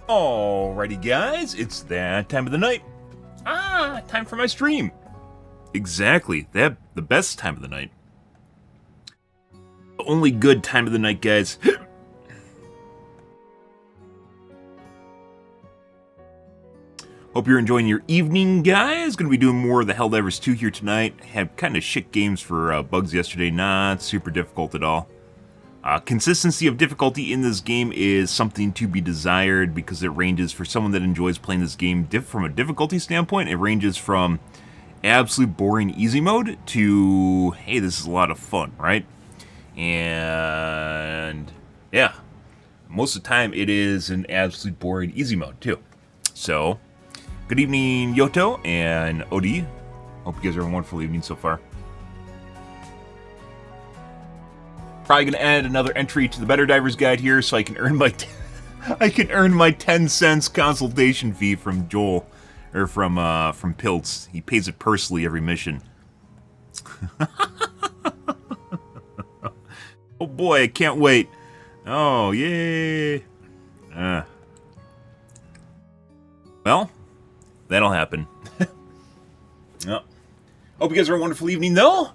Alrighty guys, it's that time of the night. Time for my stream. Exactly, the best time of the night. The only good time of the night, guys. Hope you're enjoying your evening, guys. Gonna be doing more of the Helldivers 2 here tonight. Had kind of shit games for bugs yesterday, not super difficult at all. Consistency of difficulty in this game is something to be desired because it ranges, for someone that enjoys playing this game from a difficulty standpoint, it ranges from absolute boring easy mode to, hey, this is a lot of fun, right? And yeah, most of the time it is an absolute boring easy mode too. So, good evening, Yoto and Odi. Hope you guys are having a wonderful evening so far. Probably gonna add another entry to the Better Divers Guide here, so I can earn my my 10 cents consultation fee from Joel, or from Piltz. He pays it personally every mission. Oh boy, I can't wait. Oh yay! Well, that'll happen. Well, hope you guys are having a wonderful evening, though.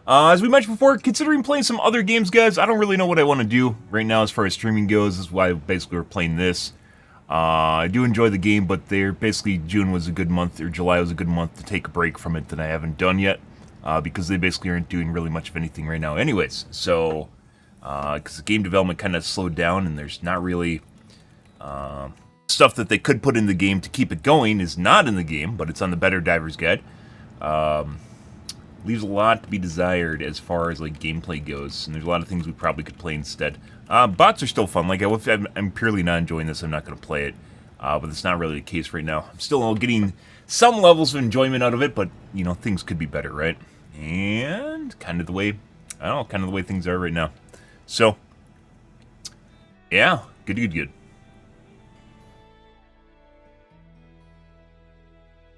As we mentioned before, considering playing some other games, guys. I don't really know what I want to do right now as far as streaming goes. This is why basically we're playing this. I do enjoy the game, but basically June was a good month, or July was a good month to take a break from it that I haven't done yet. Because they basically aren't doing really much of anything right now anyways. So, because the game development kind of slowed down and there's not really stuff that they could put in the game to keep it going is not in the game, but it's on the Better Divers Guide. Leaves a lot to be desired as far as like gameplay goes, and there's a lot of things we probably could play instead. Bots are still fun. Like, if I'm purely not enjoying this, I'm not going to play it. But it's not really the case right now. I'm still getting some levels of enjoyment out of it, but you know, things could be better, right? And kind of the way, I don't know, kind of the way things are right now. So, yeah, good.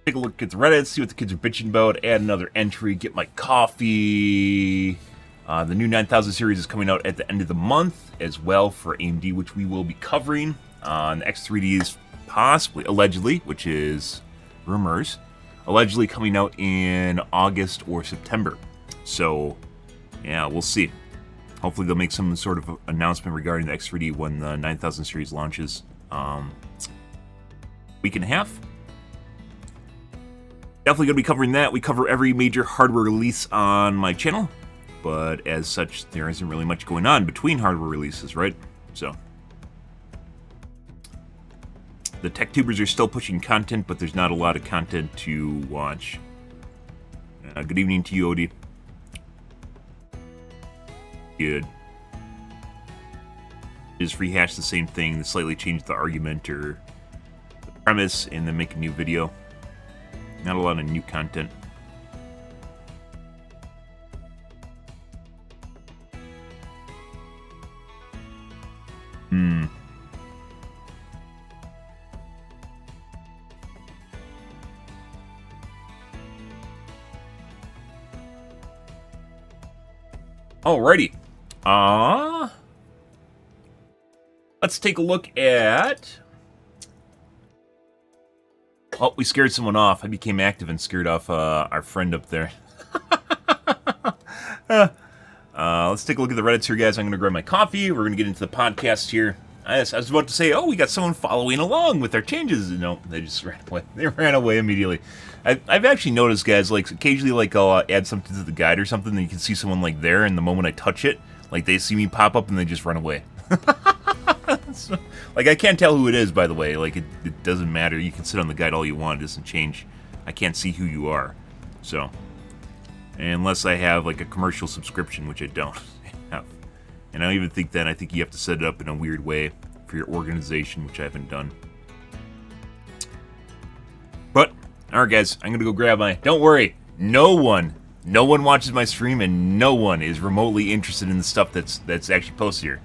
Take a look at the Reddit, see what the kids are bitching about, add another entry, get my coffee. The new 9000 series is coming out at the end of the month as well for AMD, which we will be covering. The X3D is possibly, allegedly, which is rumors, allegedly coming out in August or September. So, yeah, we'll see. Hopefully they'll make some sort of announcement regarding the X3D when the 9000 series launches. Week and a half. Definitely going to be covering that. We cover every major hardware release on my channel, but as such, there isn't really much going on between hardware releases, right? So, the tech tubers are still pushing content, but there's not a lot of content to watch. Good evening to you, Odie. Good. Just rehash the same thing, slightly change the argument or the premise, and then make a new video. Not a lot of new content. Alrighty. Let's take a look at... Oh, we scared someone off. I became active and scared off our friend up there. Let's take a look at the Reddits here, guys. I'm going to grab my coffee. We're going to get into the podcast here. I was about to say, oh, we got someone following along with our changes. No, they just ran away. They ran away immediately. I've actually noticed, guys, like occasionally, like I'll add something to the guide or something, and you can see someone like there, and the moment I touch it, like they see me pop up and they just run away. So, like, I can't tell who it is, by the way. Like, it doesn't matter. You can sit on the guide all you want. It doesn't change. I can't see who you are. So, unless I have, like, a commercial subscription, which I don't have. And I don't even think that. I think you have to set it up in a weird way for your organization, which I haven't done. But, alright, guys. I'm going to go grab my... Don't worry. No one watches my stream, and no one is remotely interested in the stuff that's actually posted here.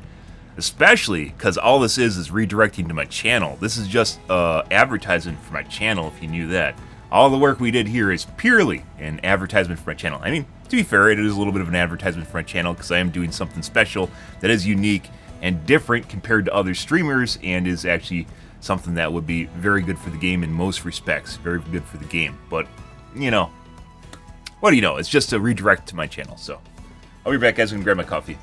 Especially because all this is redirecting to my channel. This is just advertisement for my channel, if you knew that. All the work we did here is purely an advertisement for my channel. I mean, to be fair, it is a little bit of an advertisement for my channel because I am doing something special that is unique and different compared to other streamers and is actually something that would be very good for the game in most respects, very good for the game. But, you know, what do you know? It's just a redirect to my channel. So I'll be back, guys. I'm going to grab my coffee.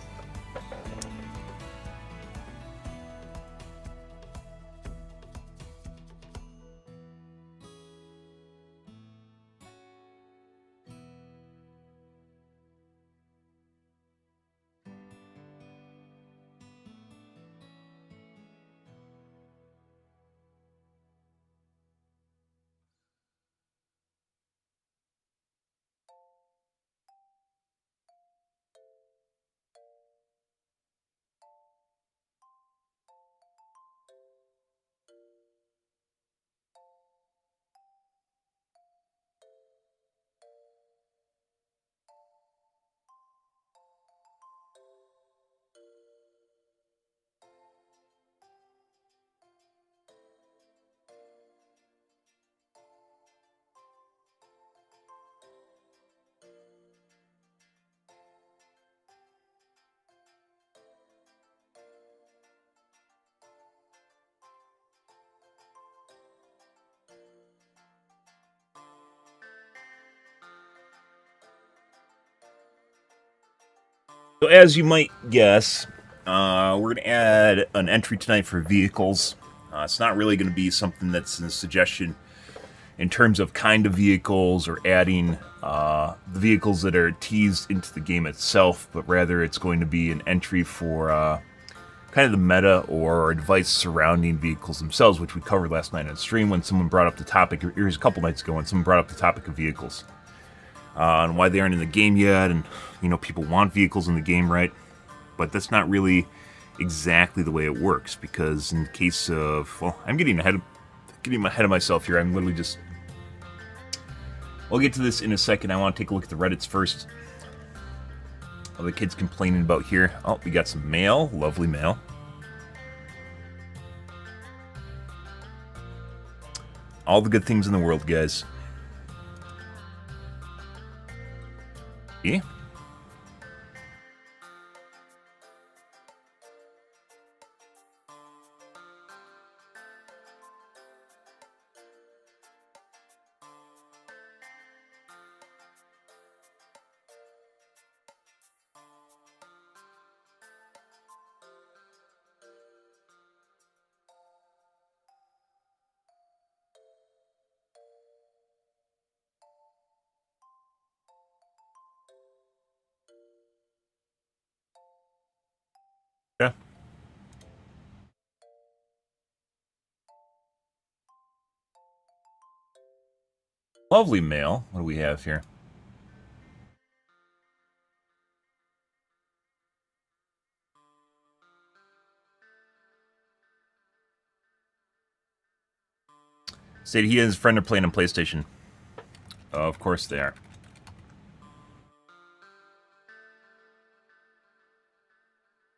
So as you might guess, we're going to add an entry tonight for vehicles. It's not really going to be something that's a suggestion in terms of kind of vehicles or adding the vehicles that are teased into the game itself, but rather it's going to be an entry for kind of the meta or advice surrounding vehicles themselves, which we covered last night on stream when someone brought up the topic, or here's a couple nights ago when someone brought up the topic of vehicles. And why they aren't in the game yet, and you know, people want vehicles in the game, right? But that's not really exactly the way it works, because in the case of, well, I'm getting ahead of myself here. I'm literally just, we'll get to this in a second. I want to take a look at the Reddits first. What are the kids complaining about here? Oh, we got some mail, lovely mail. All the good things in the world, guys. Yeah. Yeah. Lovely mail. What do we have here? Said he and his friend are playing on PlayStation. Of course they are.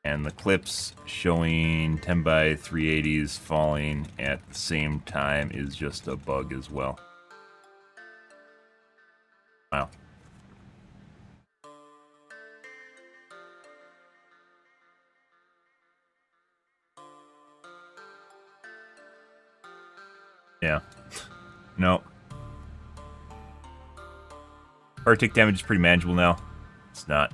And the clips showing 10 by 380s falling at the same time is just a bug as well. Wow. Yeah. No. Arctic damage is pretty manageable now. It's not.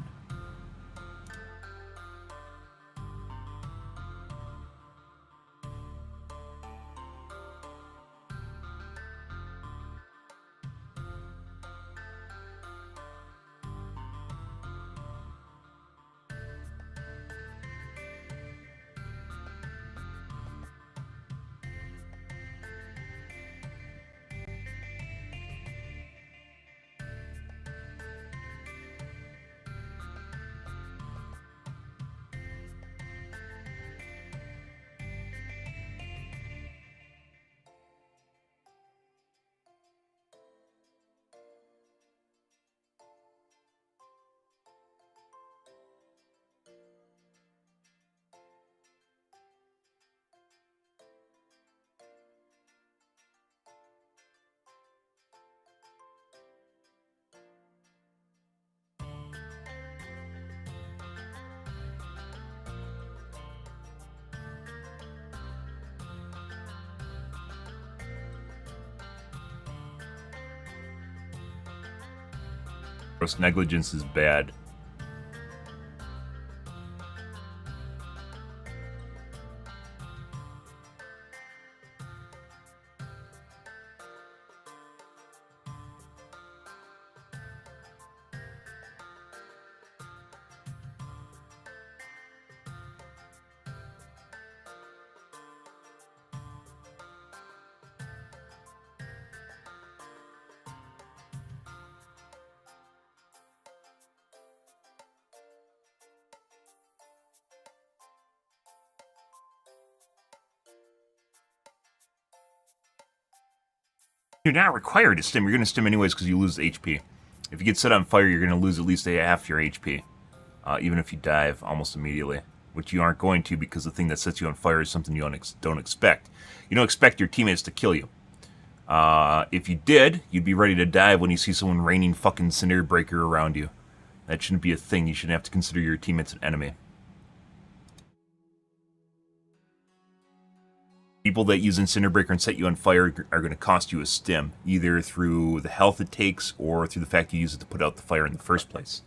Gross negligence is bad. You're not required to stim. You're going to stim anyways because you lose HP. If you get set on fire, you're going to lose at least half your HP. Even if you dive almost immediately. Which you aren't going to because the thing that sets you on fire is something you don't expect. You don't expect your teammates to kill you. If you did, you'd be ready to dive when you see someone raining fucking Cinder Breaker around you. That shouldn't be a thing. You shouldn't have to consider your teammates an enemy. People that use Incinerbreaker and set you on fire are going to cost you a stim, either through the health it takes or through the fact you use it to put out the fire in the first place.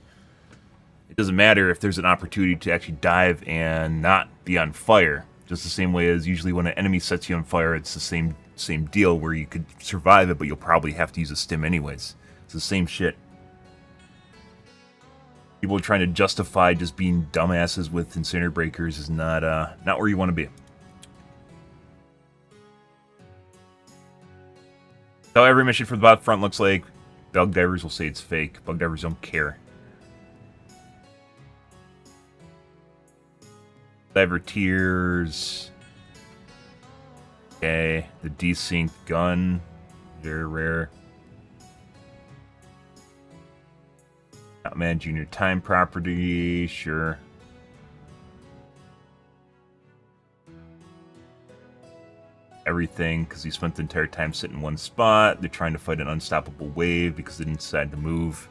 It doesn't matter if there's an opportunity to actually dive and not be on fire. Just the same way as usually when an enemy sets you on fire, it's the same deal where you could survive it, but you'll probably have to use a stim anyways. It's the same shit. People are trying to justify just being dumbasses with Incinerbreakers is not where you want to be. How every mission for the bot front looks like. Bug divers will say it's fake. Bug divers don't care. Diver tiers. Okay. The desync gun. Very rare. Outman Junior time property. Sure. Everything because he spent the entire time sitting in one spot. They're trying to fight an unstoppable wave because they didn't decide to move.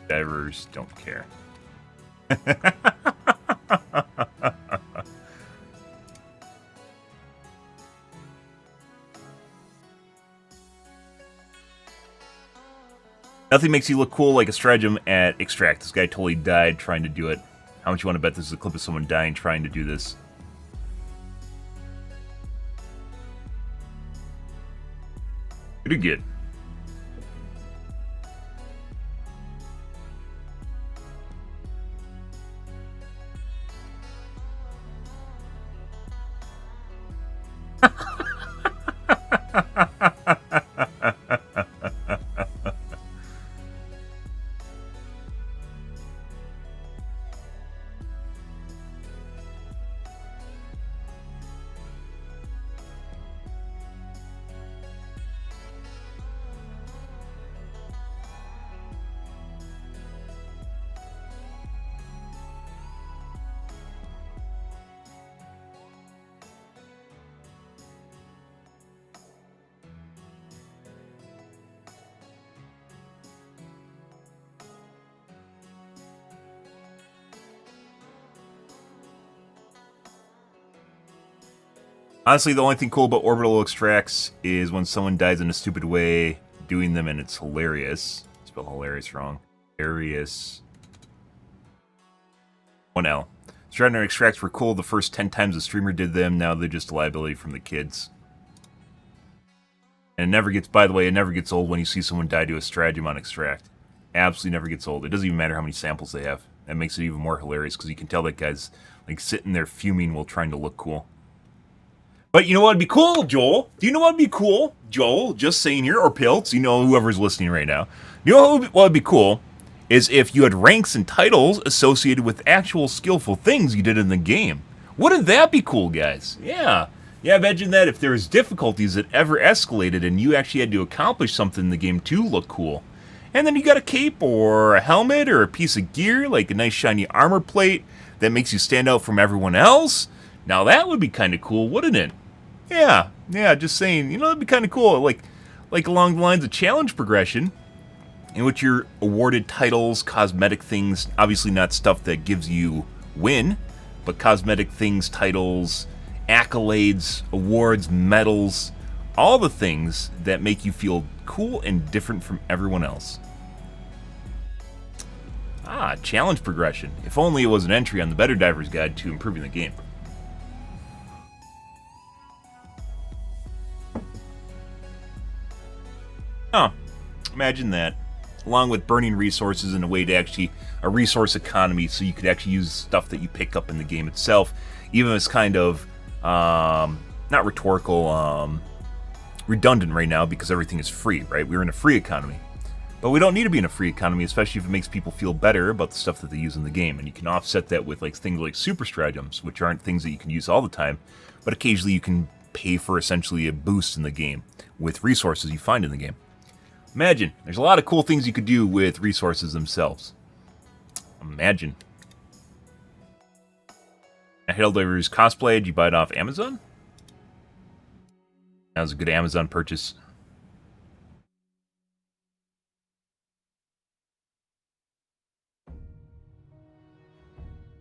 Divers don't care. Nothing makes you look cool like a stratagem at Extract. This guy totally died trying to do it. How much you want to bet this is a clip of someone dying trying to do this? Pretty good. Honestly, the only thing cool about orbital extracts is when someone dies in a stupid way doing them, and it's hilarious. Spell hilarious wrong. Hilarious. 1L. Strategy extracts were cool the first 10 times the streamer did them. Now they're just a liability from the kids. And it never gets, by the way, it never gets old when you see someone die to a stratagem on extract. Absolutely never gets old. It doesn't even matter how many samples they have. That makes it even more hilarious because you can tell that guy's like sitting there fuming while trying to look cool. But you know what would be cool, Joel? Do you know what would be cool? Joel, just saying here, or Pilts, you know, whoever's listening right now. You know what would be cool is if you had ranks and titles associated with actual skillful things you did in the game. Wouldn't that be cool, guys? Yeah. Yeah, imagine that if there was difficulties that ever escalated and you actually had to accomplish something in the game to look cool. And then you got a cape or a helmet or a piece of gear, like a nice shiny armor plate that makes you stand out from everyone else. Now that would be kind of cool, wouldn't it? Yeah, just saying, you know, that'd be kind of cool, like along the lines of challenge progression, in which you're awarded titles, cosmetic things, obviously not stuff that gives you win, but cosmetic things, titles, accolades, awards, medals, all the things that make you feel cool and different from everyone else. Ah, challenge progression. If only it was an entry on the Better Diver's Guide to improving the game. Oh, imagine that. Along with burning resources in a way to actually, a resource economy, so you could actually use stuff that you pick up in the game itself, even if it's kind of, not rhetorical, redundant right now because everything is free, right? We're in a free economy. But we don't need to be in a free economy, especially if it makes people feel better about the stuff that they use in the game. And you can offset that with like things like super stratagems, which aren't things that you can use all the time, but occasionally you can pay for essentially a boost in the game with resources you find in the game. Imagine, there's a lot of cool things you could do with resources themselves. Imagine. Helldivers cosplay, did you buy it off Amazon? That was a good Amazon purchase.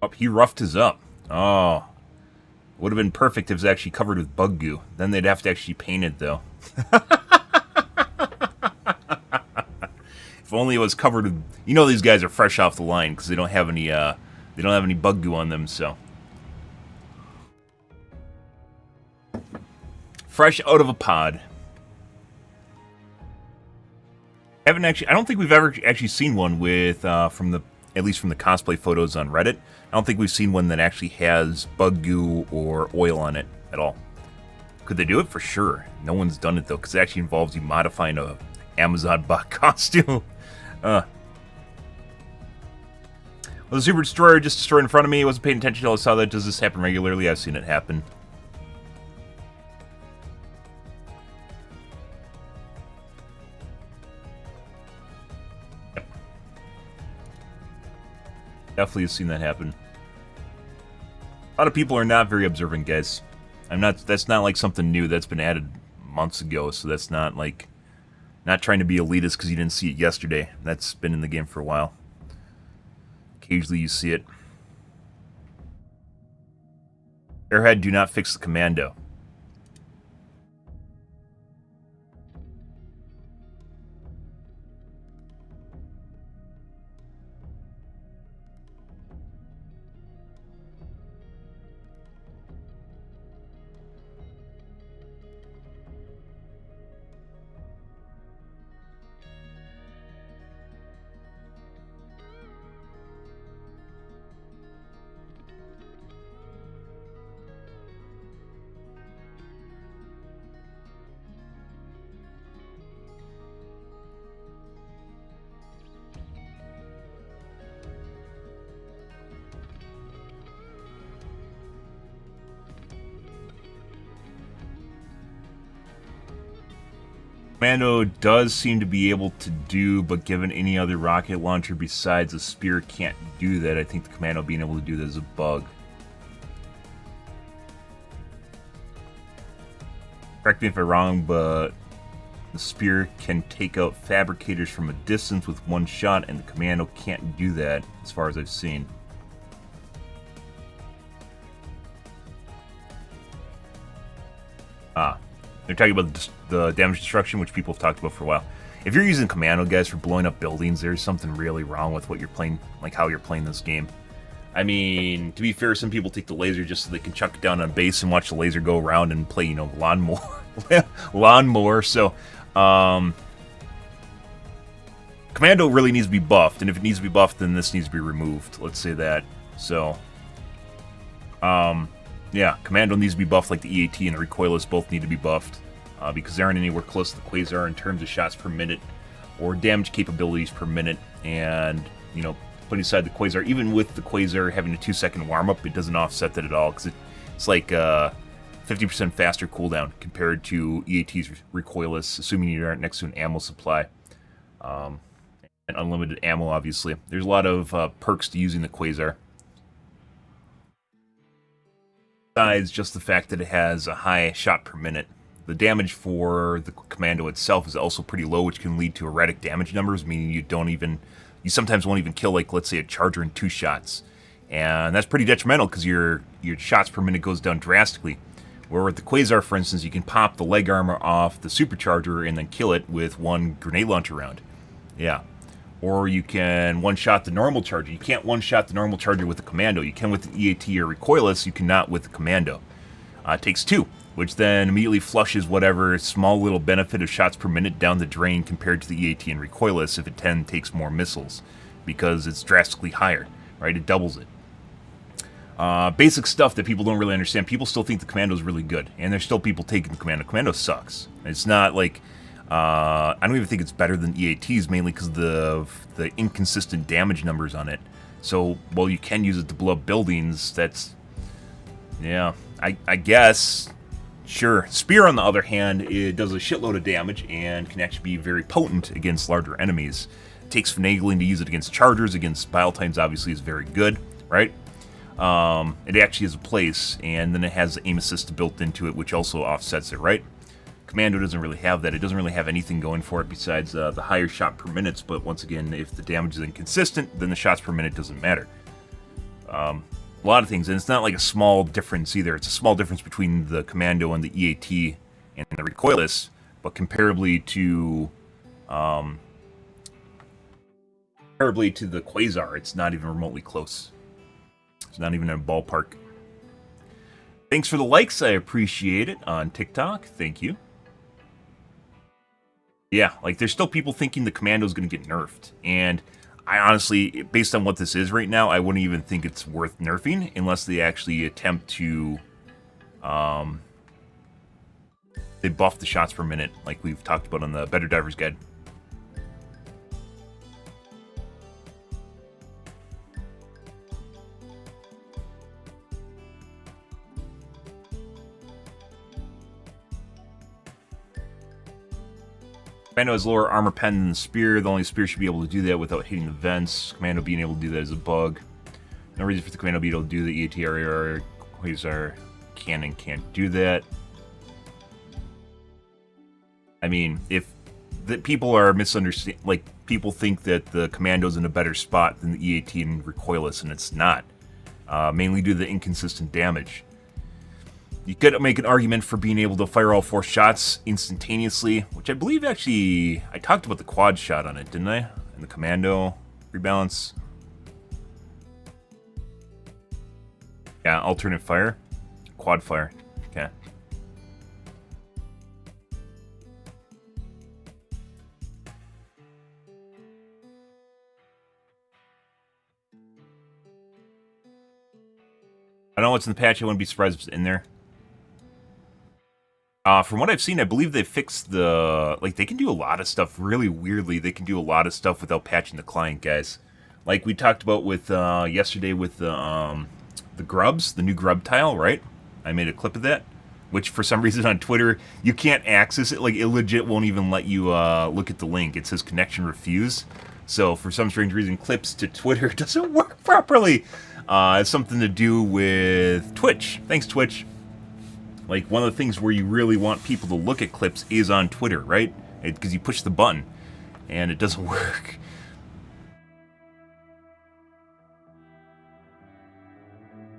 Oh, he roughed his up. Oh. Would have been perfect if it was actually covered with bug goo. Then they'd have to actually paint it, though. If only it was covered with... You know these guys are fresh off the line, because they don't have any bug goo on them, so... Fresh out of a pod. I don't think we've ever actually seen one with, at least from the cosplay photos on Reddit, I don't think we've seen one that actually has bug goo or oil on it at all. Could they do it? For sure. No one's done it, though, because it actually involves you modifying a Amazon bot costume. Well, the Super Destroyer just destroyed in front of me. I wasn't paying attention until I saw that. Does this happen regularly? I've seen it happen. Definitely have seen that happen. A lot of people are not very observant, guys. That's not like something new that's been added months ago, so that's not like, not trying to be elitist because you didn't see it yesterday. That's been in the game for a while. Occasionally you see it. Airhead, do not fix the commando. Commando does seem to be able to do, but given any other rocket launcher besides a spear can't do that, I think the Commando being able to do that is a bug. Correct me if I'm wrong, but the spear can take out fabricators from a distance with one shot, and the Commando can't do that, as far as I've seen. They're talking about the damage destruction, which people have talked about for a while. If you're using Commando, guys, for blowing up buildings, there's something really wrong with what you're playing, like how you're playing this game. I mean, to be fair, some people take the laser just so they can chuck it down on base and watch the laser go around and play, you know, lawnmower. So, Commando really needs to be buffed, and if it needs to be buffed, then this needs to be removed. Let's say that. So, yeah, Commando needs to be buffed like the EAT and the Recoilless both need to be buffed. Because they aren't anywhere close to the Quasar in terms of shots per minute or damage capabilities per minute. And, you know, putting aside the Quasar, even with the Quasar having a 2-second warm-up, it doesn't offset that at all. Because it's like 50% faster cooldown compared to EAT's Recoilless, assuming you aren't next to an ammo supply. And unlimited ammo, obviously. There's a lot of perks to using the Quasar. Besides just the fact that it has a high shot per minute. The damage for the Commando itself is also pretty low, which can lead to erratic damage numbers, meaning you sometimes won't even kill, like, let's say, a charger in 2 shots. And that's pretty detrimental, because your shots per minute goes down drastically. Where with the Quasar, for instance, you can pop the leg armor off the supercharger and then kill it with one grenade launcher round. Yeah. Or you can one-shot the normal charger. You can't one-shot the normal charger with the commando. You can with the EAT or recoilless, you cannot with the commando. It takes 2, which then immediately flushes whatever small little benefit of shots per minute down the drain compared to the EAT and recoilless if it takes more missiles, because it's drastically higher, right? It doubles it. Basic stuff that people don't really understand. People still think the commando is really good, and there's still people taking the commando. Commando sucks. It's not like... I don't even think it's better than EATs, mainly because of the inconsistent damage numbers on it. So, while you can use it to blow up buildings, that's... Yeah, I guess... Sure. Spear, on the other hand, it does a shitload of damage and can actually be very potent against larger enemies. It takes finagling to use it against chargers, against battle times obviously is very good, right? It actually has a place, and then it has aim assist built into it, which also offsets it, right? Commando doesn't really have that. It doesn't really have anything going for it besides the higher shot per minutes, but once again, if the damage is inconsistent, then the shots per minute doesn't matter. A lot of things, and it's not like a small difference either. It's a small difference between the commando and the EAT and the recoilless, but comparably to the Quasar, it's not even remotely close. It's not even in a ballpark. Thanks for the likes. I appreciate it on TikTok. Thank you. Yeah, like there's still people thinking the commando is going to get nerfed. And I honestly, based on what this is right now, I wouldn't even think it's worth nerfing unless they actually attempt to... they buff the shots per minute like we've talked about on the Better Divers Guide. Commando has lower armor pen than the spear. The only spear should be able to do that without hitting the vents. Commando being able to do that is a bug. No reason for the commando to be able to do the EAT or Quasar cannon can't do that. I mean, if the people are misunderstanding, like people think that the commando's in a better spot than the EAT and recoilless, and it's not. Mainly due to the inconsistent damage. You could make an argument for being able to fire all 4 shots instantaneously, which I believe actually... I talked about the quad shot on it, didn't I? And the commando rebalance. Yeah, alternate fire. Quad fire. Okay. I don't know what's in the patch. I wouldn't be surprised if it's in there. From what I've seen, I believe they fixed the... Like, they can do a lot of stuff really weirdly. They can do a lot of stuff without patching the client, guys. Like we talked about with yesterday with the grubs, the new grub tile, right? I made a clip of that, which for some reason on Twitter, you can't access it. Like, it legit won't even let you look at the link. It says connection refused. So, for some strange reason, clips to Twitter doesn't work properly. It's something to do with Twitch. Thanks, Twitch. Like, one of the things where you really want people to look at clips is on Twitter, right? Because you push the button, and it doesn't work.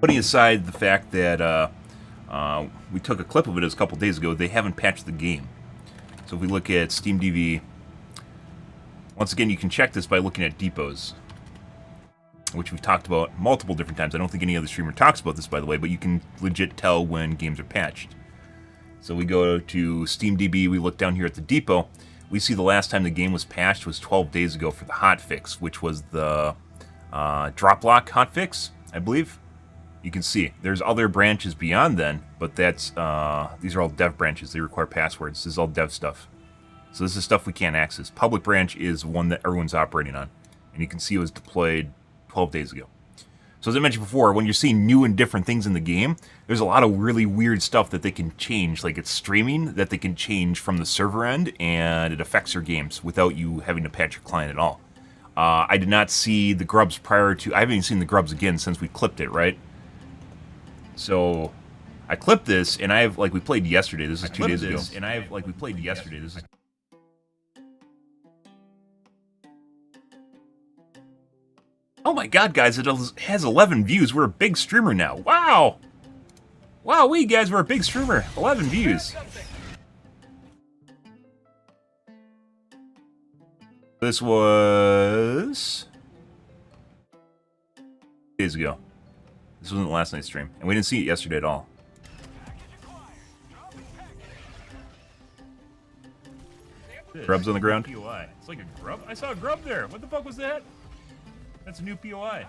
Putting aside the fact that we took a clip of it a couple days ago, they haven't patched the game. So if we look at SteamDB, once again, you can check this by looking at depots, which we've talked about multiple different times. I don't think any other streamer talks about this, by the way, but you can legit tell when games are patched. So we go to SteamDB, we look down here at the depot, we see the last time the game was patched was 12 days ago for the hotfix, which was the drop lock hotfix, I believe. You can see there's other branches beyond then, but that's these are all dev branches. They require passwords. This is all dev stuff. So this is stuff we can't access. Public branch is one that everyone's operating on, and you can see it was deployed 12 days ago. So as I mentioned before, when you're seeing new and different things in the game, there's a lot of really weird stuff that they can change, like it's streaming, that they can change from the server end, and it affects your games without you having to patch your client at all. I did not see the grubs prior to... I haven't even seen the grubs again since we clipped it, right? So I clipped this, and I have, like we played yesterday, this is 2 days ago. And I have, like we played yesterday, this is... Oh my god, guys, it has 11 views. We're a big streamer now. Wow! Wow, we guys were a big streamer. 11 views. This was... days ago. This wasn't last night's stream. And we didn't see it yesterday at all. Grubs on the ground? POI. It's like a grub? I saw a grub there. What the fuck was that? That's a new POI.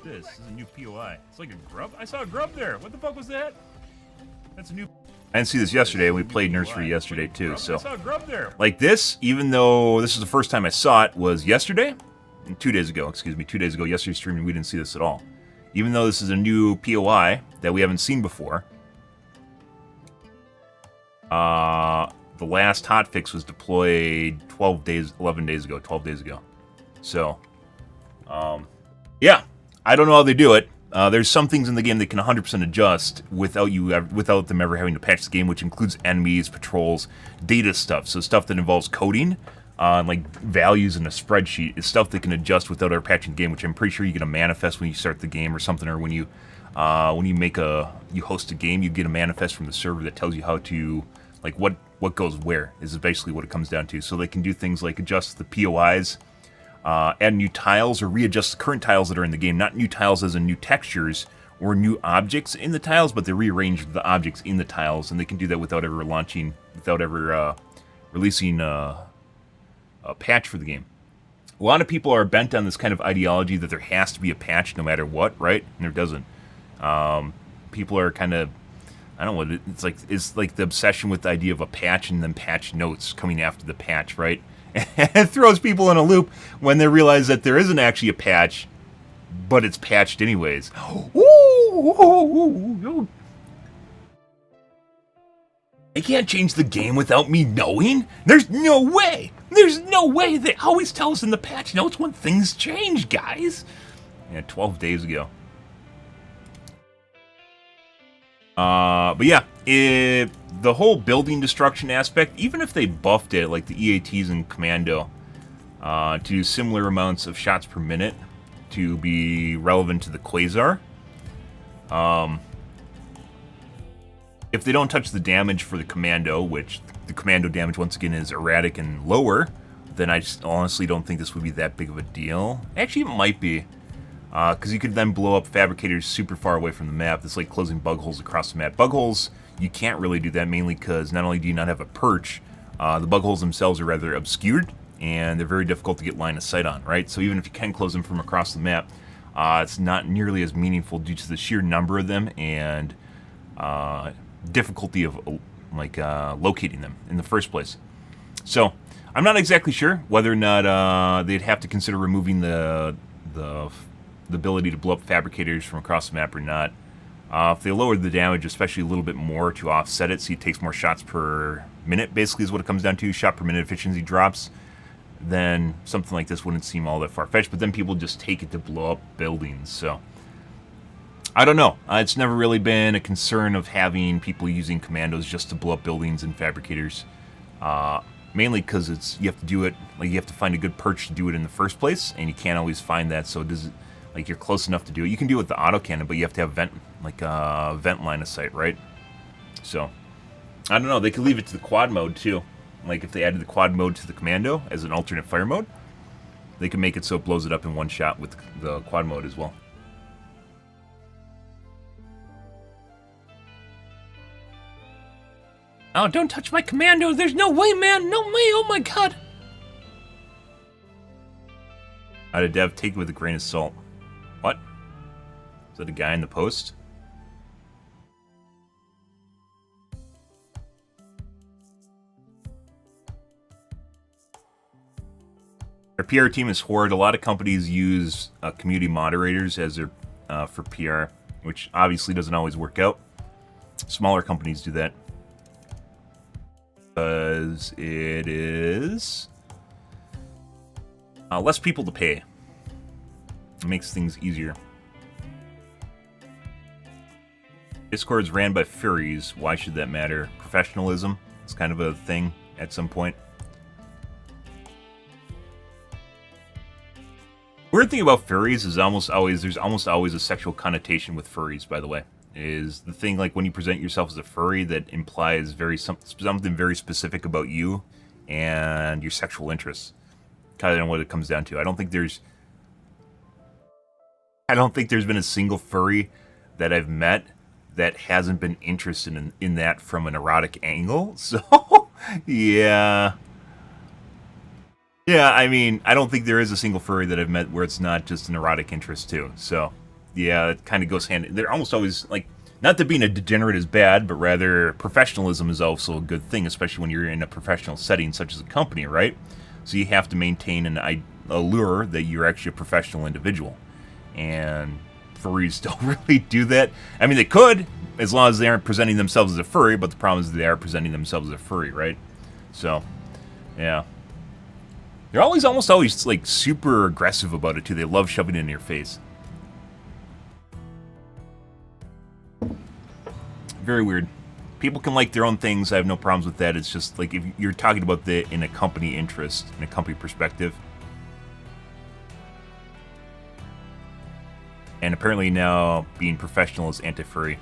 This is a new POI. It's like a grub? I saw a grub there. What the fuck was that? That's a new... I didn't see this yesterday, and we played Nursery yesterday too, so... I saw a grub there. Like this, even though this is the first time I saw it, was yesterday? 2 days ago, excuse me. 2 days ago, yesterday's streaming, we didn't see this at all. Even though this is a new POI that we haven't seen before, the last hotfix was deployed 11 days ago, 12 days ago. So, yeah, I don't know how they do it. There's some things in the game that can 100% adjust without them ever having to patch the game, which includes enemies, patrols, data stuff. So stuff that involves coding, like values in a spreadsheet, is stuff that can adjust without ever patching the game, which I'm pretty sure you get a manifest when you start the game or something, or when you host a game, you get a manifest from the server that tells you how to, like, what goes where, is basically what it comes down to. So they can do things like adjust the POIs, add new tiles, or readjust the current tiles that are in the game. Not new tiles as in new textures or new objects in the tiles, but they rearrange the objects in the tiles, and they can do that without ever releasing a patch for the game. A lot of people are bent on this kind of ideology that there has to be a patch no matter what, right? And there doesn't. People are kind of, I don't know, it's like the obsession with the idea of a patch and then patch notes coming after the patch, right? It throws people in a loop when they realize that there isn't actually a patch, but it's patched anyways. They can't change the game without me knowing? There's no way! There's no way! They always tell us in the patch notes when things change, guys! Yeah, 12 days ago. But yeah, the whole building destruction aspect, even if they buffed it, like the EATs in Commando, to similar amounts of shots per minute to be relevant to the Quasar, if they don't touch the damage for the Commando, which the Commando damage once again is erratic and lower, then I just honestly don't think this would be that big of a deal. Actually, it might be. Because you could then blow up fabricators super far away from the map. It's like closing bug holes across the map. Bug holes, you can't really do that, mainly because not only do you not have a perch, the bug holes themselves are rather obscured, and they're very difficult to get line of sight on, right? So even if you can close them from across the map, it's not nearly as meaningful due to the sheer number of them and difficulty of locating them in the first place. So I'm not exactly sure whether or not they'd have to consider removing the ability to blow up fabricators from across the map or not. If they lowered the damage, especially a little bit more to offset it, so it takes more shots per minute, basically is what it comes down to, shot per minute efficiency drops, then something like this wouldn't seem all that far-fetched, but then people just take it to blow up buildings, so... I don't know. It's never really been a concern of having people using commandos just to blow up buildings and fabricators. Mainly because you have to do it, like you have to find a good perch to do it in the first place, and you can't always find that, so it doesn't... Like, you're close enough to do it. You can do it with the autocannon, but you have to have vent line of sight, right? So, I don't know. They could leave it to the quad mode, too. Like, if they added the quad mode to the Commando as an alternate fire mode, they can make it so it blows it up in one shot with the quad mode as well. Oh, don't touch my Commando! There's no way, man! No way! Oh my god! How did Dev take it with a grain of salt? What? Is that a guy in the post? Our PR team is Horde. A lot of companies use community moderators as their for PR, which obviously doesn't always work out. Smaller companies do that because it is less people to pay. It makes things easier. Discord's ran by furries. Why should that matter? Professionalism is kind of a thing at some point. Weird thing about furries is there's almost always a sexual connotation with furries, by the way. is the thing like when you present yourself as a furry that implies something very specific about you and your sexual interests. Kind of what it comes down to. I don't think there's been a single furry that I've met that hasn't been interested in that from an erotic angle. So, yeah. Yeah, I mean, I don't think there is a single furry that I've met where it's not just an erotic interest, too. So, yeah, it kind of goes hand. They're almost always, like, not that being a degenerate is bad, but rather professionalism is also a good thing, especially when you're in a professional setting such as a company, right? So you have to maintain an allure that you're actually a professional individual. And furries don't really do that. I mean, they could, as long as they aren't presenting themselves as a furry, but the problem is they are presenting themselves as a furry, right? So, yeah. They're almost always, like, super aggressive about it, too. They love shoving it in your face. Very weird. People can like their own things. I have no problems with that. It's just, like, if you're talking about that in a company interest, in a company perspective. And apparently now being professional is anti-furry.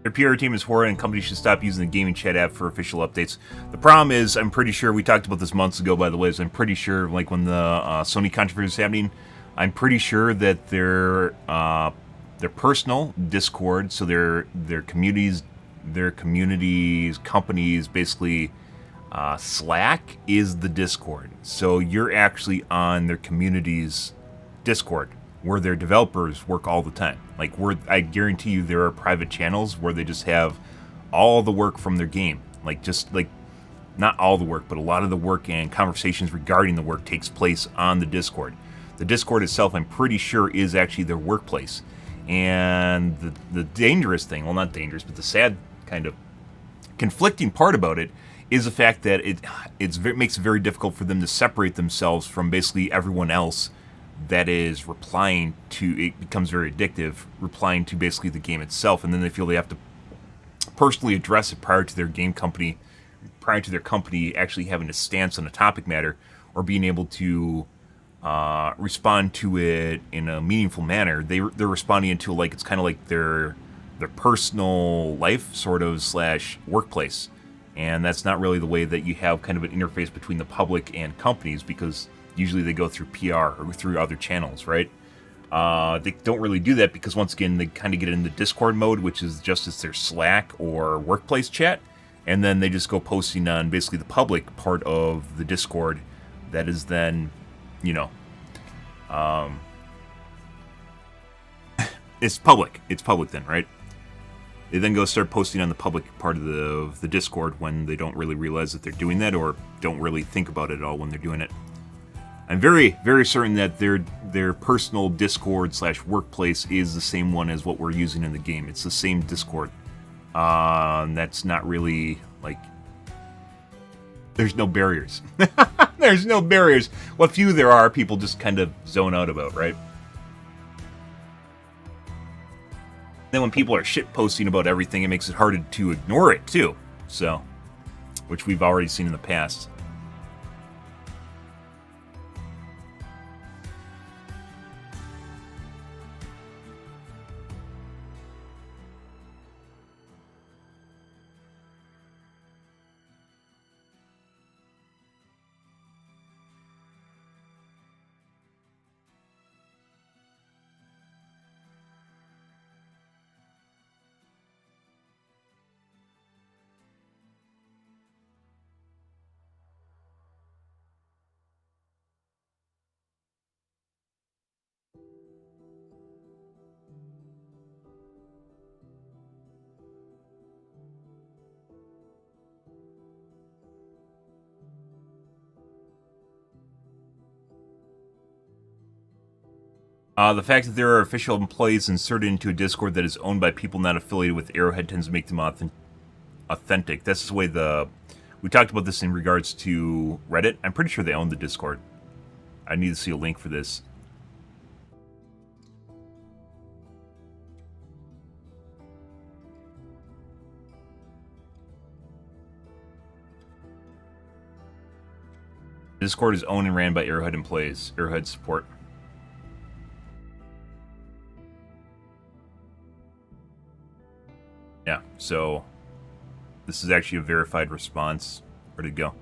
Their PR team is horrid, and companies should stop using the gaming chat app for official updates. The problem is, I'm pretty sure, we talked about this months ago, by the way, is I'm pretty sure, like, when the Sony controversy was happening, I'm pretty sure that their personal Discord, so their communities, companies, basically, Slack is the Discord. So you're actually on their community's Discord, where their developers work all the time. Like, I guarantee you there are private channels where they just have all the work from their game. Like, just, like, not all the work, but a lot of the work and conversations regarding the work takes place on the Discord. The Discord itself, I'm pretty sure, is actually their workplace. And the dangerous thing, well, not dangerous, but the sad kind of conflicting part about it is the fact that it makes it very difficult for them to separate themselves from basically everyone else that is replying to, it becomes very addictive, replying to basically the game itself, and then they feel they have to personally address it prior to their company actually having a stance on a topic matter, or being able to respond to it in a meaningful manner. They're responding to it like it's kind of like their personal life sort of / workplace, and that's not really the way that you have kind of an interface between the public and companies, because usually they go through PR or through other channels, right? They don't really do that because, once again, they kind of get into Discord mode, which is just as their Slack or workplace chat, and then they just go posting on basically the public part of the Discord that is then, you know, it's public. It's public then, right? They then go start posting on the public part of the Discord when they don't really realize that they're doing that, or don't really think about it at all when they're doing it. I'm very, very certain that their personal Discord / workplace is the same one as what we're using in the game. It's the same Discord. That's not really, like, there's no barriers. There's no barriers. What few there are, people just kind of zone out about, right? Then when people are shit posting about everything, it makes it harder to ignore it too. So, which we've already seen in the past. The fact that there are official employees inserted into a Discord that is owned by people not affiliated with Arrowhead tends to make them authentic. That's the way we talked about this in regards to Reddit. I'm pretty sure they own the Discord. I need to see a link for this. Discord is owned and ran by Arrowhead employees. Arrowhead support. Yeah, so this is actually a verified response. Where'd it go?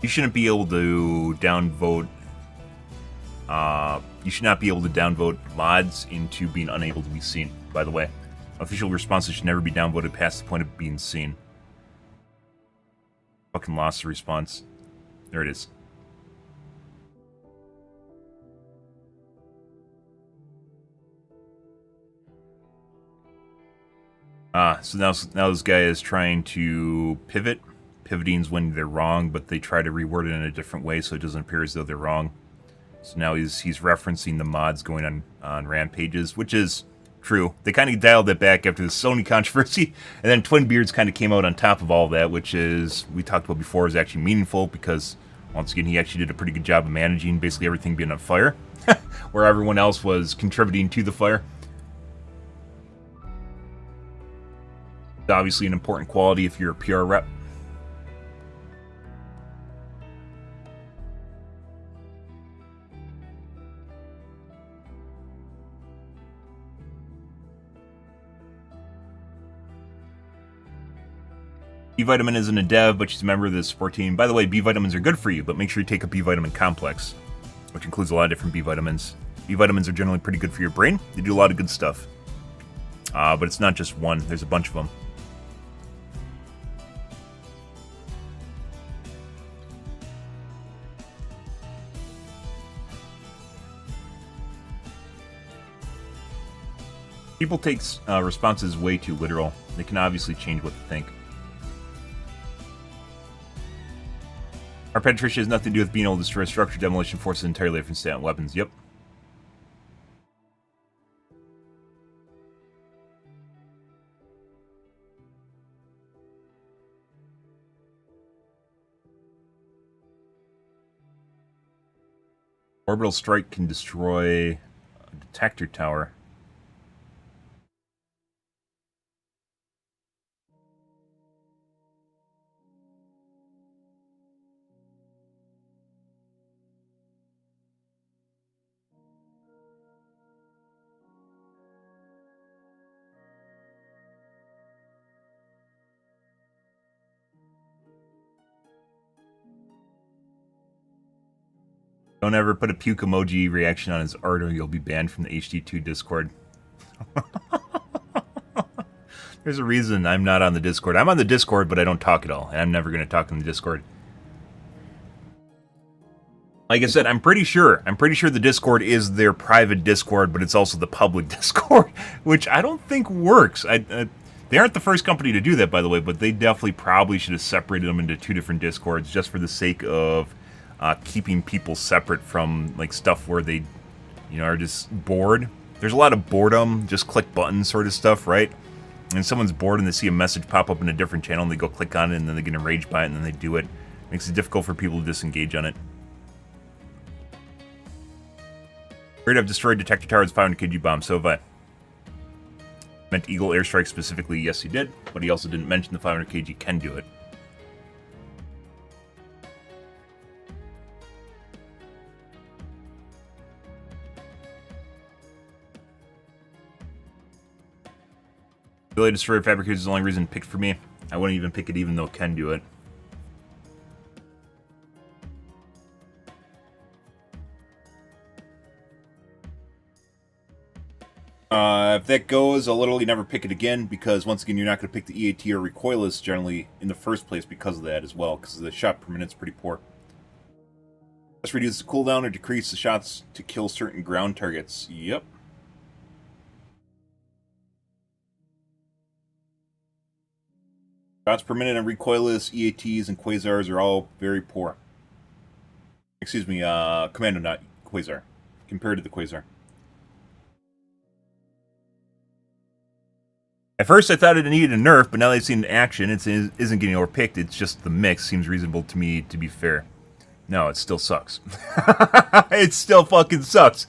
You shouldn't be able to downvote. You should not be able to downvote mods into being unable to be seen, by the way. Official responses should never be downvoted past the point of being seen. Fucking lost the response. There it is. So now this guy is trying to pivot. Pivoting's when they're wrong, but they try to reword it in a different way so it doesn't appear as though they're wrong. So now he's referencing the mods going on rampages, which is true. They kind of dialed it back after the Sony controversy, and then Twin Beards kind of came out on top of all that, which is, we talked about before, is actually meaningful because, once again, he actually did a pretty good job of managing basically everything being on fire, where everyone else was contributing to the fire. It's obviously an important quality if you're a PR rep. B-Vitamin isn't a dev, but she's a member of the support team. By the way, B-Vitamins are good for you, but make sure you take a B-Vitamin complex, which includes a lot of different B-Vitamins. B-Vitamins are generally pretty good for your brain. They do a lot of good stuff. But it's not just one. There's a bunch of them. People take responses way too literal. They can obviously change what they think. Our penetration has nothing to do with being able to destroy structure. Demolition forces entirely different stat on weapons. Yep. Orbital strike can destroy a detector tower. Don't ever put a puke emoji reaction on his art or you'll be banned from the hd2 Discord. There's a reason I'm not on the Discord. I'm on the Discord, but I don't talk at all. And I'm never going to talk on the Discord. Like I said, I'm pretty sure the Discord is their private Discord, but it's also the public Discord, which I don't think works. They aren't the first company to do that, by the way, but they definitely probably should have separated them into 2 different Discords just for the sake of keeping people separate from like stuff where they, are just bored. There's a lot of boredom, just click buttons sort of stuff, right? And someone's bored and they see a message pop up in a different channel and they go click on it and then they get enraged by it and then they do it. Makes it difficult for people to disengage on it. Great, I've destroyed detector towers, 500 kg bombs, so have I. Meant Eagle airstrike specifically, yes he did, but he also didn't mention the 500 kg can do it. Ability to destroy fabricators is the only reason picked for me. I wouldn't even pick it even though it can do it. If that goes, I'll literally never pick it again, because once again, you're not going to pick the EAT or recoilless generally in the first place because of that as well, because the shot per minute's pretty poor. Let's reduce the cooldown or decrease the shots to kill certain ground targets. Yep. Shots per minute on recoilless, EATs, and quasars are all very poor. Excuse me, commando, not quasar. Compared to the quasar. At first I thought it needed a nerf, but now that I've seen it in action, it isn't getting overpicked, it's just the mix seems reasonable to me, to be fair. No, it still sucks. It still fucking sucks.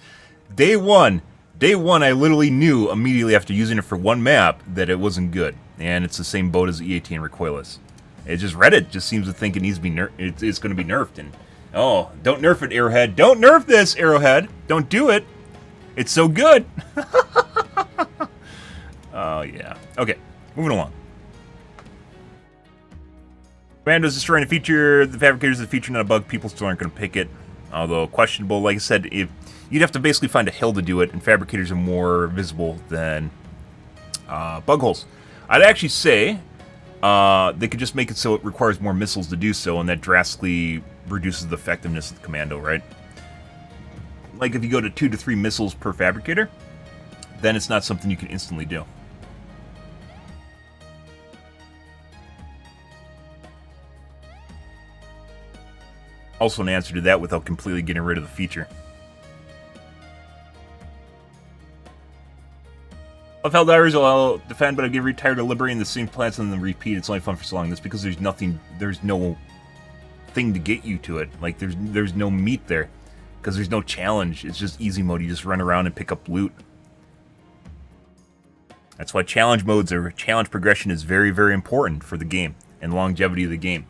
Day one, I literally knew immediately after using it for one map that it wasn't good. And it's the same boat as EAT and recoilless. It just, Reddit just seems to think it needs to be it's going to be nerfed. And, oh, don't nerf it, Arrowhead. Don't nerf this, Arrowhead. Don't do it. It's so good. Oh, yeah. Okay, moving along. Commando's destroying a feature. The fabricator's a feature, not a bug. People still aren't going to pick it. Although questionable, like I said, if you'd have to basically find a hill to do it, and fabricators are more visible than bug holes. I'd actually say they could just make it so it requires more missiles to do so, and that drastically reduces the effectiveness of the commando, right? Like if you go to 2 to 3 missiles per fabricator, then it's not something you can instantly do. Also an answer to that without completely getting rid of the feature. I've held Irish, I'll defend, but I get retired of liberating the same plants and then repeat. It's only fun for so long. That's because there's no thing to get you to it. Like there's no meat there, because there's no challenge. It's just easy mode. You just run around and pick up loot. That's why challenge modes or challenge progression is very, very important for the game and longevity of the game.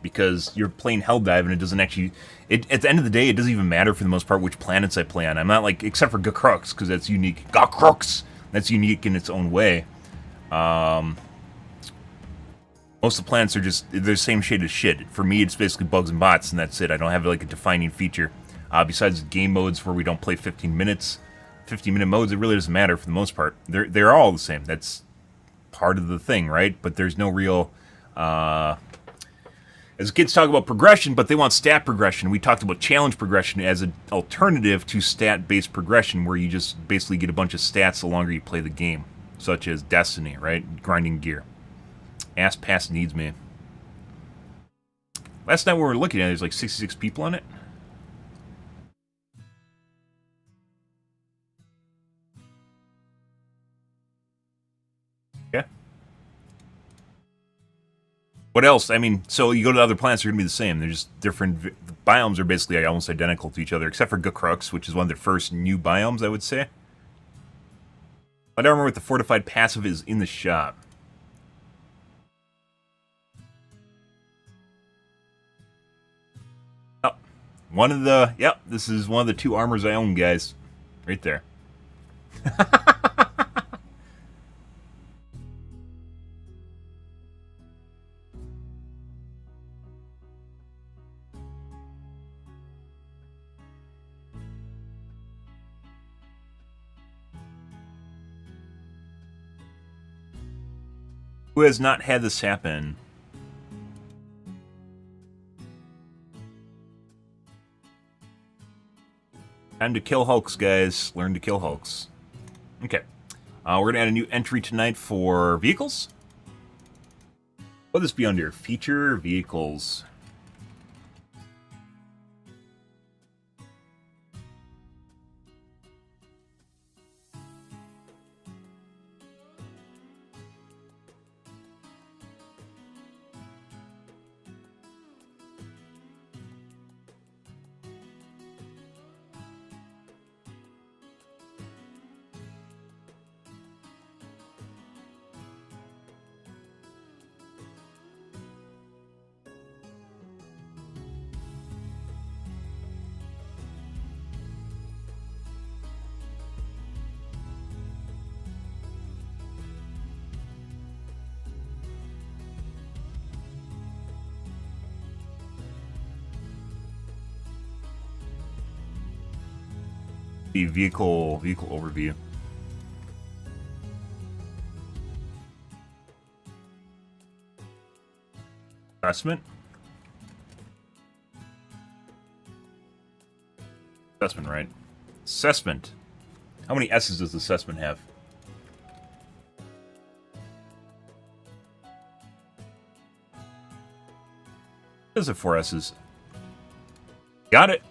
Because you're playing Helldive and it doesn't actually... at the end of the day, it doesn't even matter for the most part which planets I play on. I'm not like... Except for Gakrux, because that's unique. Gakrux! That's unique in its own way. Most of the planets are just... They're the same shade of shit. For me, it's basically bugs and bots, and that's it. I don't have like a defining feature. Besides game modes where we don't play 15 minutes. 15-minute modes, it really doesn't matter for the most part. They're all the same. That's part of the thing, right? But there's no real... As kids talk about progression, but they want stat progression. We talked about challenge progression as an alternative to stat-based progression, where you just basically get a bunch of stats the longer you play the game, such as Destiny, right? Grinding gear. Ass Pass needs me. Last night we were looking at it, there's like 66 people on it. Okay. What else? I mean, so you go to other planets, they're going to be the same. They're just different. The biomes are basically almost identical to each other, except for Gukrux, which is one of their first new biomes, I would say. I don't remember what the fortified passive is in the shop. Oh, one of the... Yep, this is one of the 2 armors I own, guys. Right there. Who has not had this happen? Time to kill Hulks, guys. Learn to kill Hulks. Okay. We're going to add a new entry tonight for vehicles. What'll this be under? Feature vehicles. The vehicle overview. Assessment. Assessment, right? Assessment. How many S's does assessment have? Does it 4 S's? Got it.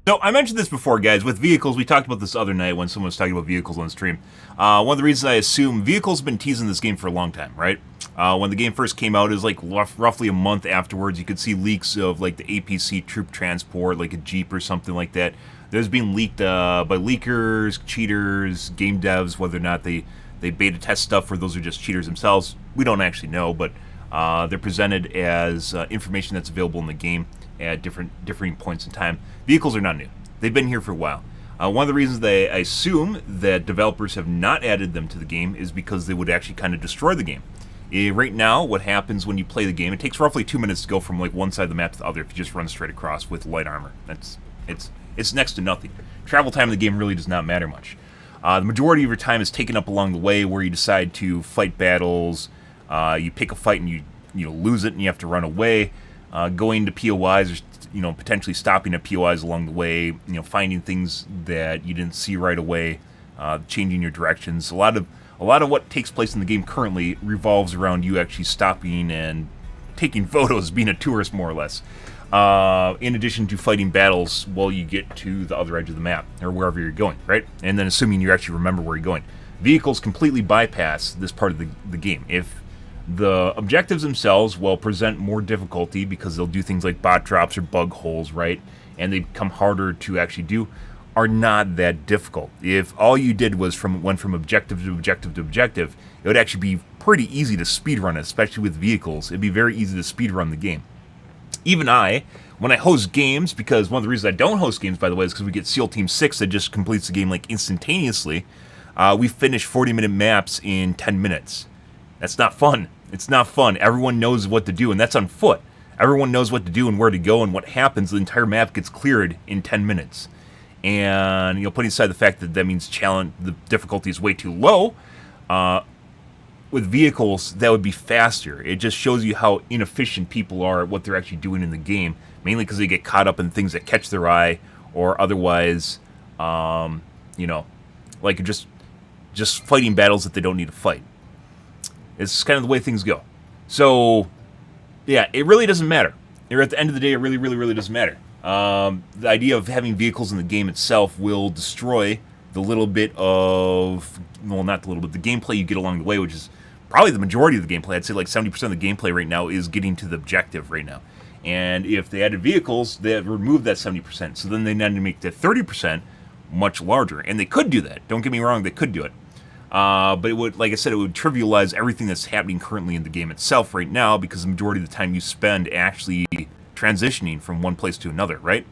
So I mentioned this before, guys. With vehicles, we talked about this other night when someone was talking about vehicles on stream. One of the reasons I assume vehicles have been teasing this game for a long time, right? When the game first came out, it was like roughly a month afterwards. You could see leaks of like the APC troop transport, like a Jeep or something like that. There's been leaked by leakers, cheaters, game devs, whether or not they beta test stuff or those are just cheaters themselves. We don't actually know, but they're presented as information that's available in the game at different points in time. Vehicles are not new. They've been here for a while. One of the reasons I assume that developers have not added them to the game is because they would actually kind of destroy the game. Right now, what happens when you play the game, it takes roughly 2 minutes to go from like one side of the map to the other if you just run straight across with light armor. It's next to nothing. Travel time in the game really does not matter much. The majority of your time is taken up along the way where you decide to fight battles. You pick a fight and you lose it and you have to run away. Going to POIs or potentially stopping at POIs along the way, finding things that you didn't see right away, changing your directions. A lot of what takes place in the game currently revolves around you actually stopping and taking photos, being a tourist more or less. In addition to fighting battles while you get to the other edge of the map or wherever you're going, right? And then assuming you actually remember where you're going. Vehicles completely bypass this part of the game. If the objectives themselves will present more difficulty because they'll do things like bot drops or bug holes, right? And they become harder to actually do, are not that difficult. If all you did was went from objective to objective to objective, it would actually be pretty easy to speedrun it, especially with vehicles. It'd be very easy to speedrun the game. Even when I host games, because one of the reasons I don't host games, by the way, is because we get SEAL Team 6 that just completes the game like instantaneously. We finish 40-minute maps in 10 minutes. That's not fun. It's not fun. Everyone knows what to do, and that's on foot. Everyone knows what to do and where to go, and what happens. The entire map gets cleared in 10 minutes. And putting aside the fact that means the difficulty is way too low, with vehicles, that would be faster. It just shows you how inefficient people are at what they're actually doing in the game, mainly because they get caught up in things that catch their eye, or otherwise, like just fighting battles that they don't need to fight. It's kind of the way things go. So, yeah, it really doesn't matter. At the end of the day, it really, really, really doesn't matter. The idea of having vehicles in the game itself will destroy the little bit of, well, not the little bit, the gameplay you get along the way, which is probably the majority of the gameplay. I'd say like 70% of the gameplay right now is getting to the objective right now. And if they added vehicles, they would remove that 70%. So then they need to make that 30% much larger. And they could do that. Don't get me wrong, they could do it. But it would, like I said, it would trivialize everything that's happening currently in the game itself right now, because the majority of the time you spend actually transitioning from one place to another, right?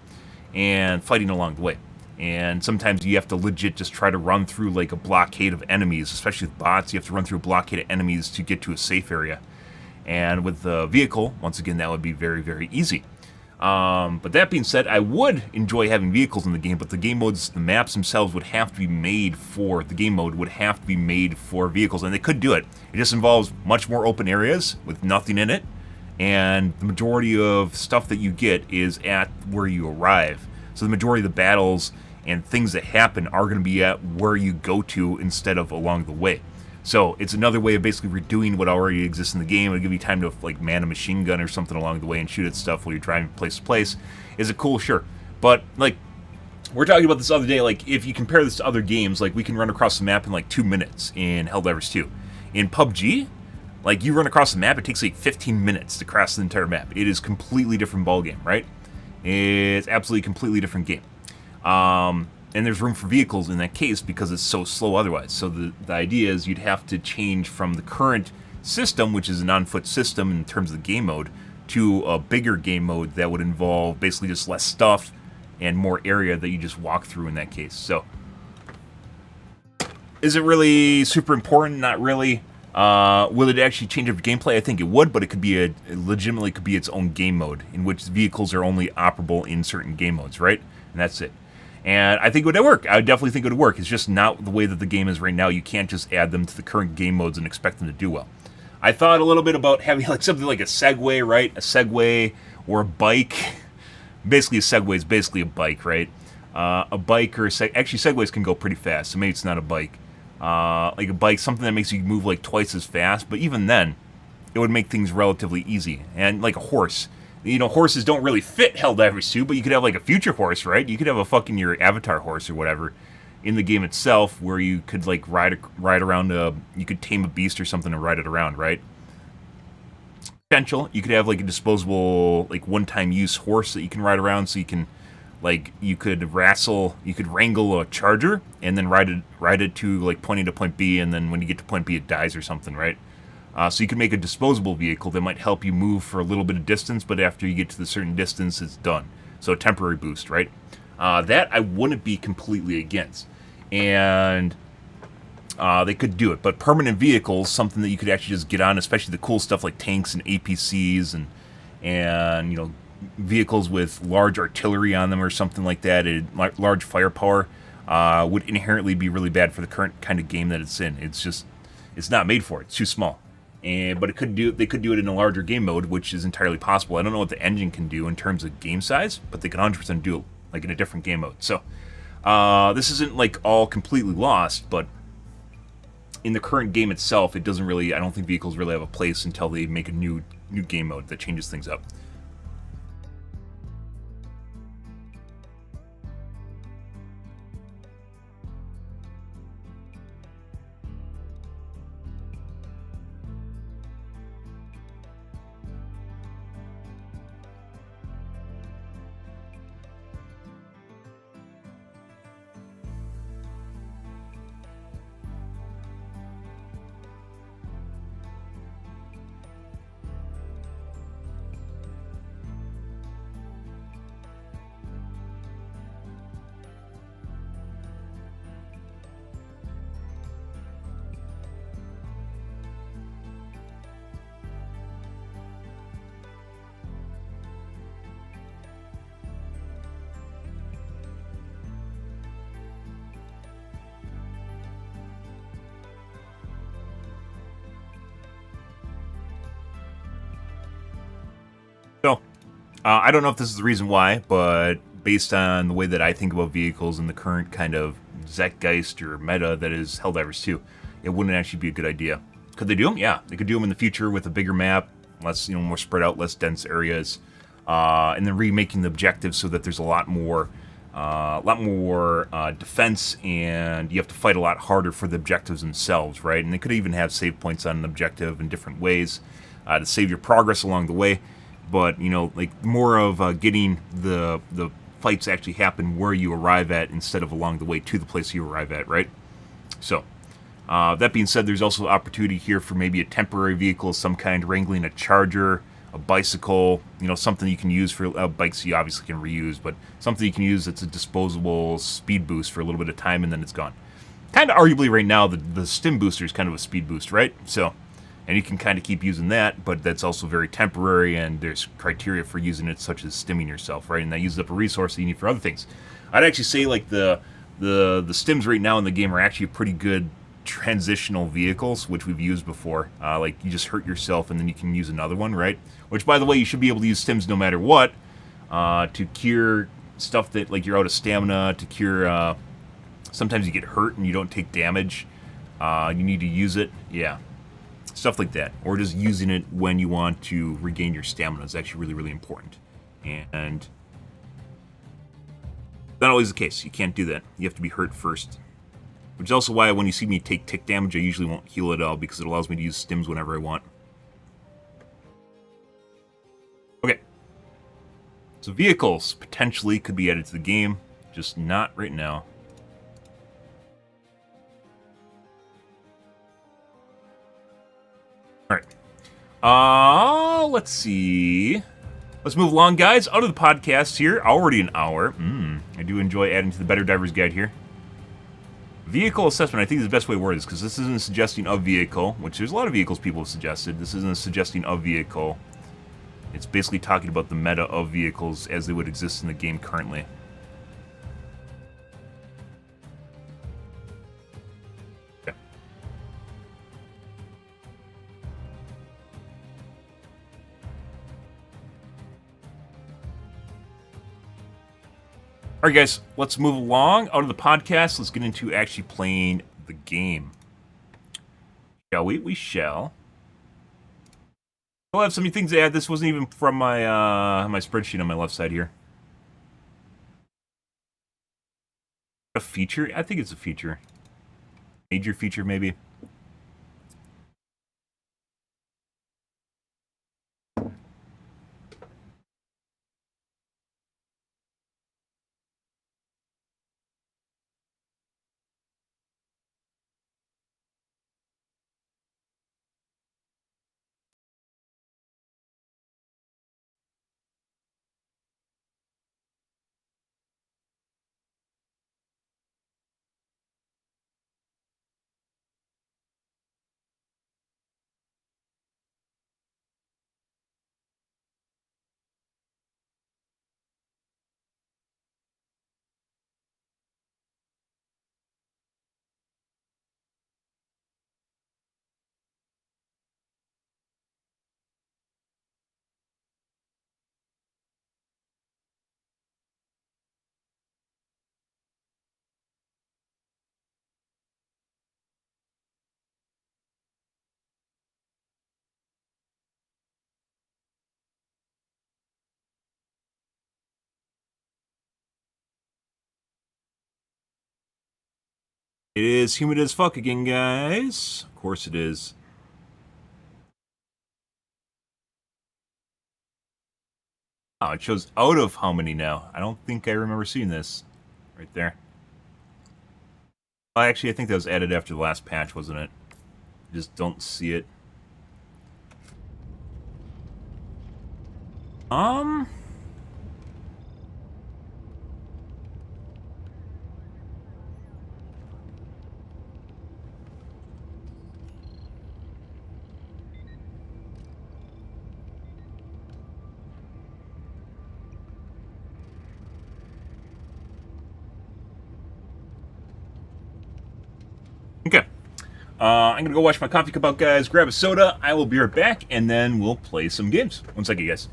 And fighting along the way. And sometimes you have to legit just try to run through like a blockade of enemies, especially with bots. You have to run through a blockade of enemies to get to a safe area. And with the vehicle, once again, that would be very, very easy. But that being said, I would enjoy having vehicles in the game, but the game modes, the maps themselves would have to be made for, the game mode would have to be made for vehicles, and they could do it. It just involves much more open areas with nothing in it, and the majority of stuff that you get is at where you arrive. So the majority of the battles and things that happen are going to be at where you go to instead of along the way. So it's another way of basically redoing what already exists in the game. It'll give you time to like man a machine gun or something along the way and shoot at stuff while you're driving place to place. Is it cool? Sure. But like, we're talking about this other day, like if you compare this to other games, like we can run across the map in like 2 minutes in Helldivers 2. In PUBG, like you run across the map, it takes like 15 minutes to cross the entire map. It is a completely different ballgame, right? It's absolutely completely different game. And there's room for vehicles in that case because it's so slow otherwise. So the idea is you'd have to change from the current system, which is an on-foot system in terms of the game mode, to a bigger game mode that would involve basically just less stuff and more area that you just walk through in that case. So is it really super important? Not really. Will it actually change up gameplay? I think it would, but it could be it legitimately could be its own game mode in which vehicles are only operable in certain game modes, right? And that's it. And I think it would work. I would definitely think it would work. It's just not the way that the game is right now. You can't just add them to the current game modes and expect them to do well. I thought a little bit about having like something like a Segway, right? A Segway or a bike. Basically, a Segway is basically a bike, right? A bike or actually Segways can go pretty fast, so maybe it's not a bike. Like a bike, something that makes you move like twice as fast, but even then, it would make things relatively easy. And like a horse. You know, horses don't really fit Helldivers 2, but you could have like a future horse, right? You could have a fucking your avatar horse or whatever in the game itself, where you could like ride around you could tame a beast or something and ride it around, right? Potential. You could have like a disposable, like one-time use horse that you can ride around, so you can, like, you could wrangle a charger and then ride it to like point A to point B, and then when you get to point B, it dies or something, right? So you can make a disposable vehicle that might help you move for a little bit of distance, but after you get to the certain distance, it's done. So a temporary boost, right? That I wouldn't be completely against. And they could do it. But permanent vehicles, something that you could actually just get on, especially the cool stuff like tanks and APCs and you know, vehicles with large artillery on them or something like that, large firepower, would inherently be really bad for the current kind of game that it's in. It's not made for it. It's too small. But they could do it in a larger game mode, which is entirely possible. I don't know what the engine can do in terms of game size, but they can 100% do it like in a different game mode. So this isn't like all completely lost, but in the current game itself, it doesn't really. I don't think vehicles really have a place until they make a new game mode that changes things up. So, I don't know if this is the reason why, but based on the way that I think about vehicles and the current kind of Zeitgeist or meta that is Helldivers 2, it wouldn't actually be a good idea. Could they do them? Yeah, they could do them in the future with a bigger map, less, you know, more spread out, less dense areas, and then remaking the objectives so that there's a lot more defense, and you have to fight a lot harder for the objectives themselves, right? And they could even have save points on an objective in different ways to save your progress along the way. But, you know, like more of getting the fights actually happen where you arrive at instead of along the way to the place you arrive at, right? So, that being said, there's also opportunity here for maybe a temporary vehicle of some kind, wrangling a charger, a bicycle, you know, something you can use for bikes you obviously can reuse, but something you can use that's a disposable speed boost for a little bit of time and then it's gone. Kind of arguably right now, the stim booster is kind of a speed boost, right? So, and you can kind of keep using that, but that's also very temporary, and there's criteria for using it, such as stimming yourself, right? And that uses up a resource that you need for other things. I'd actually say like the stims right now in the game are actually pretty good transitional vehicles, which we've used before. Like you just hurt yourself and then you can use another one, right? Which, by the way, you should be able to use stims no matter what, to cure stuff that, like, you're out of stamina, to cure, sometimes you get hurt and you don't take damage. You need to use it. Yeah. Stuff like that. Or just using it when you want to regain your stamina is actually really, really important. And not always the case. You can't do that. You have to be hurt first. Which is also why when you see me take tick damage, I usually won't heal at all, because it allows me to use stims whenever I want. Okay. So vehicles potentially could be added to the game, just not right now. Alright. Let's see. Let's move along, guys. Out of the podcast here. Already an hour. I do enjoy adding to the Better Divers Guide here. Vehicle assessment, I think is the best way to word this, because this isn't suggesting of vehicle, which there's a lot of vehicles people have suggested. This isn't suggesting of vehicle. It's basically talking about the meta of vehicles as they would exist in the game currently. Okay. Alright guys, let's move along out of the podcast. Let's get into actually playing the game. Shall we? We shall. I'll have so many things to add. This wasn't even from my my spreadsheet on my left side here. A feature? I think it's a feature. Major feature, maybe. It is humid as fuck again, guys. Of course it is. Oh, it shows out of how many now. I don't think I remember seeing this. Right there. Well, actually, I think that was added after the last patch, wasn't it? Just don't see it. Um... Okay. I'm gonna go watch my coffee cup out, guys, grab a soda. I will be right back, and then we'll play some games. One second, guys.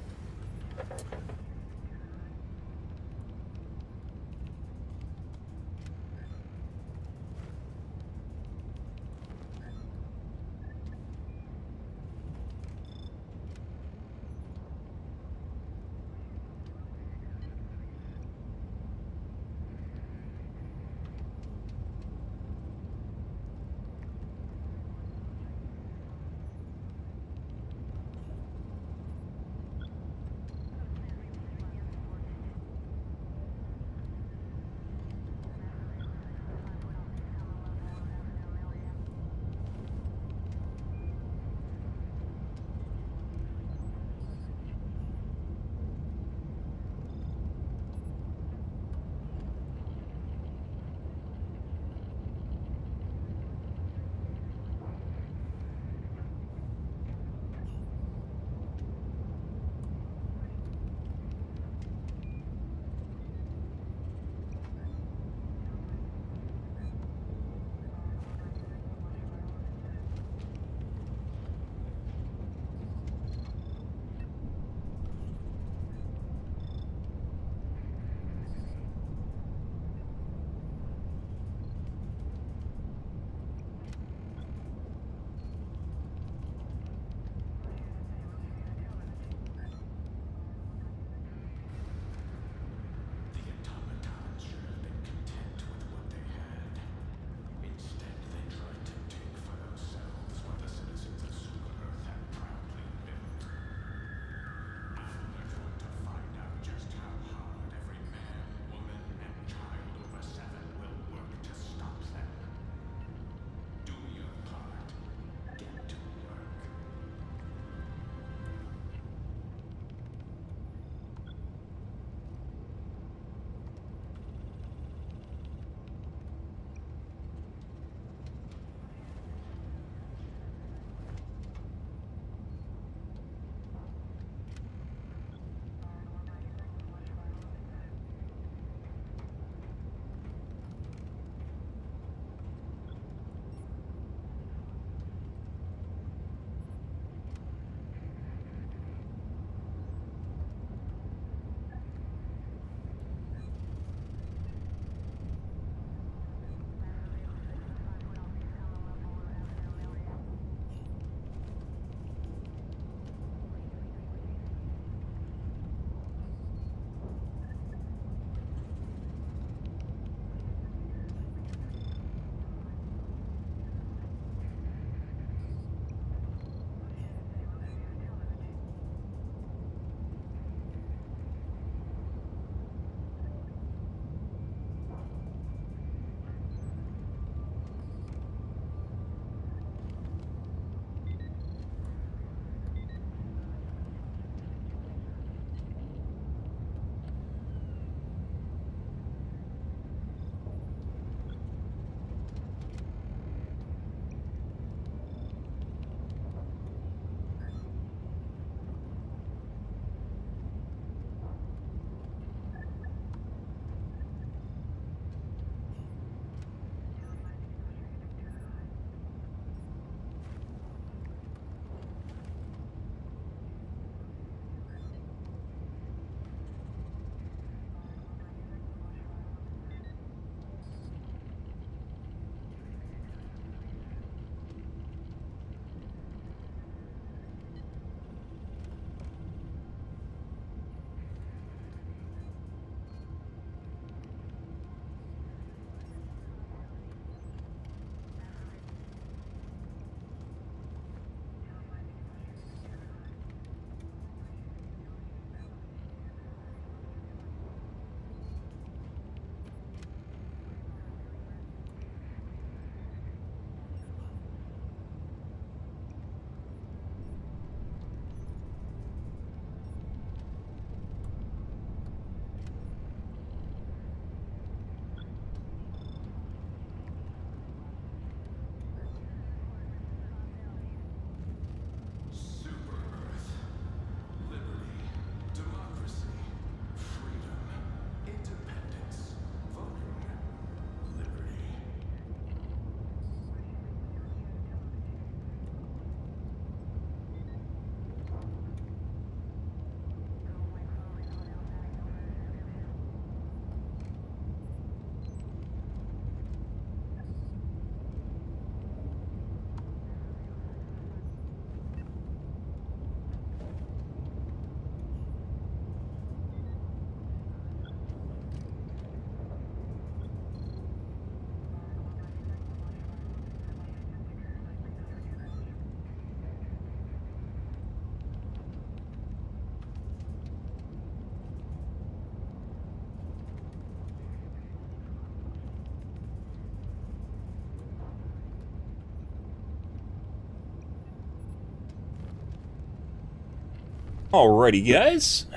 Alrighty, guys.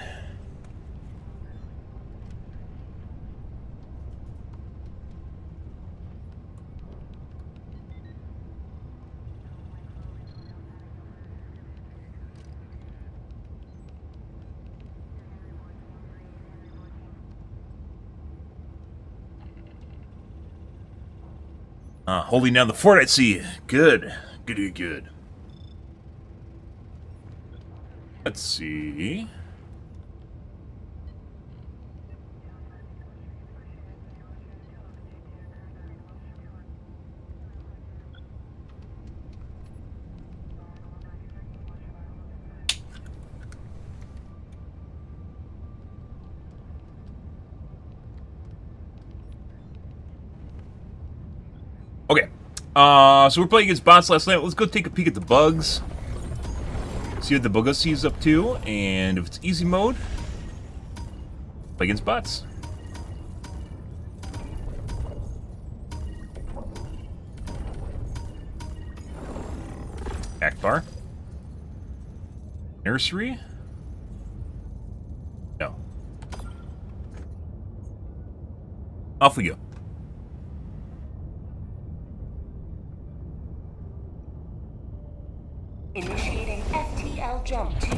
Holding down the fort, I see. Good. Good. Let's see. Okay. So we're playing against bots last night. Let's go take a peek at the bugs. See what the Bogusi is up to, and if it's easy mode, play against bots. Akbar. Nursery? No. Off we go. Initiating FTL jump to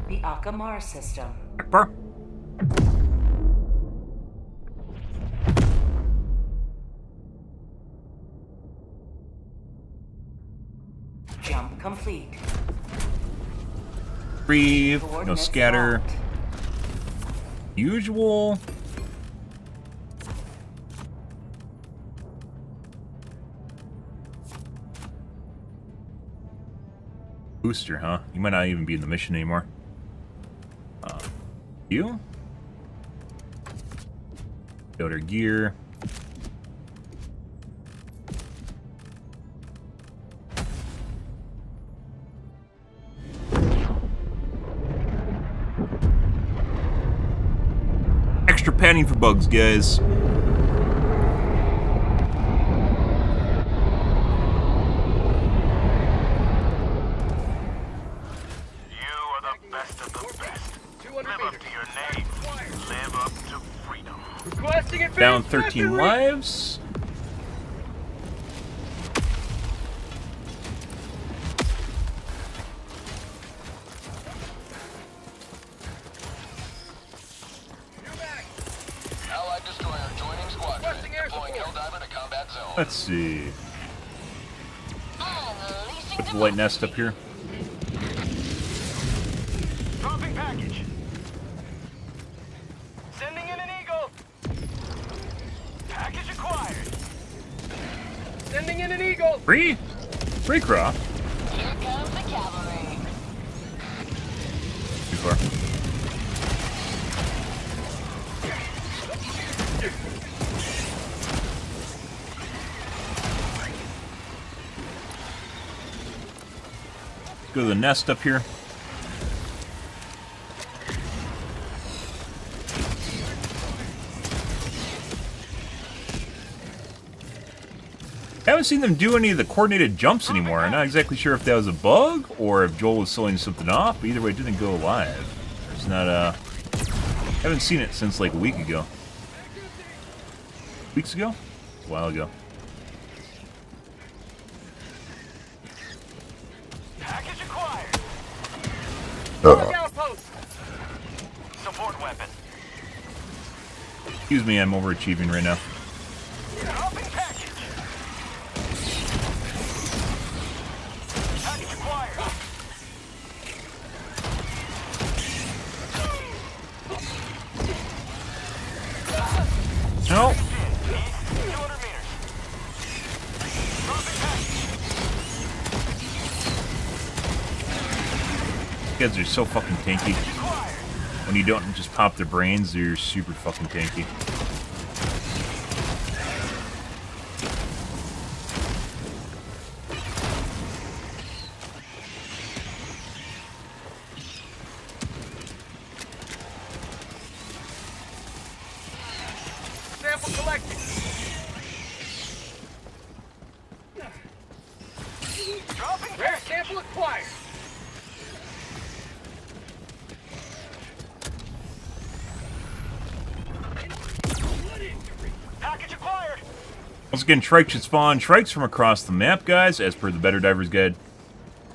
the Akamar system. Akbar. Jump complete. Breathe. No scatter. Locked. Usual. Booster, huh? You might not even be in the mission anymore. You? Builder gear. Extra padding for bugs, guys. Down 13 lives. Allied destroyer joining squadron. Deploying Helldiver to combat zone. Let's see. Put the light nest up here. Dropping package. Sending in an eagle. Package acquired. Sending in an eagle. Free craft. Here comes the cavalry. Too far. Let's go to the nest up here. I haven't seen them do any of the coordinated jumps anymore. I'm not exactly sure if that was a bug or if Joel was selling something off, but either way, it didn't go live. It's not, haven't seen it since like a week ago. Weeks ago? A while ago. Package acquired. Outpost. Support weapon. Excuse me, I'm overachieving right now. Dropping package. Package acquired. No. 200 meters. Dropping package. These guys are so fucking tanky. Acquired. When you don't just pop their brains, they're super fucking tanky. Sample collected. Dropping rare sample acquired. again, shrikes should spawn. Shrikes from across the map, guys, as per the Better Divers Guide.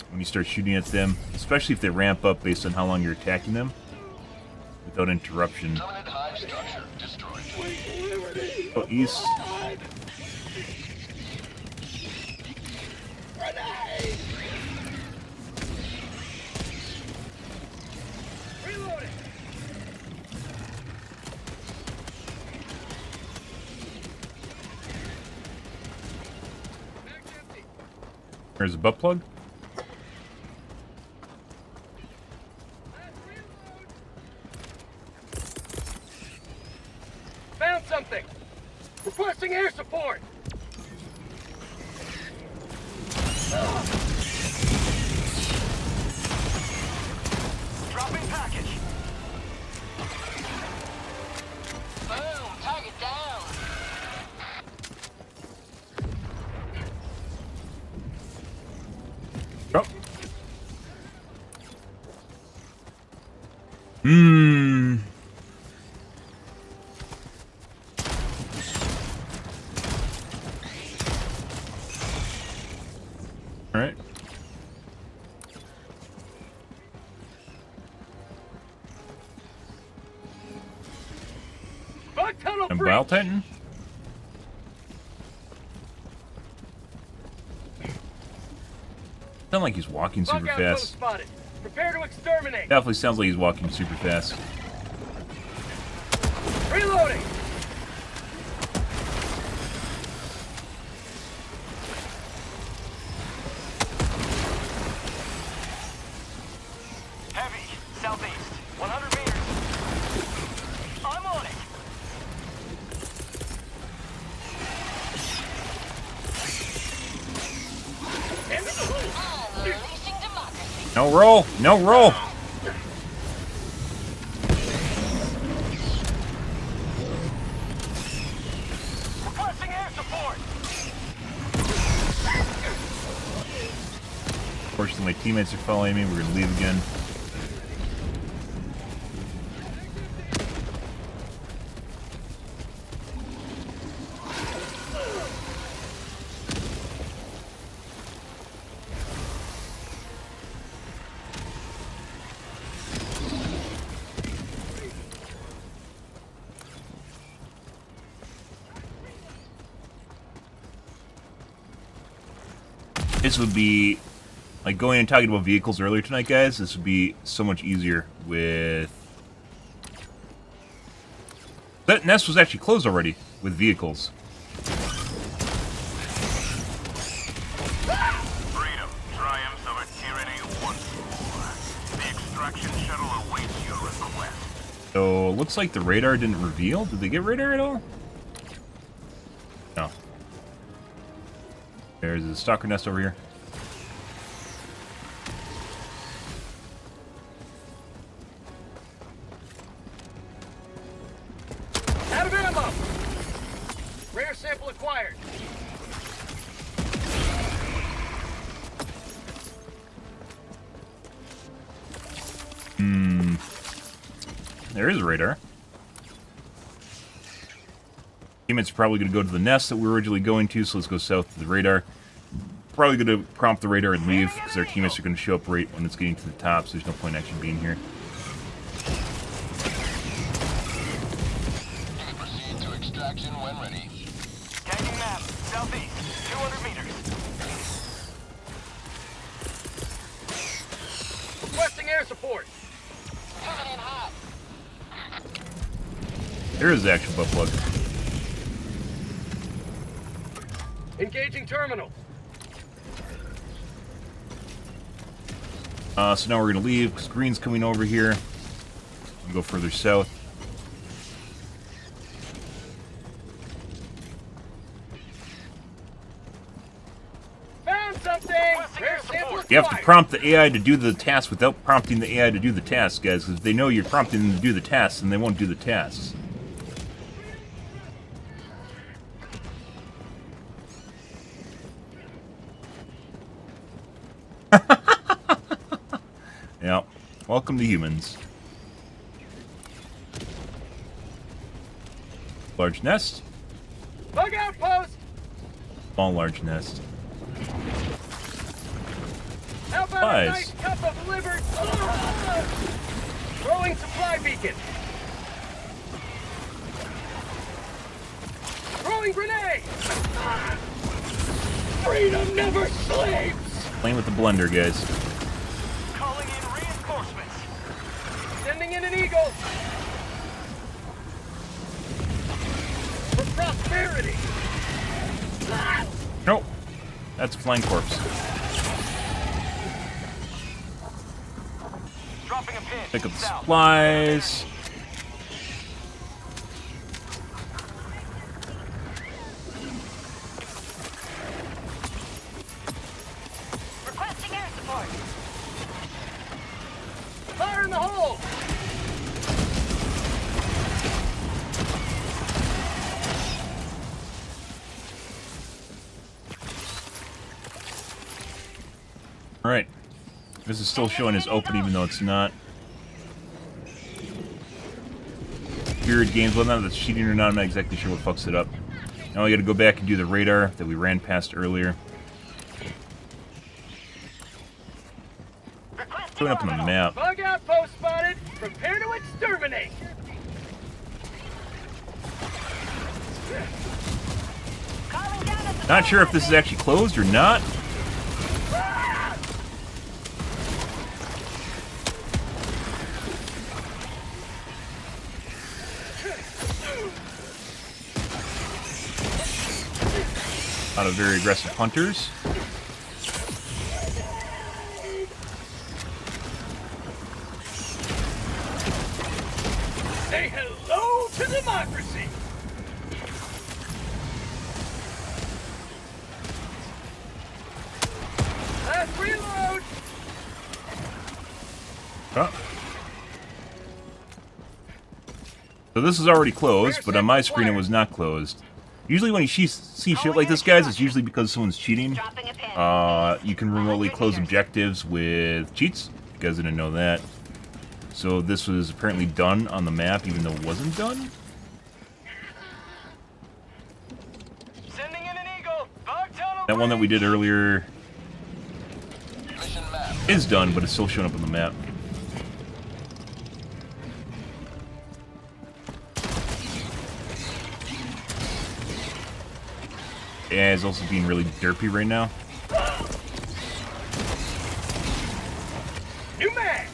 When you start shooting at them, especially if they ramp up based on how long you're attacking them, without interruption. Permanent hive structure destroyed. Go east. There's a butt plug. Found something! Requesting air support! Dropping package! Boom! Target down! Oh. Alright. Bug tunnel And breach! Bile Titan? Sound like he's walking super Bug outpost fast. spotted. Prepare to exterminate! Definitely sounds like he's walking super fast. Reloading! Heavy, southeast, 100 meters. I'm on it. Unleashing democracy. No roll! No roll! Requesting air support. Unfortunately, my teammates are following me. We're gonna leave again. This would be, like, going and talking about vehicles earlier tonight, guys, this would be so much easier with... That nest was actually closed already with vehicles. Freedom triumphs over tyranny once more. The extraction shuttle awaits your request. So, looks like the radar didn't reveal. Did they get radar at all? No. There's a stalker nest over here. Out of ammo! Rare sample acquired. There is a radar. Teammates are probably going to go to the nest that we were originally going to, so let's go south to the radar. Probably going to prompt the radar and leave, because our teammates are going to show up right when it's getting to the top, so there's no point actually being here. You can proceed to extraction when ready. Tagging map, southeast, 200 meters. Requesting air support. Coming in hot. There is the actual butt plug. Engaging terminal. So now we're going to leave, because green's coming over here. We'll go further south. Found something! Rare sample You have to acquired. prompt the AI to do the task without prompting the AI to do the task, guys, because if they know you're prompting them to do the tasks, then they won't do the tasks. Yeah. Welcome to humans. Large nest. Bug outpost! small, large nest. How about a nice cup of liver? Throwing supply beacon. Throwing grenade. Freedom never sleeps. Playing with the blender, guys. Calling in reinforcements. Sending in an eagle. For prosperity. Nope. That's a flying corpse. Dropping a pin. Pick up the South. supplies. Requesting air support. Fire in the hole. Alright. This is still showing as open even though it's not. Spirit games, whether or not that's cheating or not, I'm not exactly sure what fucks it up. Now we gotta go back and do the radar that we ran past earlier. Showing up on the map. Bug outpost spotted. Prepare to exterminate. Calling down at the Not sure if this is actually closed or not. A lot of very aggressive hunters. Say hello to democracy. Last reload. Oh. So this is already closed, but on my screen it was not closed. Usually when you see shit like this, guys, it's usually because someone's cheating. dropping a pin. You can remotely close objectives with cheats. You guys didn't know that. So this was apparently done on the map, even though it wasn't done. Sending in an eagle. Bug tunnel. That one that we did earlier Mission map. is done, but it's still showing up on the map. Yeah, it's also being really derpy right now. New man.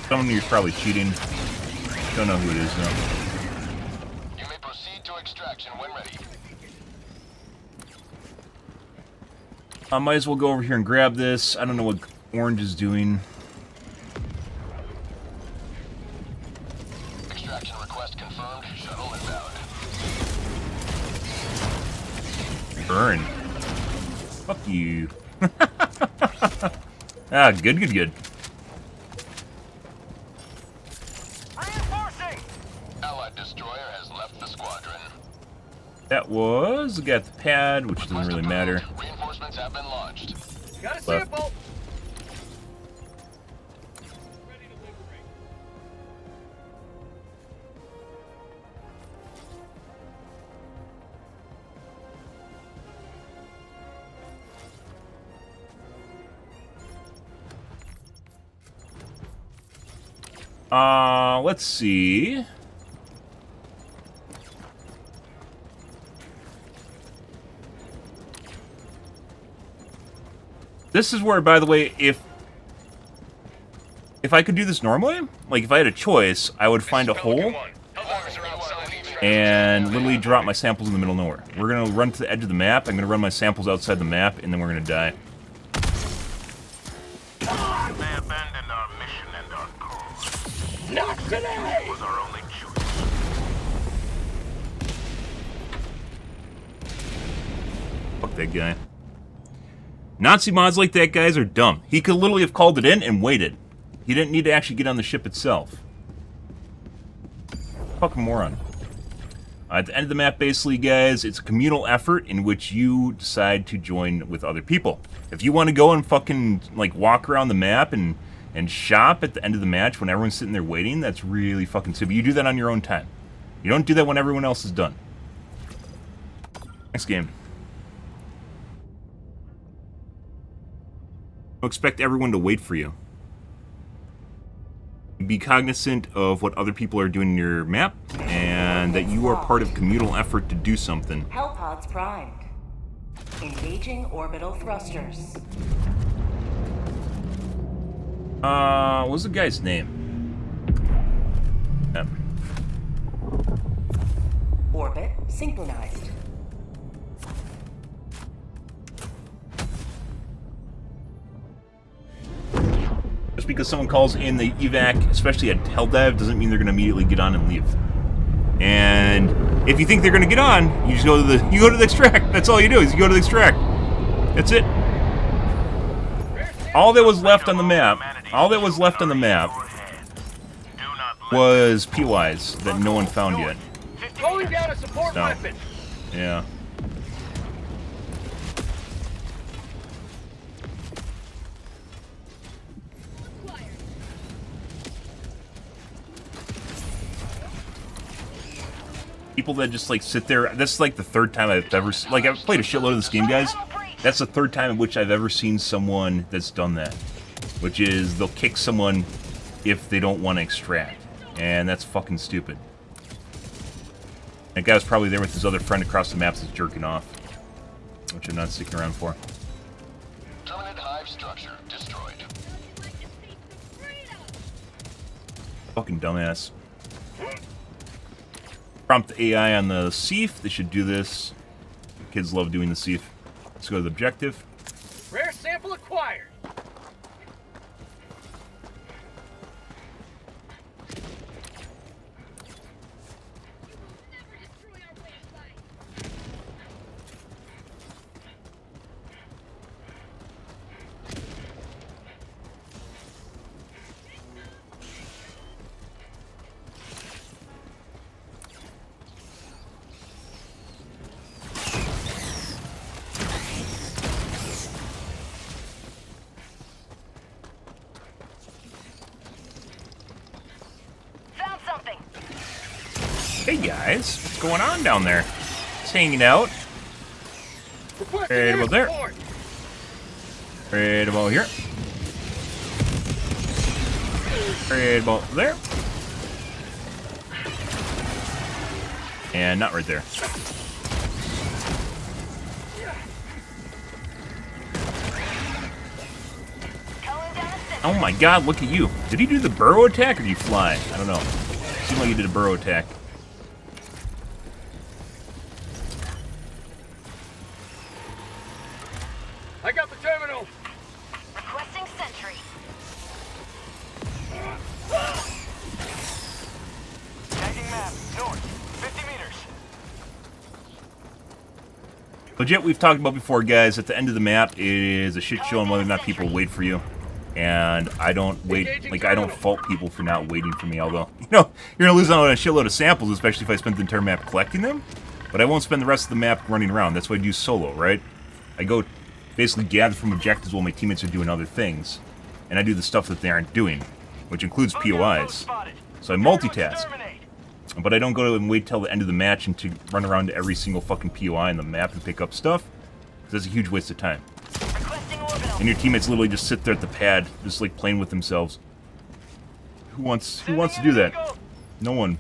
Someone of you's probably cheating. Don't know who it is, though. You may proceed to extraction when ready. I might as well go over here and grab this. I don't know what Orange is doing. Extraction request confirmed. Shuttle inbound. Burn. Fuck you. Ah, good, good, good. Reinforcing. Allied destroyer has left the squadron. That was the guy at the pad, which doesn't really matter. Reinforcements have been launched. Got a Left. sample. Let's see. This is where, by the way, if I could do this normally, like if I had a choice, I would find a hole and literally drop my samples in the middle of nowhere. We're gonna run to the edge of the map. I'm gonna run my samples outside the map, and then we're gonna die. They abandoned our mission and our cause. Not today. It was our only choice. Fuck that guy. Nazi mods like that, guys, are dumb. He could literally have called it in and waited. He didn't need to actually get on the ship itself. Fucking moron. At the end of the map, basically, guys, it's a communal effort in which you decide to join with other people. If you want to go and fucking, like, walk around the map and shop at the end of the match when everyone's sitting there waiting, that's really fucking stupid. You do that on your own time. You don't do that when everyone else is done. Next game. Don't expect everyone to wait for you. Be cognizant of what other people are doing in your map, and that you are part of communal effort to do something. Hellpods primed. Engaging orbital thrusters. What was the guy's name? Orbit synchronized. Just because someone calls in the evac, especially at hell dive, doesn't mean they're going to immediately get on and leave. And if you think they're going to get on, you just go to the extract. That's all you do is you go to the extract. That's it. All that was left on the map, was PYs that no one found yet. Calling down a support weapon. Yeah. People that just like sit there. That's like the third time I've ever I've played a shitload of this game, guys. That's the third time in which I've ever seen someone that's done that, which is they'll kick someone if they don't want to extract, and that's fucking stupid. That guy was probably there with his other friend across the map that's jerking off, which I'm not sticking around for. Dominant hive structure destroyed. Fucking dumbass. Prompt the AI on the Seif. They should do this. Kids love doing the Seif. Let's go to the objective. Rare sample acquired. Found something. Hey guys, what's going on down there? Just hanging out. Requesting Right air about there. support. Right about here. Right about there. And not right there. Calling down a sentry. Oh my god, look at you. Did he do the burrow attack or did he fly? I don't know. Seemed like he did a burrow attack. I got the terminal. Requesting sentry. Tagging map. North. 50 meters. Legit, we've talked about before, guys, at the end of the map, it is a shit show on whether or not people wait for you. And I don't wait, like, I don't fault people for not waiting for me, although, you know, you're going to lose out on a shitload of samples, especially if I spend the entire map collecting them. But I won't spend the rest of the map running around. That's why I do solo, right? I go basically gather from objectives while my teammates are doing other things. And I do the stuff that they aren't doing, which includes POIs. So I multitask. But I don't go and wait till the end of the match and to run around to every single fucking POI on the map and pick up stuff. That's a huge waste of time. Requesting orbital. And your teammates literally just sit there at the pad, just like playing with themselves. Who wants to do that? No one.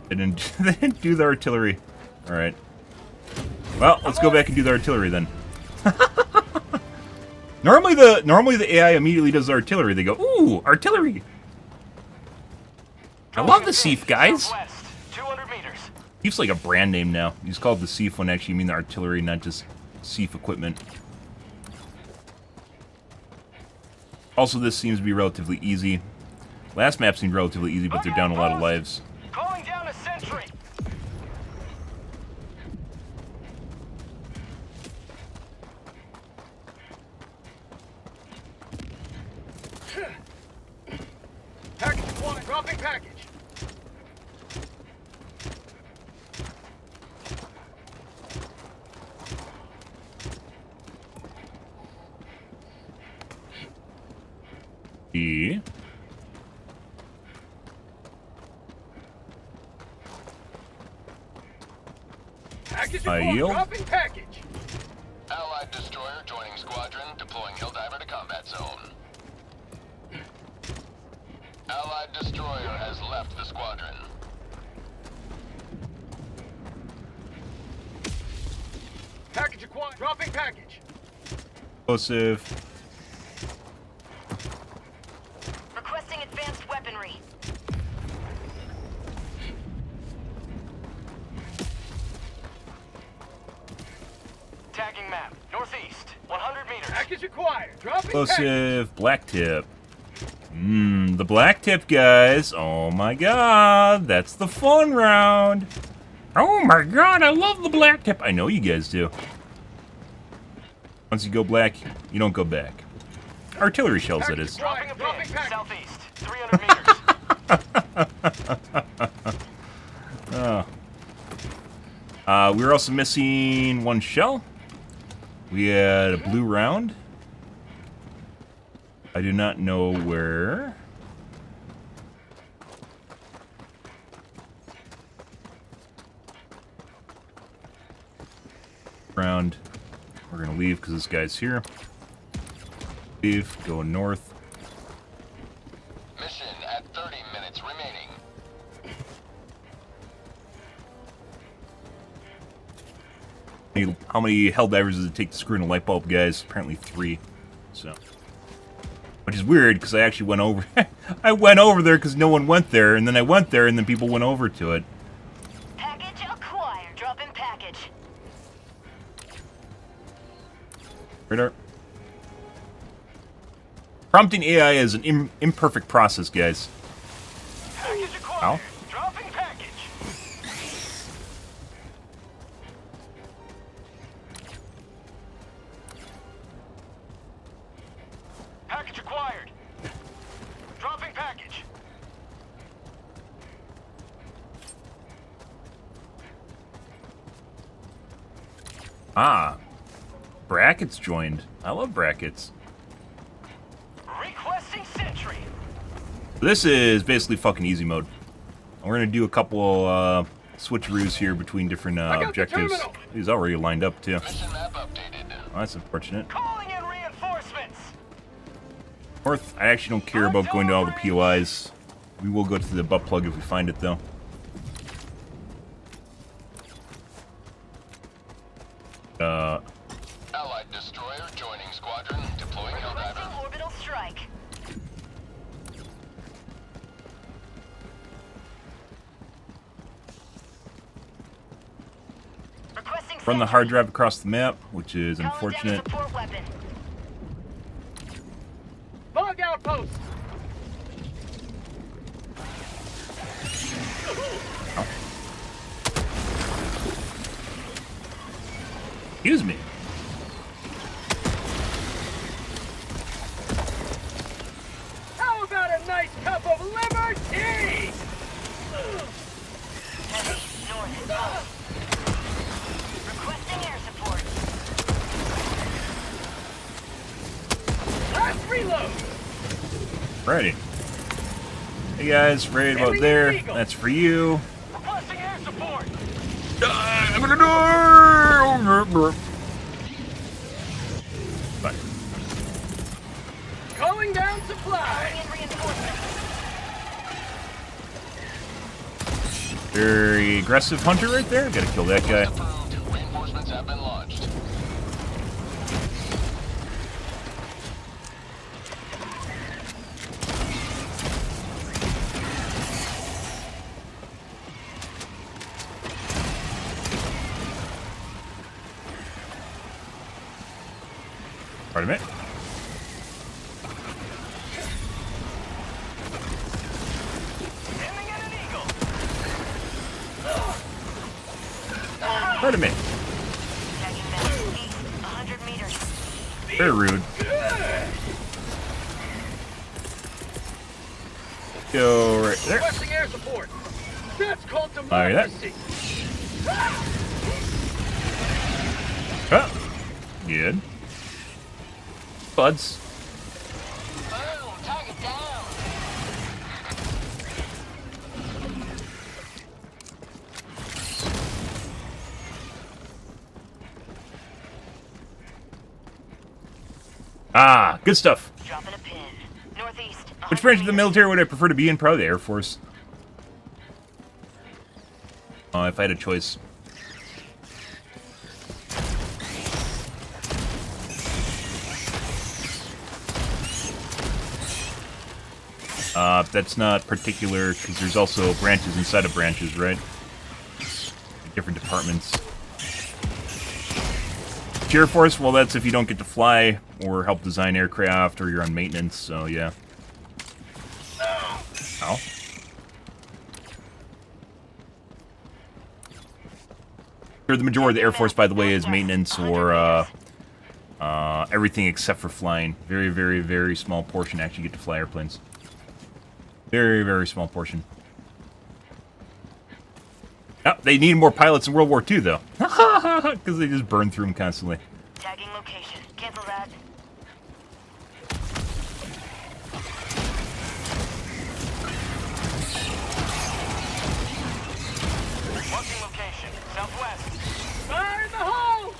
They didn't do the artillery. Alright. Well, let's go back and do the artillery then. Normally the AI immediately does the artillery. They go, ooh, artillery! I love the Seif, guys! Southwest. 200 meters. Seif's like a brand name now. He's called the Seif when actually you mean the artillery, not just Seif equipment. Also, this seems to be relatively easy. Last map seemed relatively easy, but they're down a lot of lives. Calling down a sentry. Package deployed. Dropping package. Package I report. yield. Dropping package. Allied destroyer joining squadron, deploying Helldiver to combat zone. Allied destroyer has left the squadron. Package acquired. Dropping package. Explosive. Requesting advanced weaponry. Tagging map. Northeast. 100 meters. Package acquired. Dropping Explosive. Black tip. The black tip, guys. Oh my god. That's the fun round. Oh my god, I love the black tip. I know you guys do. Once you go black, you don't go back. Artillery shells, that is. Dropping a pin. Southeast. 300 meters. We were also missing one shell. We had a blue round. I do not know where. Round. We're gonna leave because this guy's here. Leave, go north. Mission at 30 minutes remaining. How many Helldivers does it take to screw in a light bulb, guys? Apparently 3. So, which is weird because I actually went over. I went over there because no one went there, and then I went there, and then people went over to it. Package acquired. Dropping package. Radar. Prompting AI is an imperfect process, guys. Package acquired. Ow. Dropping package. Package acquired. Dropping package. Ah. Brackets joined. I love brackets. Requesting sentry. This is basically fucking easy mode. We're gonna do a couple switcheroos here between different got the objectives. terminal. He's already lined up too. Mission map updated. Oh, that's unfortunate. Calling in reinforcements. North, I actually don't care about going to all the POIs. We will go to the butt plug if we find it though. Allied destroyer joining squadron, deploying Helldiver. Requesting orbital strike. Requesting Run the hard drive across the map, which is Calling down a unfortunate. support weapon. Bug outpost. Excuse me. How about a nice cup of liver tea? Heavy north. Requesting air support. Last reload. Ready. Hey guys, right about there. That's for you. Requesting air support. I'm gonna die. Bye. Calling down supply. Calling in reinforcements. Very aggressive hunter right there. Gotta kill that guy. Approved. Reinforcements have been launched. Pardon me. Aiming at an eagle. Pardon me. Tagging map. East. 100 meters. Very rude. Go right there. Requesting air support. That's called Fire that. democracy. Oh, good. Buds. Boom! Target down! Ah, good stuff. Dropping a pin. Northeast. Which branch of the military would I prefer to be in? Probably the Air Force. If I had a choice. That's not particular, because there's also branches inside of branches, right? Different departments. Air Force, well, that's if you don't get to fly or help design aircraft or you're on maintenance, so yeah. Ow. Sure, the majority of the Air Force, by the way, is maintenance or everything except for flying. Very, very, very small portion actually get to fly airplanes. Very, very small portion. Oh, they need more pilots in World War II, though. Because they just burn through them constantly. Tagging location. Cancel that. Marking location. Southwest. Fire in the hole!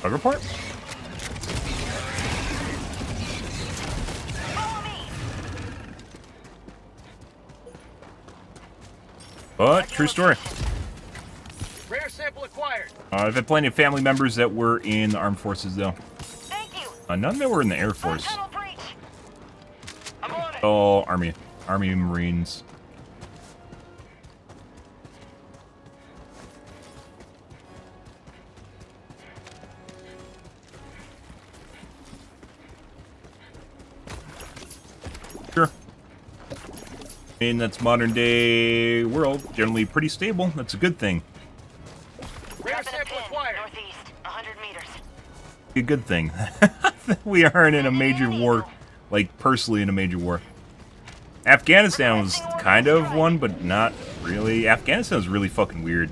Bug report? Follow me. But, true story. Rare sample acquired. I've had plenty of family members that were in the armed forces, though. Thank you. None that were in the Air Force. Tunnel breach. I'm on it. Oh, Army and Marines. Sure. I mean, that's modern day world. Generally pretty stable. That's a good thing. Rare Dropping a sample pin. acquired. Northeast. 100 meters. A good thing. We aren't in a major war. Like, personally in a major war. Afghanistan was kind of one, but not really. Afghanistan was really fucking weird.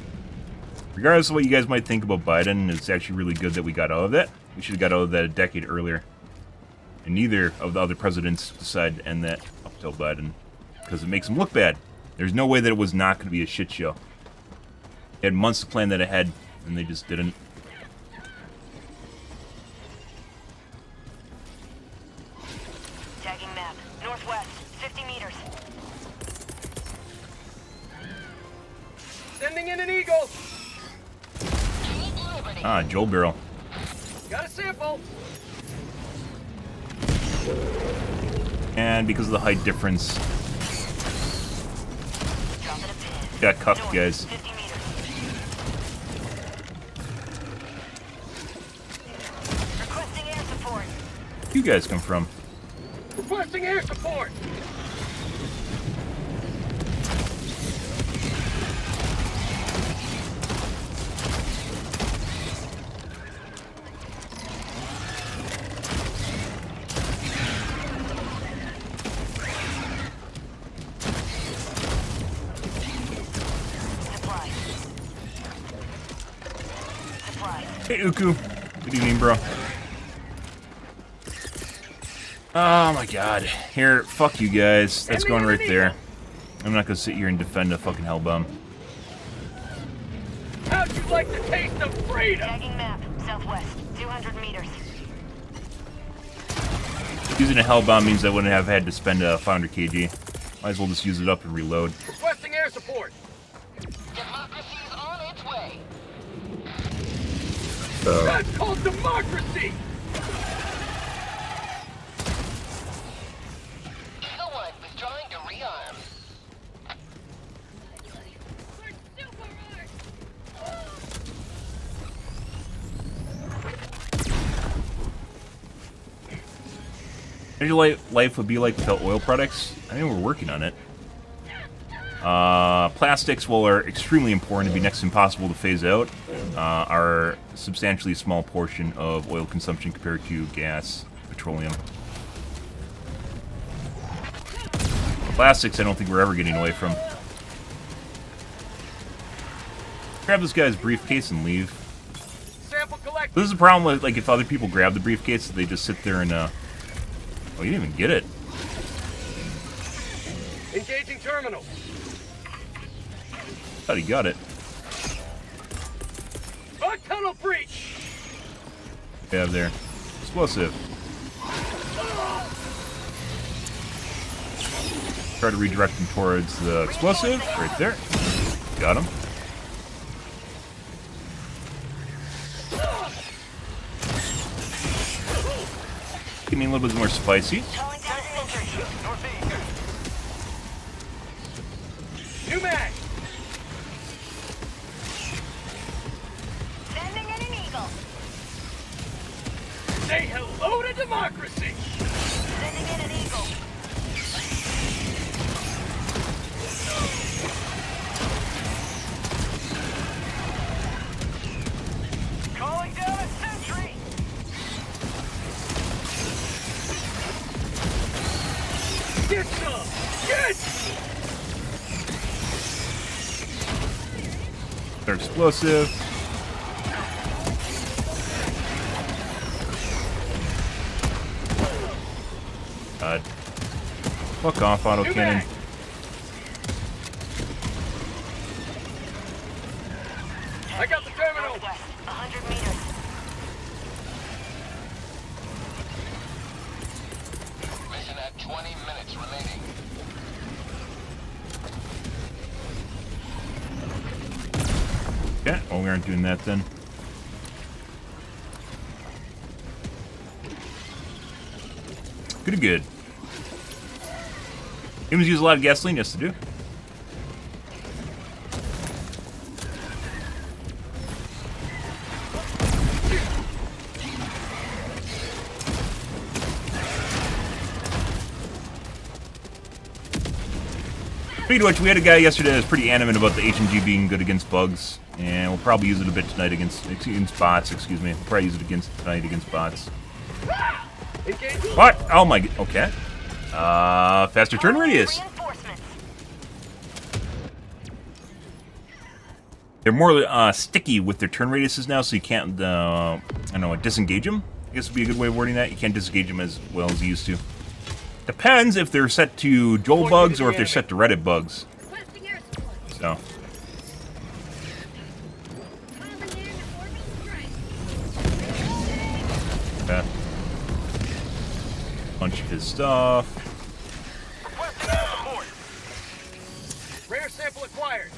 Regardless of what you guys might think about Biden, it's actually really good that we got out of that. We should have got out of that a decade earlier. And neither of the other presidents decided to end that up till Biden. Because it makes them look bad. There's no way that it was not going to be a shit show. They had months to plan that ahead, and they just didn't. Tagging map. Northwest. 50 meters. Sending in an eagle. Ah, Joel Barrel. Got a sample. And because of the height difference, Dropping a pin. got cuffed, North, guys. 50 meters. Requesting air support. Where you guys come from? Requesting air support. Supplies. Supplies. Hey, Uku. Good evening, bro. Oh my god. Here, fuck you guys. That's going right there. I'm not gonna sit here and defend a fucking hell bomb. How'd you like the taste of freedom? Tagging map. Southwest. 200 meters. Using a hell bomb means I wouldn't have had to spend 500 kg. Might as well just use it up and reload. Requesting air support. Democracy's on its way. That's called democracy. Eagle One withdrawing to rearm. Imagine life would be like without oil products. I mean, we're working on it. Plastics, while are extremely important to be next to impossible to phase out, are a substantially small portion of oil consumption compared to gas, petroleum. Plastics, I don't think we're ever getting away from. Grab this guy's briefcase and leave. Sample collected. This is the problem with, like, if other people grab the briefcase, they just sit there and, oh, you didn't even get it. Engaging terminal. Thought he got it. Bug tunnel breach. We have there. Explosive. Try to redirect him towards the explosive. Right there. Got him. Give me a little bit more spicy. Calling down a sentry. Northeast. New mag. Sending in an eagle. Say hello to democracy. Sending in an eagle. Calling down a sentry. Get some. Get. They're explosive. Fuck off, autocannon. I got the terminal. Northwest. 100 meters. Mission at 20 minutes remaining. Yeah, well, we aren't doing that then. Good. Humans use a lot of gasoline, yes, to do. Speaking of which, we had a guy yesterday that was pretty animate about the HMG being good against bugs, and we'll probably use it a bit tonight against bots. Excuse me. We'll probably use it tonight against bots. What? Oh my. Okay. Faster turn radius. Reinforcements. They're more sticky with their turn radiuses now, so you can't, I don't know, disengage them. I guess would be a good way of wording that. You can't disengage them as well as you used to. Depends if they're set to Joel bugs or if they're set to Reddit bugs. So. Okay. Bunch of his stuff. Requesting support. Rare sample acquired.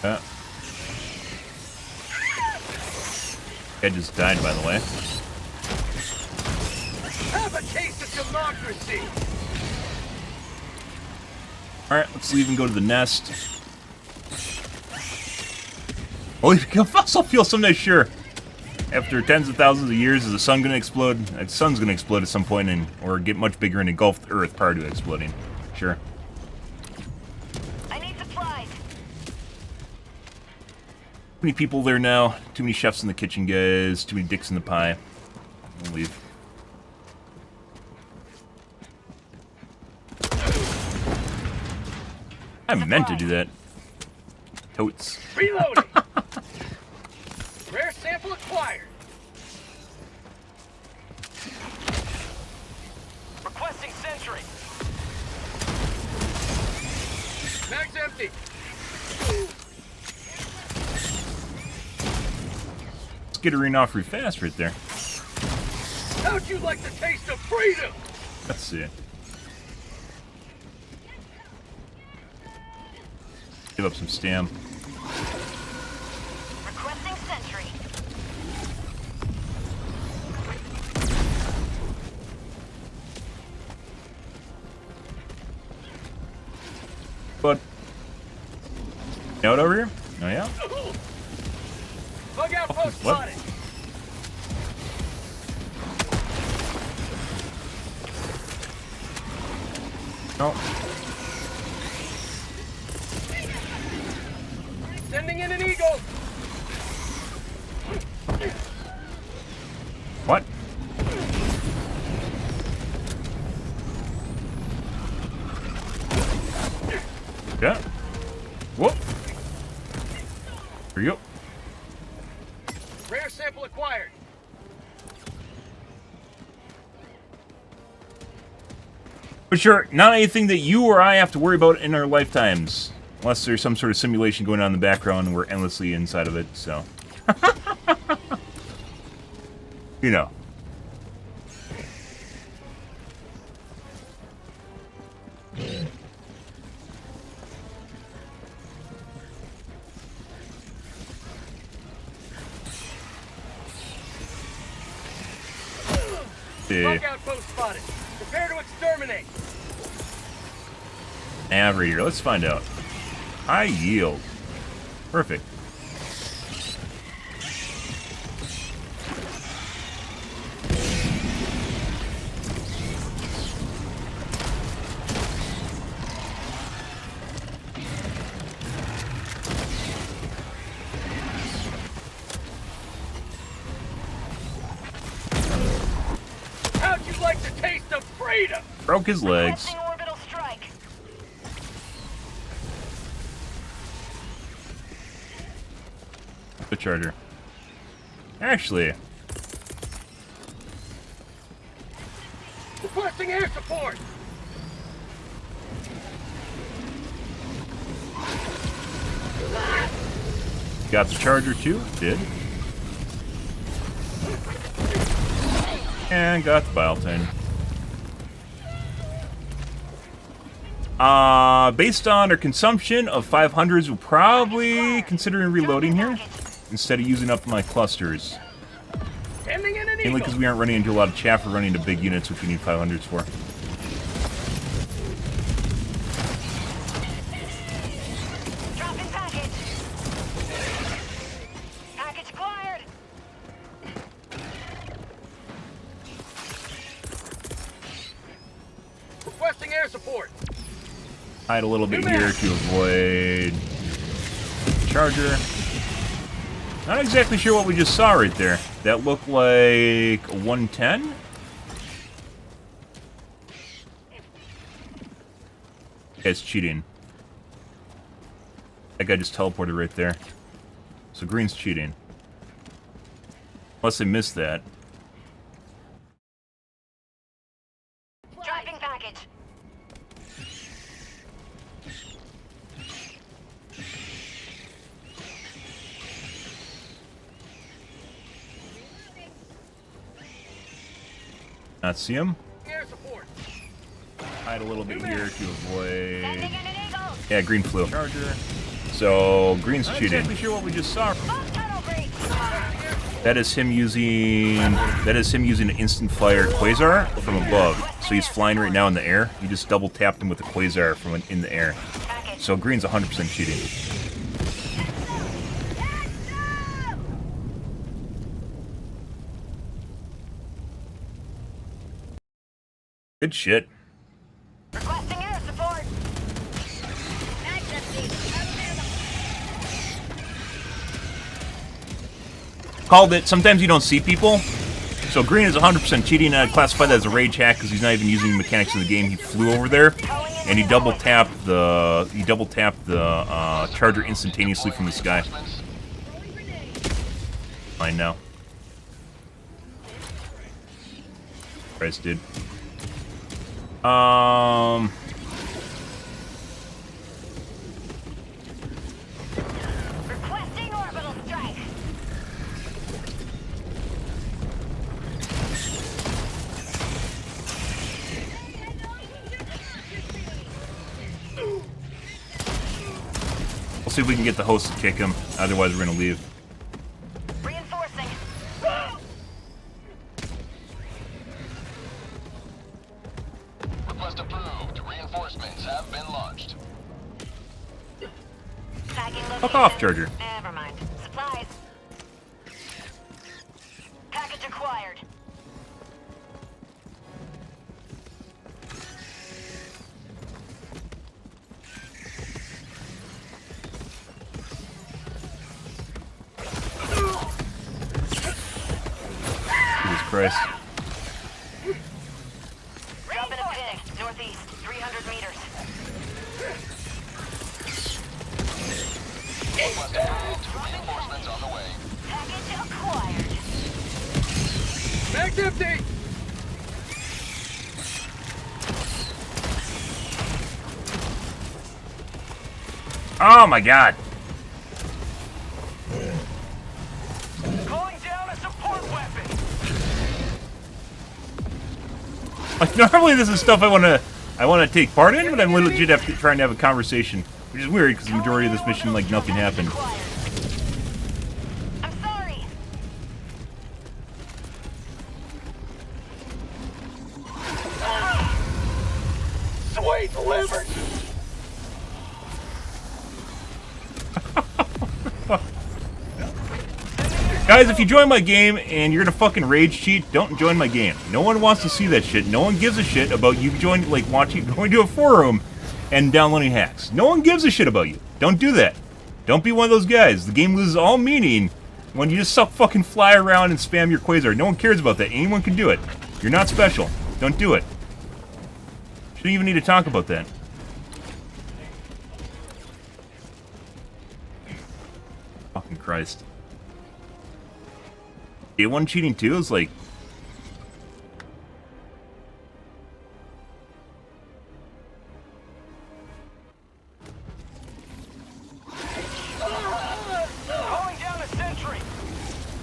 Yeah. Guy just died, by the way. Have a taste of democracy. Alright, let's leave and go to the nest. Oh, fossil fuel someday, sure. After tens of thousands of years, is the sun going to explode? The sun's going to explode at some point or get much bigger and engulf the Earth prior to exploding. Sure. I need supplies. Too many people there now. Too many chefs in the kitchen, guys. Too many dicks in the pie. I'll leave. I meant to do that. Totes. Reloading. Rare sample acquired. Requesting sentry. Mag's empty. Skittering off real fast right there. How'd you like the taste of freedom? Let's see. Give up some stam. Requesting sentry. But out over here? Oh yeah? Bug outpost what? spotted. No. Sending in an eagle. What? Yeah. Whoop. Here you go. Rare sample acquired. But sure, not anything that you or I have to worry about in our lifetimes. Unless there's some sort of simulation going on in the background and we're endlessly inside of it, so. You know. Smoke outpost spotted. Prepare to exterminate. Average. Let's find out. High yield. Perfect. How'd you like the taste of freedom? Broke his legs. Requesting orbital strike. The charger. Actually, Requesting air support. got the charger too. Did. And got the Bileton. Based on our consumption of 500s, we're probably considering reloading here instead of using up my clusters. Sending in an Mainly eagle. because we aren't running into a lot of chaff, we're running into big units, which we need 500s for. Dropping package. Package acquired. Requesting air support. Hide a little bit here to avoid charger. Not exactly sure what we just saw right there. That looked like a 110? Guy's cheating. That guy just teleported right there. So green's cheating. Unless they missed that. Dropping package. Not see him. Air support. Hide a little bit here to avoid. Sending in an eagle. Yeah, green flew. Charger. So green's Not cheating. exactly sure what we just saw. Both tunnel breach. That is him using an instant fire quasar from above. So he's flying right now in the air. You just double tapped him with a quasar from in the air. Package. So green's 100% cheating. Good shit. Requesting air support. Called it. Sometimes you don't see people. So green is 100% cheating. I'd classify that as a rage hack because he's not even using the mechanics of the game. He flew over there and he double tapped the charger instantaneously from the sky. Fine now. Christ, dude. Requesting orbital strike. We'll see if we can get the host to kick him. Otherwise, we're gonna leave. Reinforcing. Request approved. Reinforcements have been launched. Tagging location. Fuck off, charger. Never mind. Supplies. Package acquired. Jesus Christ. Dropping a ping. Northeast. 300 meters. Request approved. Reinforcements on the way. Package acquired. Mag's empty. Oh my god. Calling down a support weapon. Like, normally this is stuff I wanna take part in, but I'm legit trying to have a conversation. Which is weird, because the majority of this mission, like, nothing happened. I'm sorry. Sweet delivered. Guys, if you join my game and you're gonna fucking rage cheat, don't join my game. No one wants to see that shit. No one gives a shit about you joining, like, going to a forum and downloading hacks. No one gives a shit about you. Don't do that. Don't be one of those guys. The game loses all meaning when you just fucking fly around and spam your quasar. No one cares about that. Anyone can do it. You're not special. Don't do it. Shouldn't even need to talk about that. Fucking Christ. Day one cheating too is like... Calling down a sentry.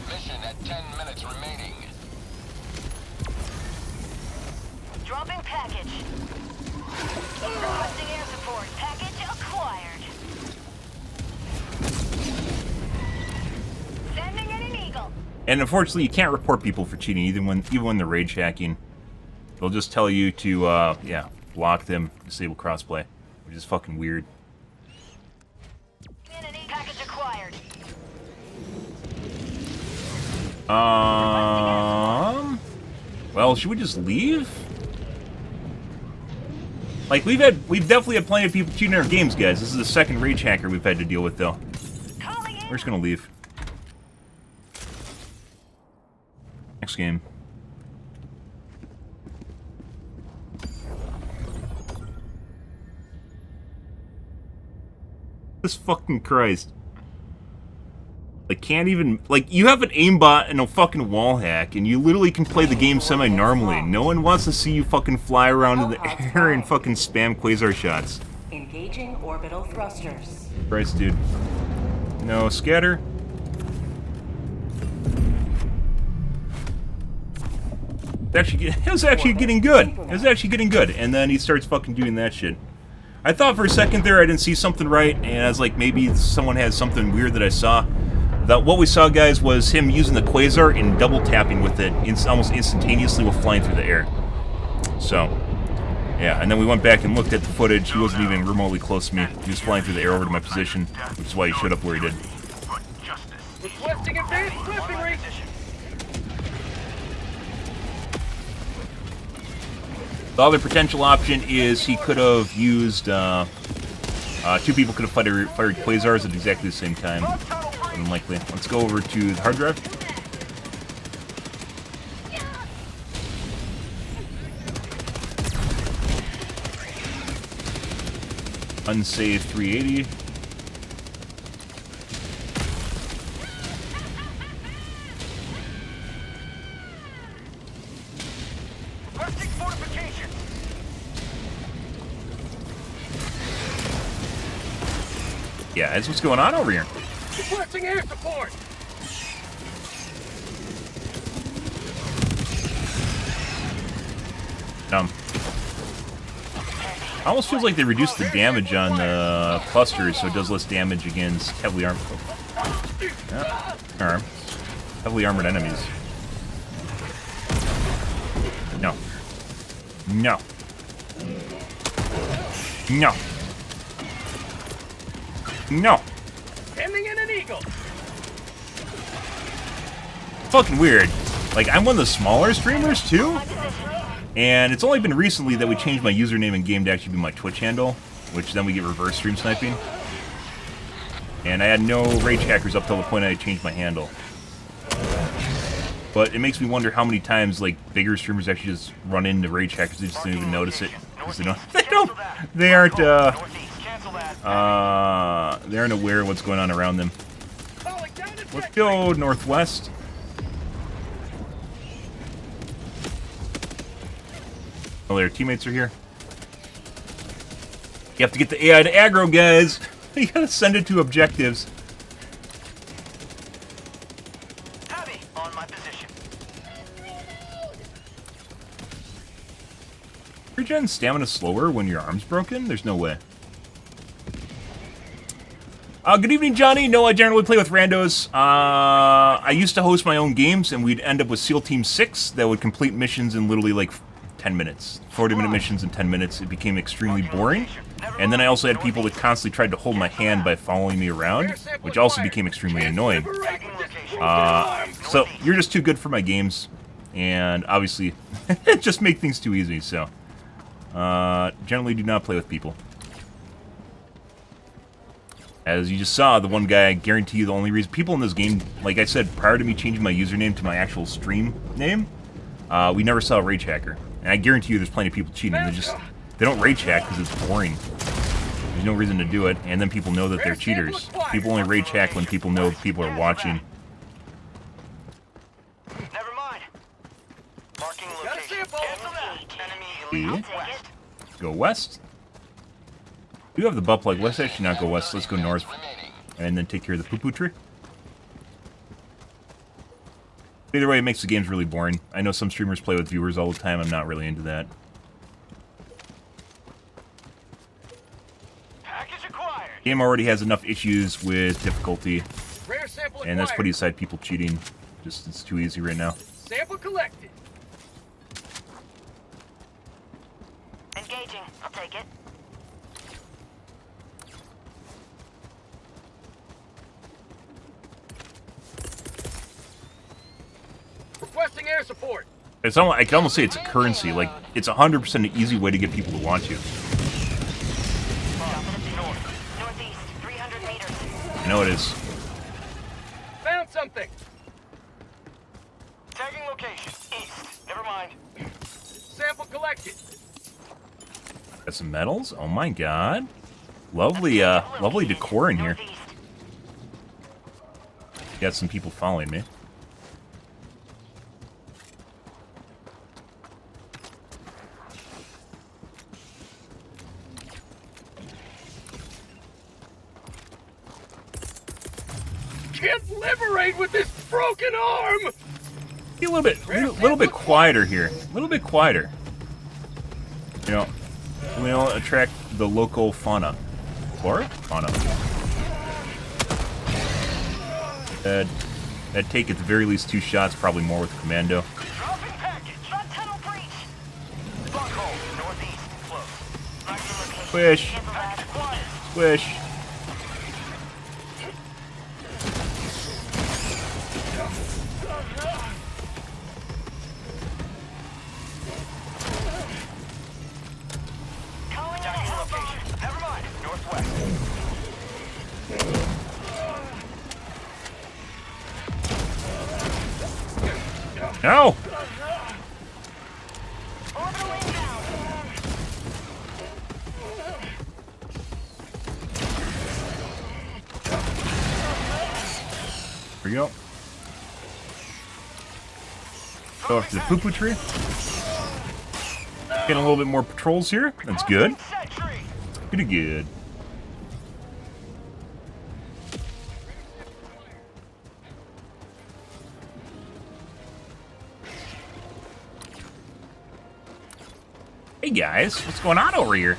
Mission at 10 minutes remaining. Dropping package. Requesting air support. Package acquired. Sending in an eagle. And unfortunately, you can't report people for cheating, even when they're rage hacking. They'll just tell you to, yeah, block them, disable crossplay, which is fucking weird. Package acquired. Well, should we just leave? Like, we've definitely had plenty of people cheating our games, guys. This is the second rage hacker we've had to deal with, though. We're just gonna leave. Next game. This fucking Christ. Like, can't even... Like, you have an aimbot and a fucking wall hack, and you literally can play the game semi-normally. No one wants to see you fucking fly around in the air and fucking spam quasar shots. Engaging orbital thrusters. Christ, dude. No, scatter. It was actually getting good. It was actually getting good. And then he starts fucking doing that shit. I thought for a second there I didn't see something right, and I was like, maybe someone had something weird that I saw. What we saw, guys, was him using the quasar and double tapping with it almost instantaneously while flying through the air. So, yeah, and then we went back and looked at the footage. He wasn't even remotely close to me. He was flying through the air over to my position, which is why he showed up where he did. Requesting advanced weaponry. The other potential option is he could have used, two people could have fired quasars at exactly the same time. But unlikely. Let's go over to the hard drive. Unsave 380. Requesting fortification. Yeah, that's what's going on over here. Requesting air support. It almost feels like they reduced the damage on the clusters, so it does less damage against heavily armed, heavily armored enemies. No. No. No. No. Sending in an eagle. Fucking weird. Like, I'm one of the smaller streamers, too? And it's only been recently that we changed my username in game to actually be my Twitch handle, which then we get reverse stream sniping. And I had no rage hackers up till the point I changed my handle. But it makes me wonder how many times, like, bigger streamers actually just run into rage hackers. They just don't even notice it. Because they aren't aware of what's going on around them. Let's go northwest. Oh, their teammates are here. You have to get the AI to aggro, guys. You gotta send it to objectives. Heavy on my position. Regen stamina slower when your arm's broken? There's no way. Good evening, Johnny. No, I generally play with randos. I used to host my own games, and we'd end up with SEAL Team 6 that would complete missions in literally like 10 minutes. 40-minute missions in 10 minutes. It became extremely boring. And then I also had people that constantly tried to hold my hand by following me around, which also became extremely annoying. So you're just too good for my games, and obviously it just make things too easy, so generally do not play with people. As you just saw, the one guy, I guarantee you the only reason people in this game, like I said, prior to me changing my username to my actual stream name, we never saw a rage hacker. And I guarantee you there's plenty of people cheating. They don't rage hack because it's boring. There's no reason to do it, and then people know that they're cheaters. People only rage hack when people know people are watching. Never mind. Marking location. Cancel that. Enemy See? elite west. Go west. You have the butt plug. Let's actually not go west. Let's go north. And then take care of the poo-poo tree. Either way, it makes the games really boring. I know some streamers play with viewers all the time. I'm not really into that. Package acquired. Game already has enough issues with difficulty. Rare sample And that's putting aside people cheating. Just, it's too easy right now. Sample collected. Engaging. I'll take it. Requesting air support. It's almost, I can almost say it's a currency. Like, it's 100% an easy way to get people to want you. Northeast, 300 meters. I know it is. Found something. Tagging location. East. Never mind. Sample collected. Got some medals? Oh my god. Lovely, lovely decor in here. Northeast. Got some people following me. Can't liberate with this broken arm. Be a little bit quieter here. A little bit quieter. You know, we'll attract the local fauna. Flora? Fauna. That'd take at the very least 2 shots, probably more with commando. Dropping package. Shot tunnel breach. Block hole. Northeast. Close. Marking location. Squish. Cancel that. Acquired. Squish. Calling in a Tagging help location. Never mind. Northwest. No! Orbital inbound. Here we go. Go up to the poo-poo tree. Getting a little bit more patrols here. That's good. Sentry. Pretty good. Hey guys, what's going on over here?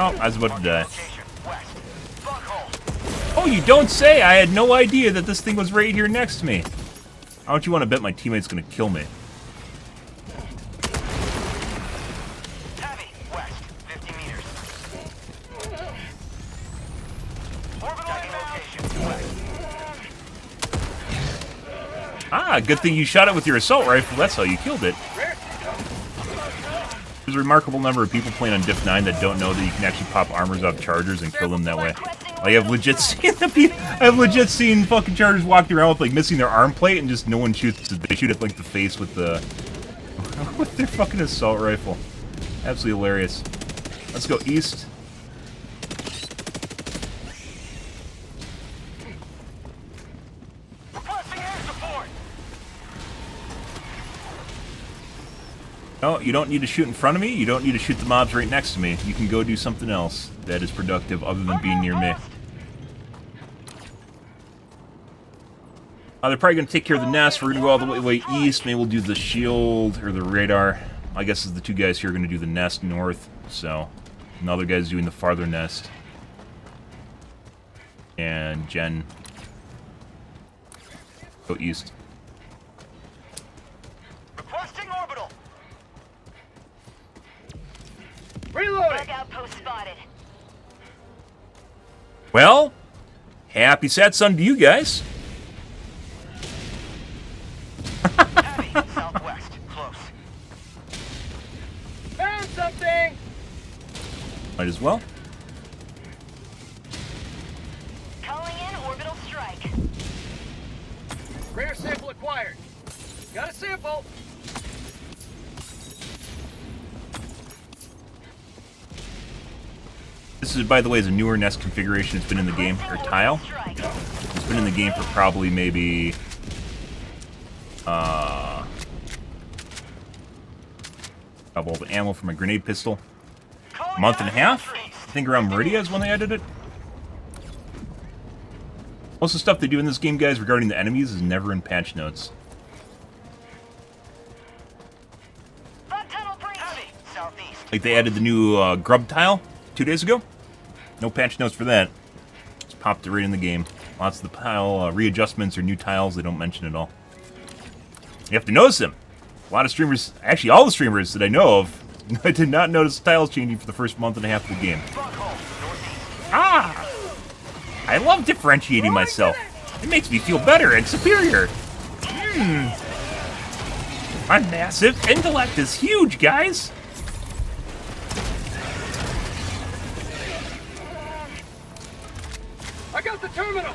Oh, I was about to die. Location. West. Block hole. Oh, you don't say! I had no idea that this thing was right here next to me. How don't you want to bet my teammate's gonna kill me? Heavy. West. 50 meters. Orbital location. West. Ah, good thing you shot it with your assault rifle. That's how you killed it. There's a remarkable number of people playing on Diff 9 that don't know that you can actually pop armors off chargers and kill them that way. I have legit seen fucking chargers walking around with like missing their arm plate and just no one shoots. They shoot at like the face with the with their fucking assault rifle. Absolutely hilarious. Let's go east. Requesting air No, you don't need to shoot in front of me. You don't need to shoot the mobs right next to me. You can go do something else that is productive other than being near me. They're probably going to take care of the nest. We're going to go all the way east. Maybe we'll do the shield or the radar. I guess the two guys here are going to do the nest north. So, another guy's doing the farther nest. And Jen, go east. Requesting orbital. Bug outpost spotted. Well, happy Satsung to you guys. Heavy, southwest, close. Found something! Might as well. Calling in orbital strike. Rare sample acquired. Got a sample. This is, by the way, is a newer nest configuration. It's been in the game, or tile. It's been in the game for probably maybe double the ammo for my grenade pistol. A month and a half? I think around Meridia is when they added it. Most of the stuff they do in this game, guys, regarding the enemies is never in patch notes. Heavy, southeast. Like they added the new grub tile 2 days ago. No patch notes for that. Just popped it right in the game. Lots of the tile readjustments or new tiles they don't mention at all. You have to notice them. A lot of streamers, actually all the streamers that I know of, I did not notice tiles changing for the first month and a half of the game. Ah! I love differentiating myself. It makes me feel better and superior. My massive intellect is huge, guys. I got the terminal.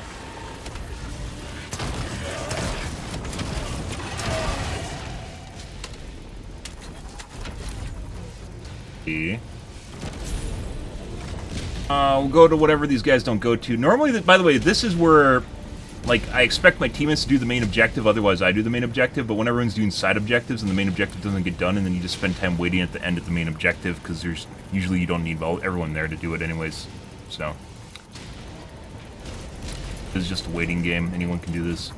We'll go to whatever these guys don't go to. Normally, by the way, this is where, like, I expect my teammates to do the main objective, otherwise I do the main objective, but when everyone's doing side objectives and the main objective doesn't get done, and then you just spend time waiting at the end at the main objective, because there's, usually you don't need everyone there to do it anyways, so. This is just a waiting game, anyone can do this.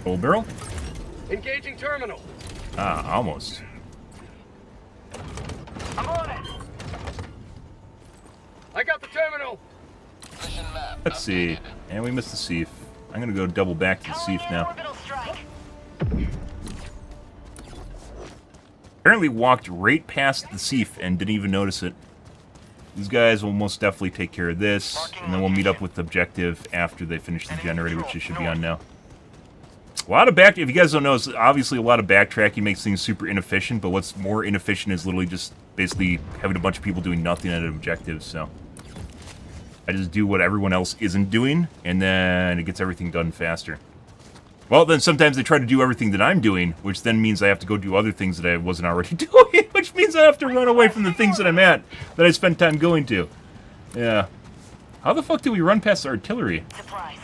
Old barrel? Engaging terminal. Ah, almost. I'm on it. I got the terminal. Mission map. Let's see. And we missed the Seif. I'm gonna go double back to the Calling Seif in now. orbital strike. Apparently walked right past the Seif and didn't even notice it. These guys will most definitely take care of this, and then we'll meet up with the objective after they finish the generator, which they should be on now. A lot of if you guys don't know, obviously a lot of backtracking makes things super inefficient, but what's more inefficient is literally just basically having a bunch of people doing nothing at an objective, so. I just do what everyone else isn't doing, and then it gets everything done faster. Well, then sometimes they try to do everything that I'm doing, which then means I have to go do other things that I wasn't already doing, which means I have to run away from the things that I'm at, that I spent time going to. Yeah. How the fuck did we run past the artillery? Supplies.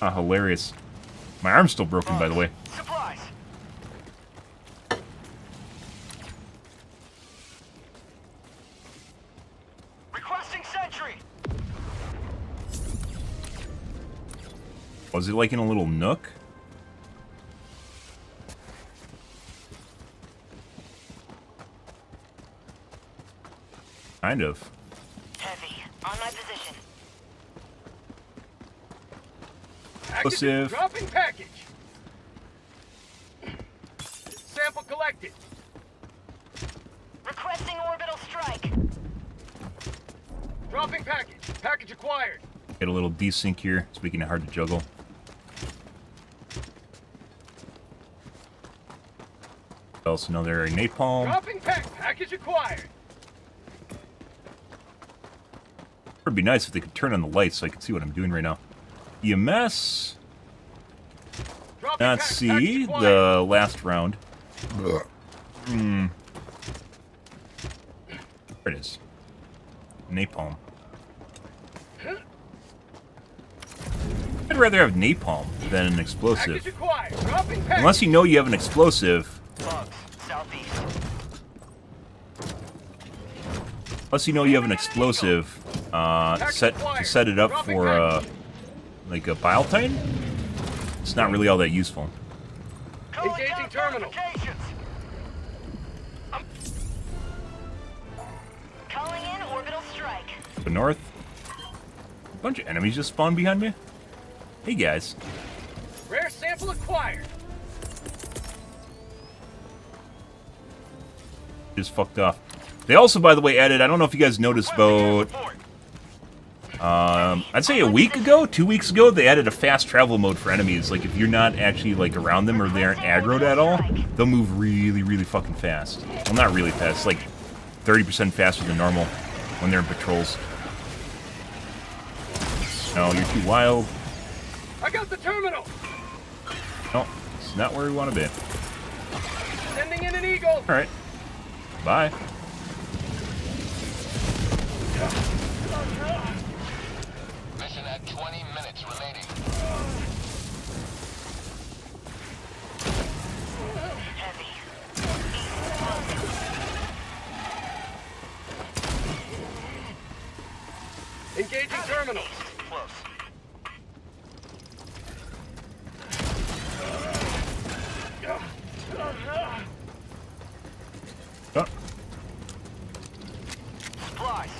Ah, hilarious. My arm's still broken, by the way. Supplies. Requesting sentry. Was it like in a little nook? Kind of. Heavy. On my position. Explosive. Dropping package. Sample collected. Requesting orbital strike. Dropping package. Package acquired. Get a little desync here. It's making it hard to juggle. Else another napalm. Dropping package acquired. It'd be nice if they could turn on the lights so I could see what I'm doing right now. EMS. Dropping Not package see acquired. the last round. There it is. Napalm. I'd rather have napalm than an explosive. Package acquired. Dropping package. Unless you know you have an explosive. Bugs, southeast. Unless you know you have an explosive, set it up for like a bile titan. It's not really all that useful. Engaging terminal. Calling in orbital strike. But north, a bunch of enemies just spawned behind me. Hey guys. Rare sample acquired. Just fucked off. They also, by the way, added, I don't know if you guys noticed, about, I'd say a week ago, 2 weeks ago, they added a fast travel mode for enemies. Like, if you're not actually, like, around them or they aren't aggroed at all, they'll move really, really fucking fast. Well, not really fast, like 30% faster than normal when they're in patrols. No, you're too wild. I got the terminal. No, it's not where we want to be. Sending in an eagle. Alright. Bye. Mission at 20 minutes remaining. Heavy. Engaging terminal. Close. Oh, Supplies.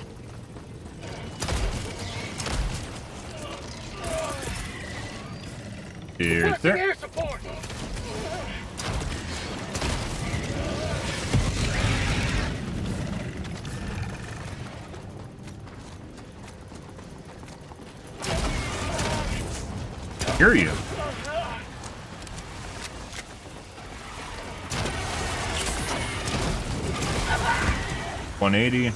here's Requesting there. air support. Hear you. $180.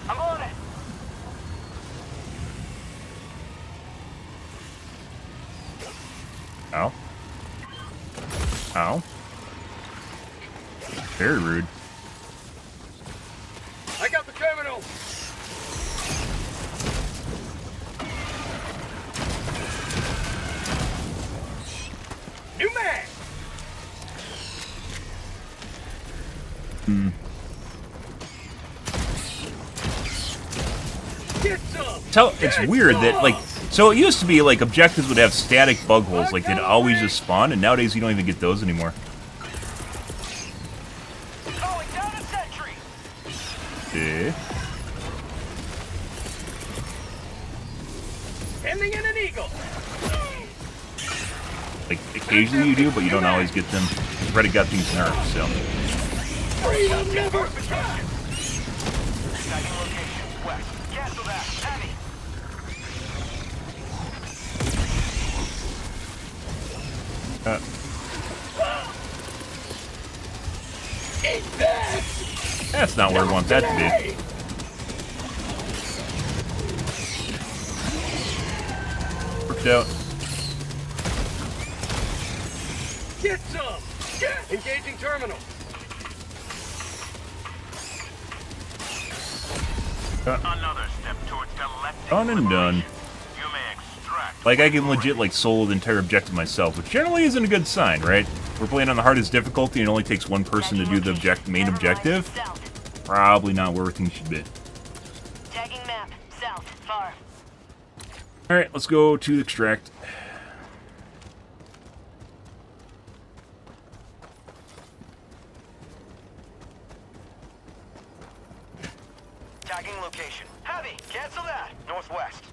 I'm on it. Ow. Ow. Very rude. I got the terminal. New mag. Get some. It's weird that, like, so it used to be, like, objectives would have static bug holes, like, they'd always just spawn, and nowadays you don't even get those anymore. Calling down a sentry. Eh? Sending in an eagle. Like, occasionally you do, but you don't always get them. Reddit got things nerfed, so. Freedom never. Tagging location. West. Cancel that. Heavy. That's not where we want that to be. Worked out. Get some. Get. Engaging terminal. Another step towards galactic Done and done. liberation. You may extract. Like, I can legit, like, solo the entire objective myself, which generally isn't a good sign, right? We're playing on the hardest difficulty and it only takes one person to do the main objective. South. Probably not where things should be. Tagging map. South. Far. Alright, let's go to extract. Tagging location. Heavy. Cancel that. Northwest.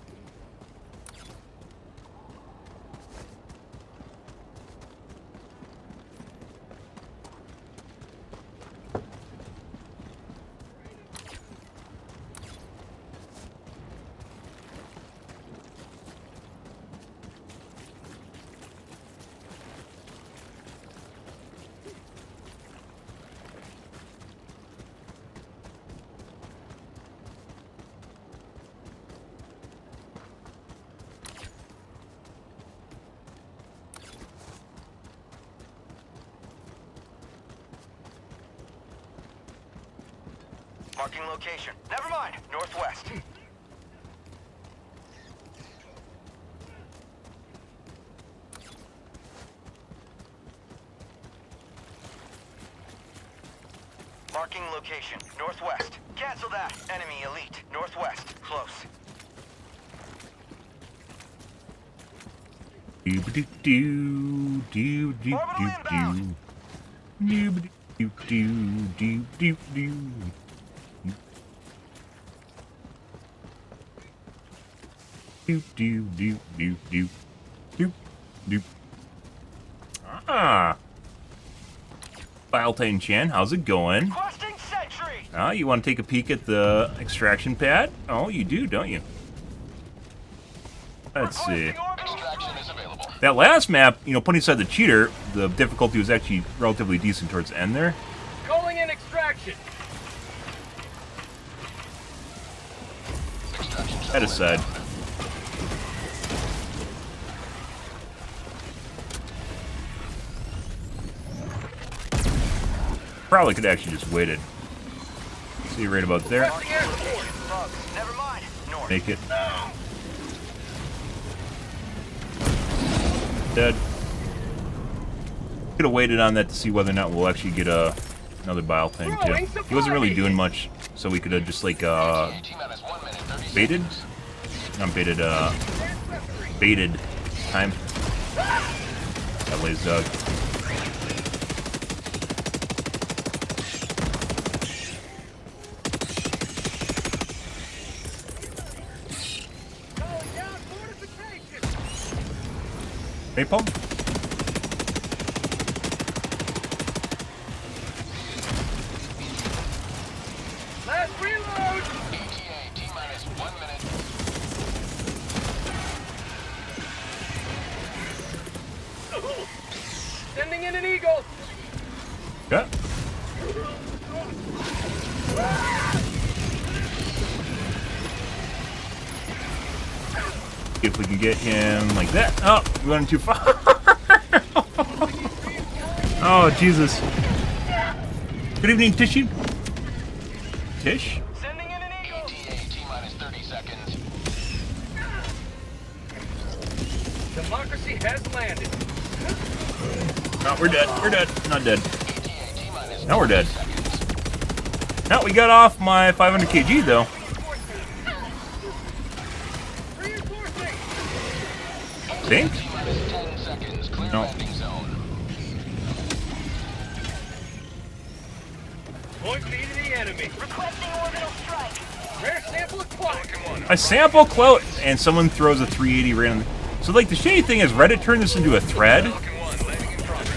Marking location. Never mind. Northwest. Marking location. Northwest. Cancel that. Enemy elite. Northwest. Close. Do-ba-do-do, Orbital inbound. do-do-do-do-do-do-do. Do-do-do-do-do-do. Ah. Biletane Chan, how's it going? Requesting sentry. Ah, you want to take a peek at the extraction pad? Oh, you do, don't you? Let's see. Requesting orbital. Extraction is available. That last map, you know, putting aside the cheater, the difficulty was actually relatively decent towards the end there. Calling in extraction. Extraction That shuttle aside. inbound. Probably could actually just waited. See right about there. Marking location. Bugs. Never mind. North. Make it. Dead. Could have waited on that to see whether or not we'll actually get another bile thing too. He wasn't really doing much, so we could have just like T-minus 1 minute, 30 baited. seconds. Not baited. Baited time. That lays Doug. Napalm? Last reload. ETA T-minus 1 minute. Sending in an eagle. Yeah. If we can get him like that. Oh, we went too far. Oh, Jesus. Good evening, Tishy. Tish? Sending in an eagle. ETA T-minus 30 seconds. Democracy has landed. No, we're dead. We're dead. Not dead. ETA T-minus Now we're dead. 40 seconds. Now we got off my 500 kg though. Reinforcing. Think? T-minus 10 seconds. Clear No. landing zone. Point me to the enemy. Requesting orbital strike. Rare sample acquired. A sample quote, and someone throws a 380 right on the... So, like, the shady thing is Reddit turned this into a thread.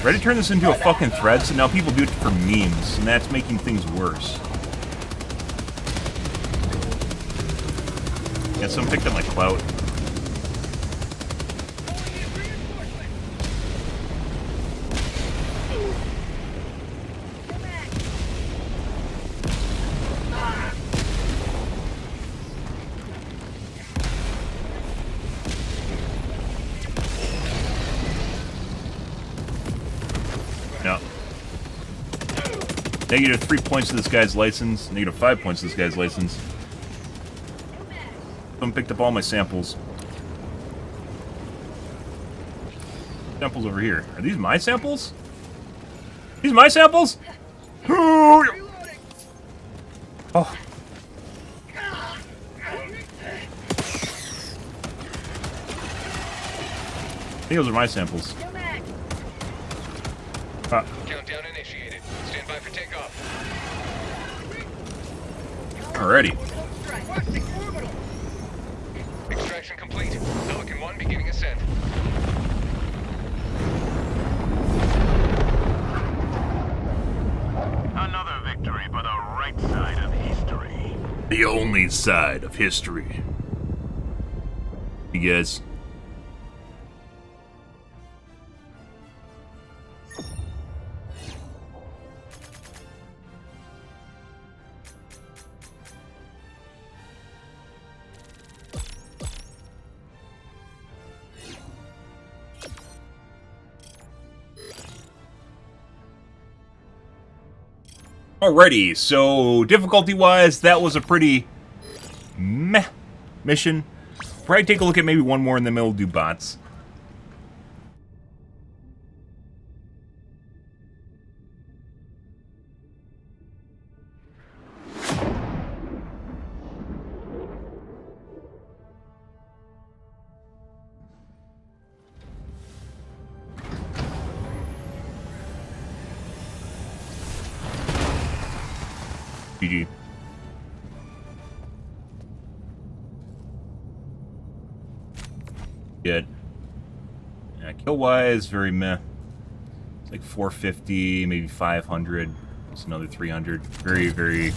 Reddit turned this into a fucking thread, so now people do it for memes, and that's making things worse. Yeah, someone picked up my clout. No. Negative 3 points to this guy's license. Negative 5 points to this guy's license. Someone picked up all my samples. Samples over here. Are these my samples? These my samples? Oh. I think those are my samples. Countdown initiated. Stand by for takeoff. Alrighty. Extraction complete. Pelican 1 beginning ascent. Another victory for the right side of history. The only side of history. You guys. Alrighty, so difficulty-wise, that was a pretty meh mission. Probably take a look at maybe one more in the middle, do bots. GG. Good. Yeah, kill wise, very meh. It's like 450, maybe 500. It's another 300. Very, very.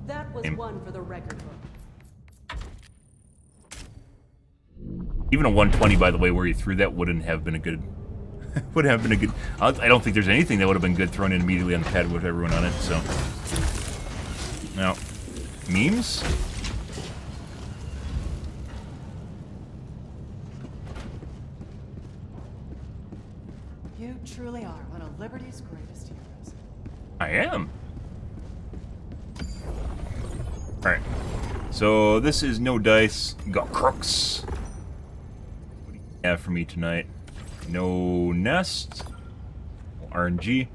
That was lame. one for the record book. Even a 120, by the way, where you threw that wouldn't have been a good. Would have been a good. I don't think there's anything that would have been good thrown in immediately on the pad with everyone on it. So now, memes. You truly are one of Liberty's greatest heroes. I am. All right. So this is no dice. Got crooks. What do you have for me tonight? No nest. RNG.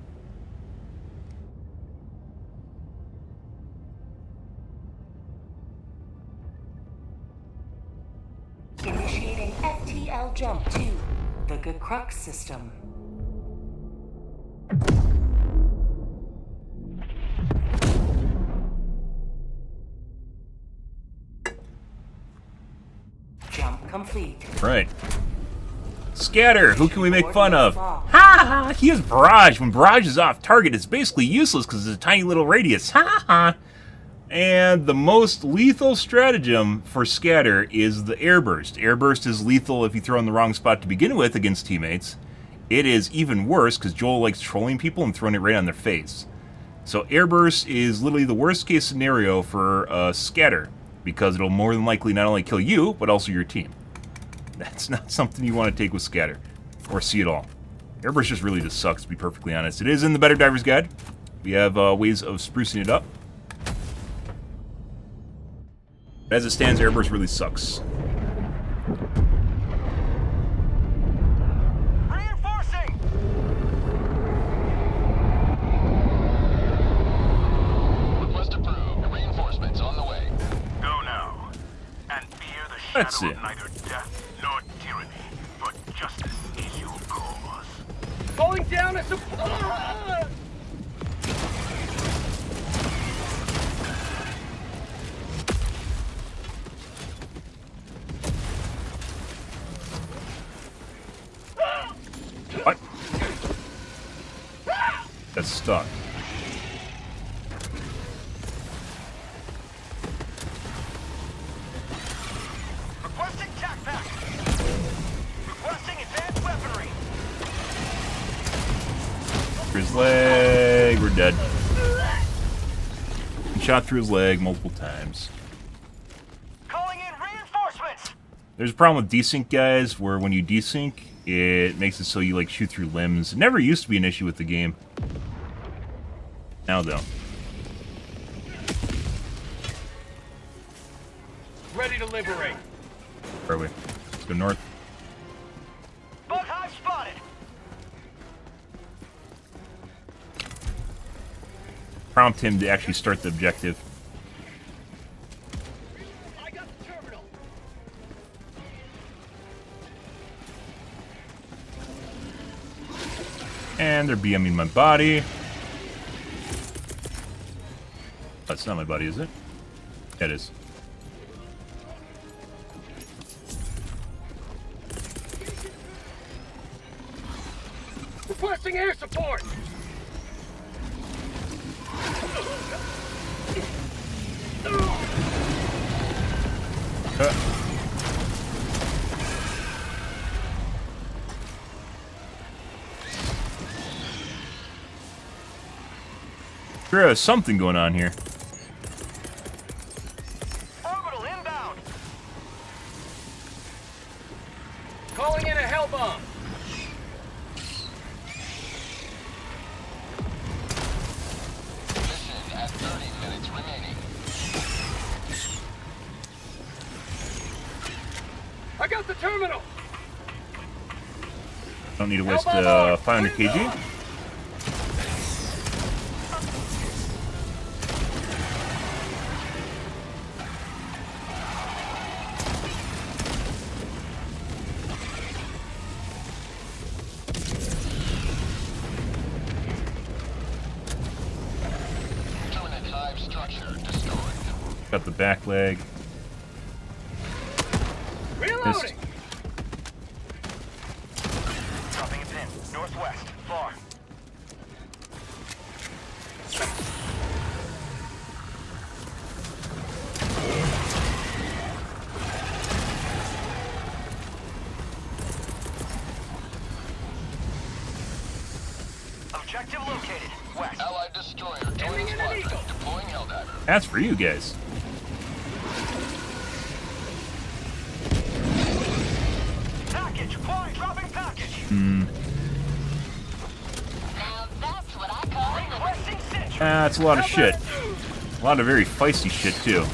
Initiating FTL jump to the Crux system. Jump complete. Right. Scatter, who can we make fun of? Ha ha! He has Barrage. When Barrage is off target, it's basically useless because it's a tiny little radius. Ha ha! And the most lethal stratagem for Scatter is the Airburst. Airburst is lethal if you throw in the wrong spot to begin with against teammates. It is even worse because Joel likes trolling people and throwing it right on their face. So Airburst is literally the worst case scenario for Scatter because it'll more than likely not only kill you, but also your team. That's not something you want to take with Scatter, or see at all. Airburst just really just sucks, to be perfectly honest. It is in the Better Divers Guide. We have ways of sprucing it up. As it stands, Airburst really sucks. Reinforcing! Request approved. Reinforcements on the way. Go now. And fear the That's shadow it. of neither death nor tyranny. For justice is your cause. Calling down a supply! What? That's stuck. Requesting tac pack! Requesting advanced weaponry! Through his leg. We're dead. Shot through his leg multiple times. Calling in reinforcements! There's a problem with desync, guys, where when you desync, it makes it so you like shoot through limbs. It never used to be an issue with the game. Now though. Ready to liberate. Where are we? Let's go north. Bug hive spotted! Prompt him to actually start the objective. I got the terminal! And they're BMing my body. That's not my body, is it? Yeah, it is. Requesting air support! There is something going on here. Orbital inbound! Calling in a hell bomb! Mission at 30 minutes remaining. I got the terminal! Don't need to waste 500 kg. Got the back leg. Reloading! Dropping a pin. Northwest. Far. Objective located. West. Allied destroyer joining squadron. Deploying Helldiver. That's for you guys. Package. Fly. Dropping package. Now that's what I call Requesting sentry. That's a lot of shit. A lot of very feisty shit, too.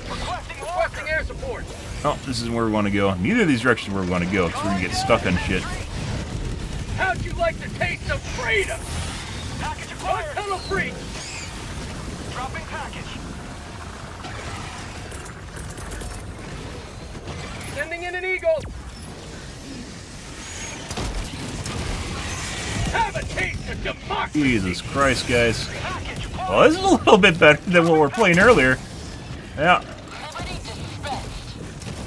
Requesting air support. Oh, this isn't where we want to go. Neither of these directions where we want to go, because we're going to get stuck on shit. How'd you like the taste of freedom? Package acquired. Tunnel breach. Dropping package. Sending in an eagle. Have a taste of democracy. Jesus Christ, guys. Package acquired. Well, this is a little bit better than what we were playing earlier. Yeah. liberty dispensed.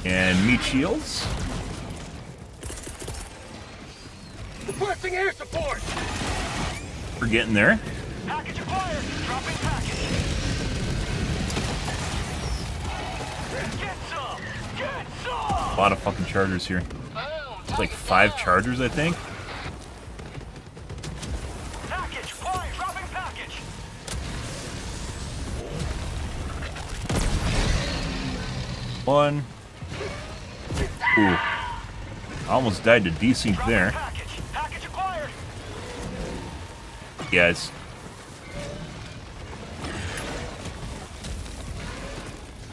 And meat shields. Requesting air support. We're getting there. Package acquired. Dropping package. Get some. Get some. A lot of fucking chargers here. Boom. Like 5 chargers, I think. Package acquired. Dropping package. One. Ooh. I almost died to desync Dropping there. package. Package acquired. Guys.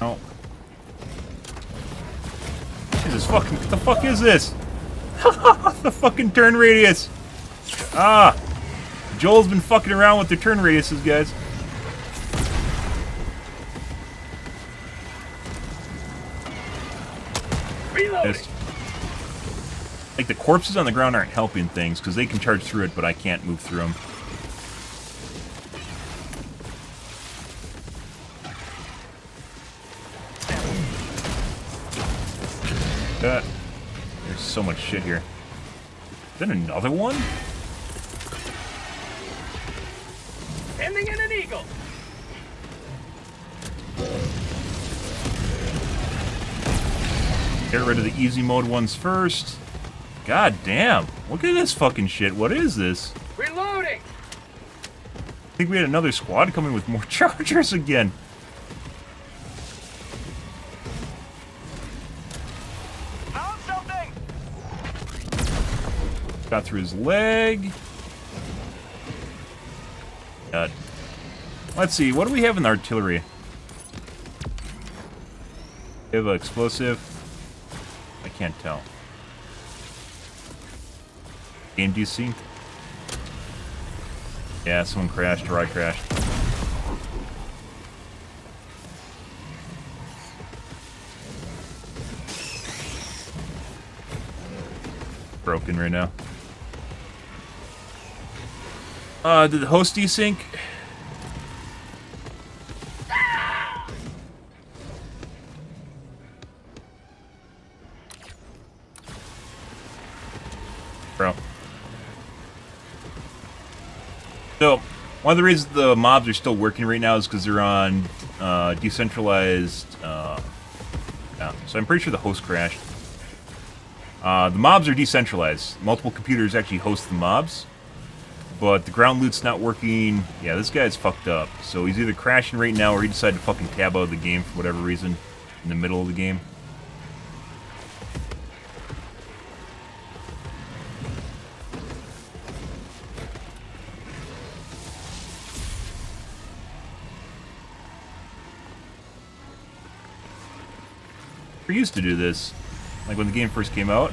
Oh. Jesus fucking, what the fuck is this? The fucking turn radius. Ah. Joel's been fucking around with the turn radiuses, guys. Reloading. Just- like, the corpses on the ground aren't helping things, because they can charge through it, but I can't move through them. There's so much shit here. Then another one? Sending in an eagle. Get rid of the easy mode ones first. God damn. Look at this fucking shit. What is this? Reloading. I think we had another squad coming with more chargers again. Found something. Got through his leg. God. Let's see. What do we have in the artillery? We have an explosive. I can't tell. Game desync? Yeah, someone crashed or I crashed. Broken right now. Did the host desync? Bro. So, one of the reasons the mobs are still working right now is because they're on decentralized. Yeah, so I'm pretty sure the host crashed. The mobs are decentralized. Multiple computers actually host the mobs, but the ground loot's not working. Yeah, this guy's fucked up. So he's either crashing right now or he decided to fucking tab out of the game for whatever reason in the middle of the game. We used to do this, like when the game first came out.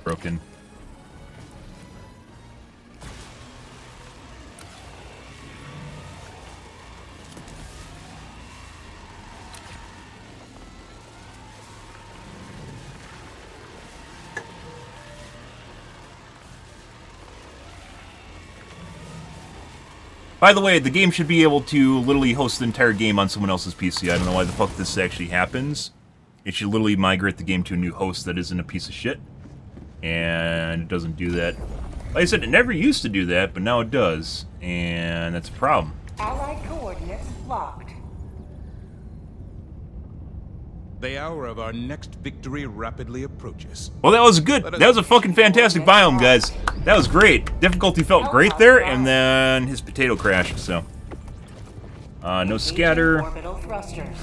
Broken. By the way, the game should be able to literally host the entire game on someone else's PC. I don't know why the fuck this actually happens. It should literally migrate the game to a new host that isn't a piece of shit. And it doesn't do that. Like I said, it never used to do that, but now it does. And that's a problem. Allied coordinates locked. The hour of our next victory rapidly approaches. Well, that was good. That was a fucking fantastic biome, guys. That was great. Difficulty felt great there, and then his potato crashed, so. No scatter. Orbital thrusters.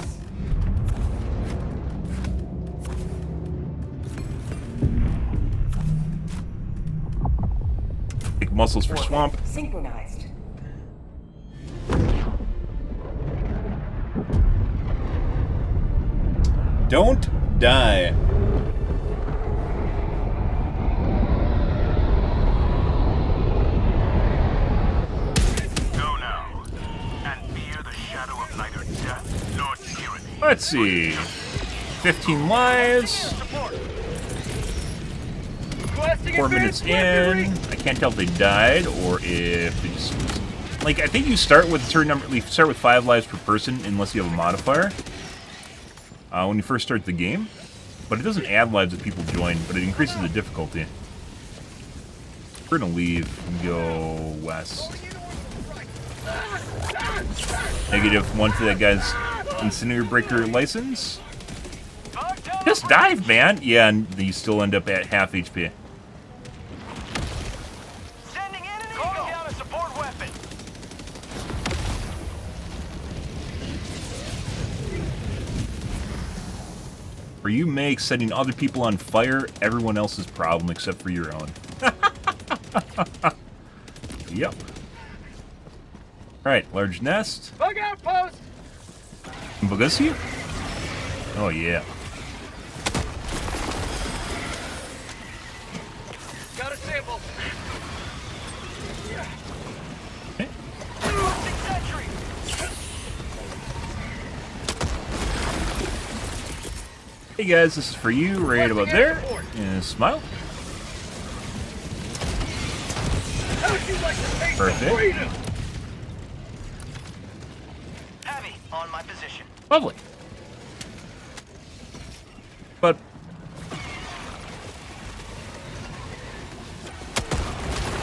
Take muscles for swamp. Synchronized. Don't die. Go now, and fear the shadow of neither death nor tyranny. Let's see. 15 lives. 4 minutes in. I can't tell if they died or if they just... Like, I think you start with a certain number... You start with 5 lives per person unless you have a modifier. When you first start the game. But it doesn't add lives if people join, but it increases the difficulty. We're gonna leave and go west. -1 for that guy's Incinerator Breaker license. Just dive, man! Yeah, and you still end up at half HP. Sending in an eagle. Calling down a support weapon. Or you make setting other people on fire everyone else's problem except for your own. Yep. Alright, large nest. Bug outpost. Bugasi? Oh yeah. Got a sample. Okay. Sentry. Hey guys, this is for you, right about there. And smile. How'd you like to taste Perfect. some freedom? Heavy on my position. Lovely. But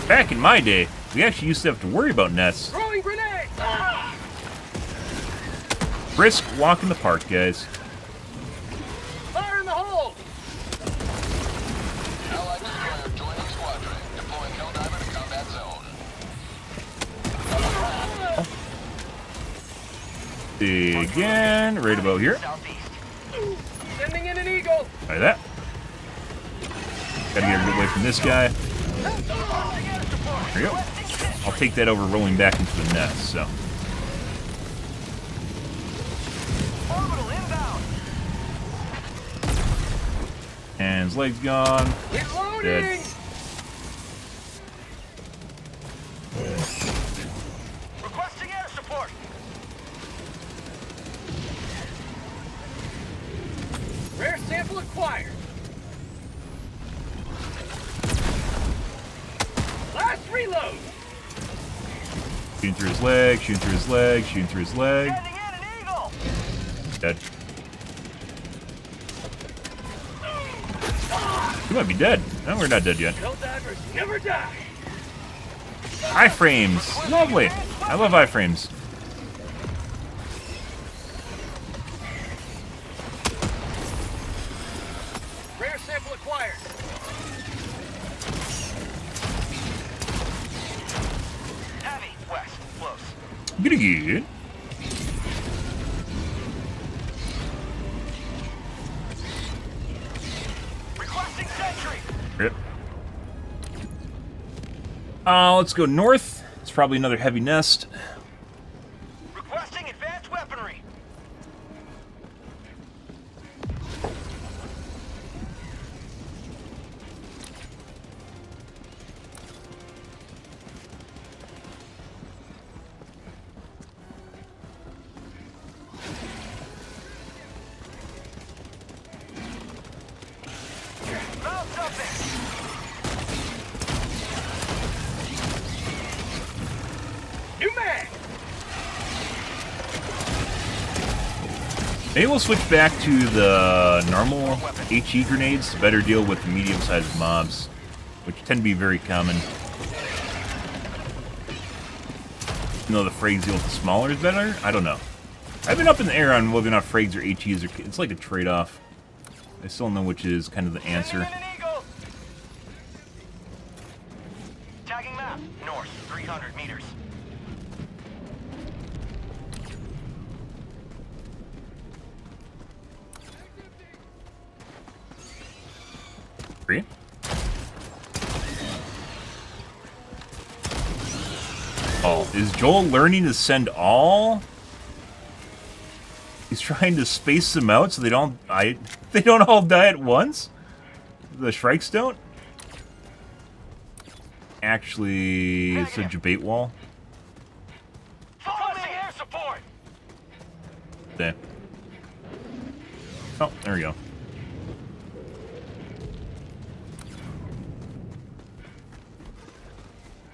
back in my day, we actually used to have to worry about nests. Throwing grenade. Ah! Brisk walk in the park, guys. Fire in the hole. Allied destroyer joining squadron. Deploying Helldiver to combat zone. See again, right about here. Southeast. Sending in an eagle. Like that. Gotta get a good way from this guy. There you go. I'll take that over rolling back into the nest, so. Orbital inbound. And his leg's gone. Reloading. Dead. Requesting air support. Rare sample acquired. Last reload. Shooting through his leg, shooting through his leg, shooting through his leg. Sending in an eagle. Dead. He might be dead. No, we're not dead yet. Helldivers never die. Iframes. Lovely. I love iframes. Rare sample acquired. Heavy west, close. Good, good. Requesting sentry. Yep. Let's go north. It's probably another heavy nest. Requesting advanced weaponry. Found something. New mag. Maybe we'll switch back to the normal HE grenades to better deal with the medium-sized mobs, which tend to be very common. Even though the frags deal with the smaller is better? I don't know. I've been up in the air on whether or not frags or HEs are... It's like a trade-off. I still don't know which is kind of the answer. Tagging map. North, 300 meters. Three. Oh, is Joel learning to send all? He's trying to space them out so they don't all die at once? The Shrikes don't? Actually, it's a debate wall. Follow me, air support. Okay. Oh, there we go.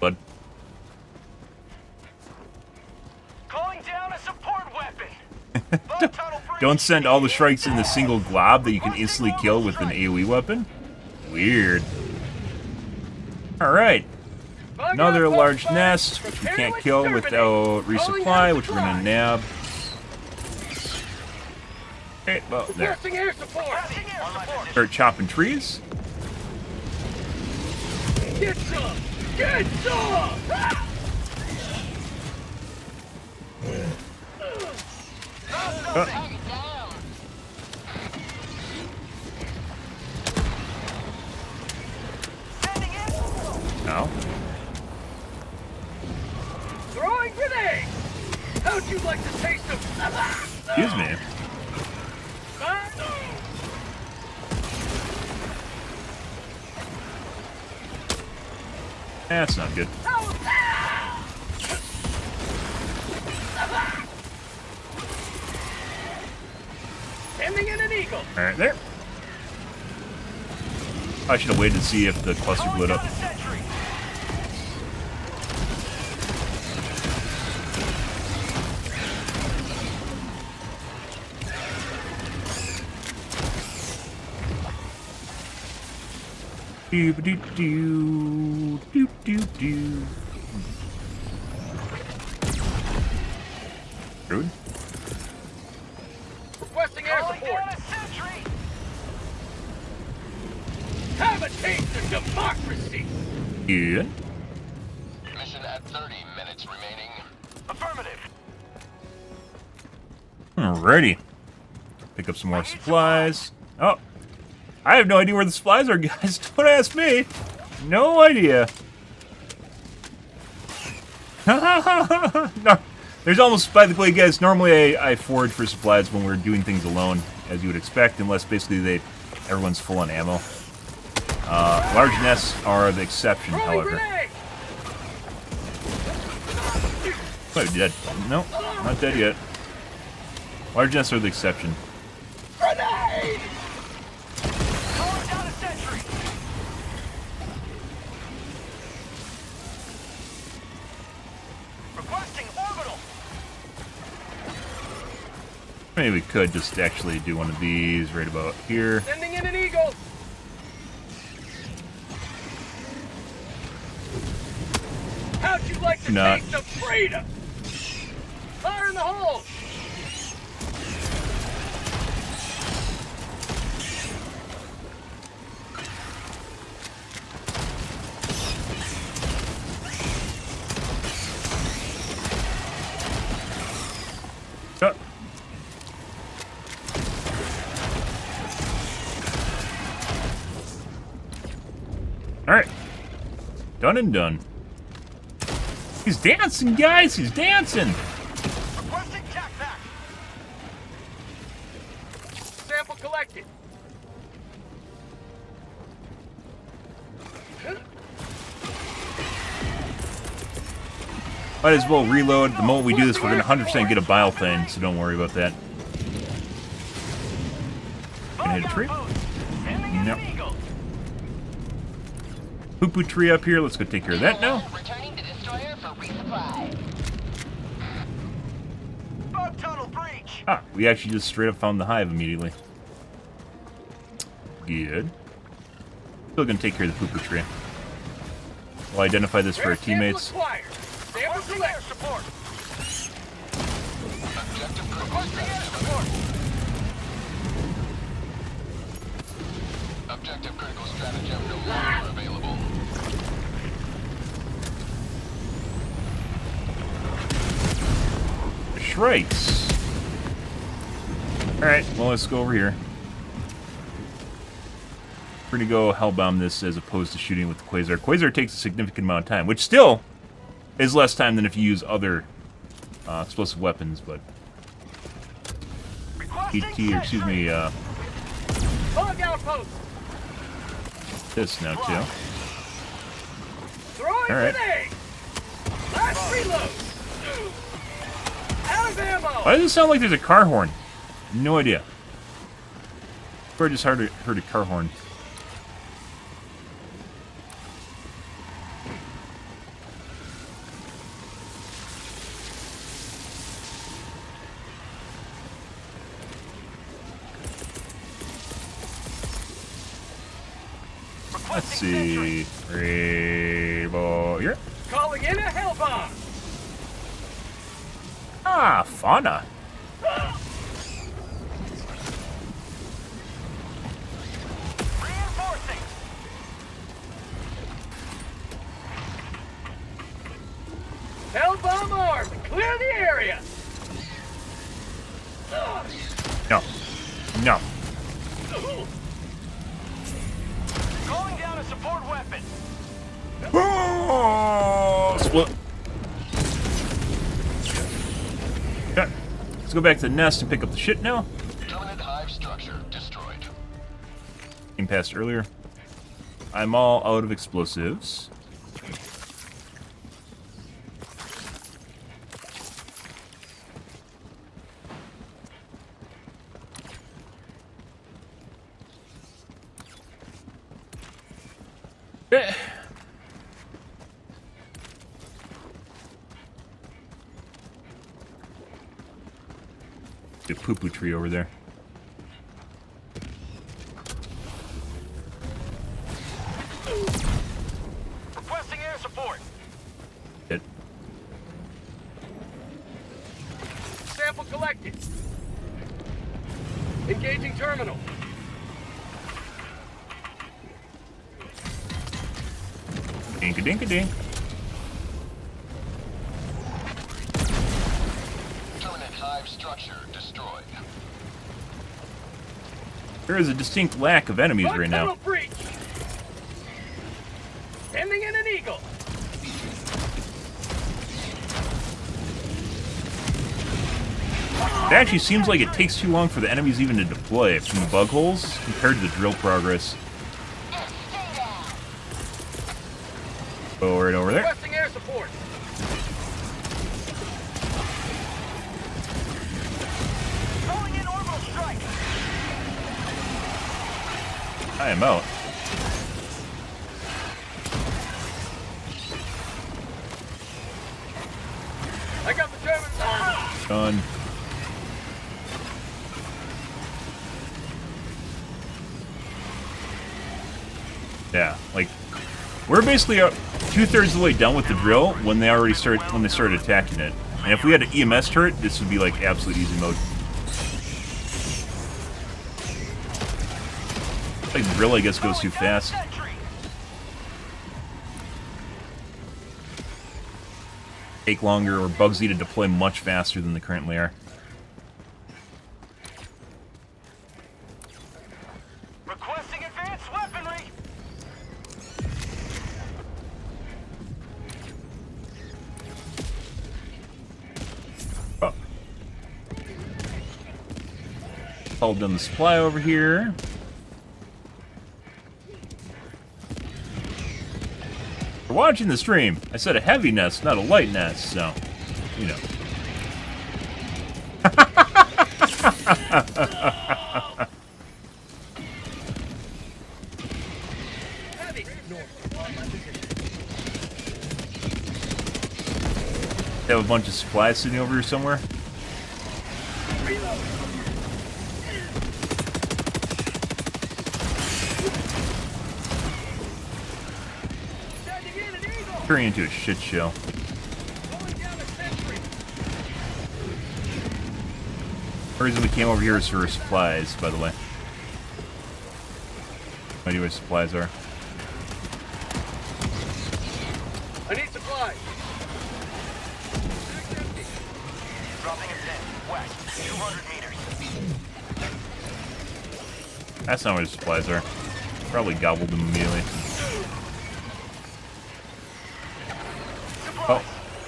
Bud. Calling down a support weapon. Don't send all the Shrikes in the single glob that you can instantly kill with an AoE weapon? Weird. Alright. Another large nest, which we can't kill without resupply, which we're gonna nab. Okay, well, there. Start chopping trees. Get some! Get some! No. Throwing grenade! How'd you like to taste of... Excuse me. That's not good. Sending in an eagle! Alright, there. I should have waited to see if the cluster blew up. Doo-ba-doo-doo, doo-doo-doo. Rude. Requesting air support. Have a taste of democracy. Good. Mission at 30 minutes remaining. Affirmative. Alrighty. Pick up some more supplies. Oh. I have no idea where the supplies are, guys. Don't ask me. No idea. No. There's almost, by the way, guys, normally I forage for supplies when we're doing things alone, as you would expect, unless basically everyone's full on ammo. Large nests are the exception, however. Oh, dead. No, not dead yet. Large nests are the exception. Grenade! Calling down a sentry. Requesting orbital. Maybe we could just actually do one of these right about here. Sending in an eagle. How'd you like to taste of freedom? Fire in the hole! Shut. Alright. Done and done. He's dancing, guys! He's dancing! Requesting tac pack. Sample collected. Might as well reload. The moment we do this, we're going to 100% get a bile thing, so don't worry about that. Gonna hit a tree? Nope. Poo-poo tree up here. Let's go take care of that now. Returning to destroyer for resupply. Bug tunnel breach. Ah, we actually just straight up found the hive immediately. Good. Still gonna take care of the poo-poo tree. We'll identify this for our teammates. Sample select support. Requesting air support. Objective critical stratagem no longer available. Shrikes. Alright, well, let's go over here. We're gonna go hellbomb this as opposed to shooting with the Quasar. Quasar takes a significant amount of time, which still is less time than if you use other explosive weapons, but... ET, or excuse me, Bug outpost. this now, too. Throwing All right. grenade. Last reload. Out of ammo. Why does it sound like there's a car horn? No idea. Or I just heard a car horn. Let's see. Here. Calling in a hell bomb. Ah, fauna. Reinforcing. Hell bomb armed. Clear the area. No. No. Calling down a support weapon. Split. Okay. Let's go back to the nest and pick up the shit now. Permanent hive structure destroyed. Came past earlier. I'm all out of explosives. Eh. The poo-poo tree over there. Requesting air support. Hit. Sample collected. Engaging terminal. Dink-a-dink-a-dink. Permanent hive structure destroyed. There is a distinct lack of enemies right now. Tunnel breach. Ending in an eagle. It actually seems like it takes too long for the enemies even to deploy from the bug holes compared to the drill progress. Go right over there. Requesting air support. Calling in orbital strike. I am out. I got the terminal. Done. Yeah, like we're basically 2/3 of the way done with the drill when they started attacking it. And if we had an EMS turret, this would be like absolute easy mode. Like the drill, I guess, goes too fast. Take longer, or bugs need to deploy much faster than they currently are. Requesting advanced weaponry. Oh. Hauled down the supply over here. For watching the stream, I said a heavy nest, not a light nest, so, you know. Have a bunch of supplies sitting over here somewhere. Reload. Sending in an eagle. Turning into a shit show. Going down a sentry. The reason we came over here is for supplies, by the way. No idea what supplies are. I need supplies. Dropping a pin. West, 200 meters. That's not what his supplies are. Probably gobbled them immediately. Oh,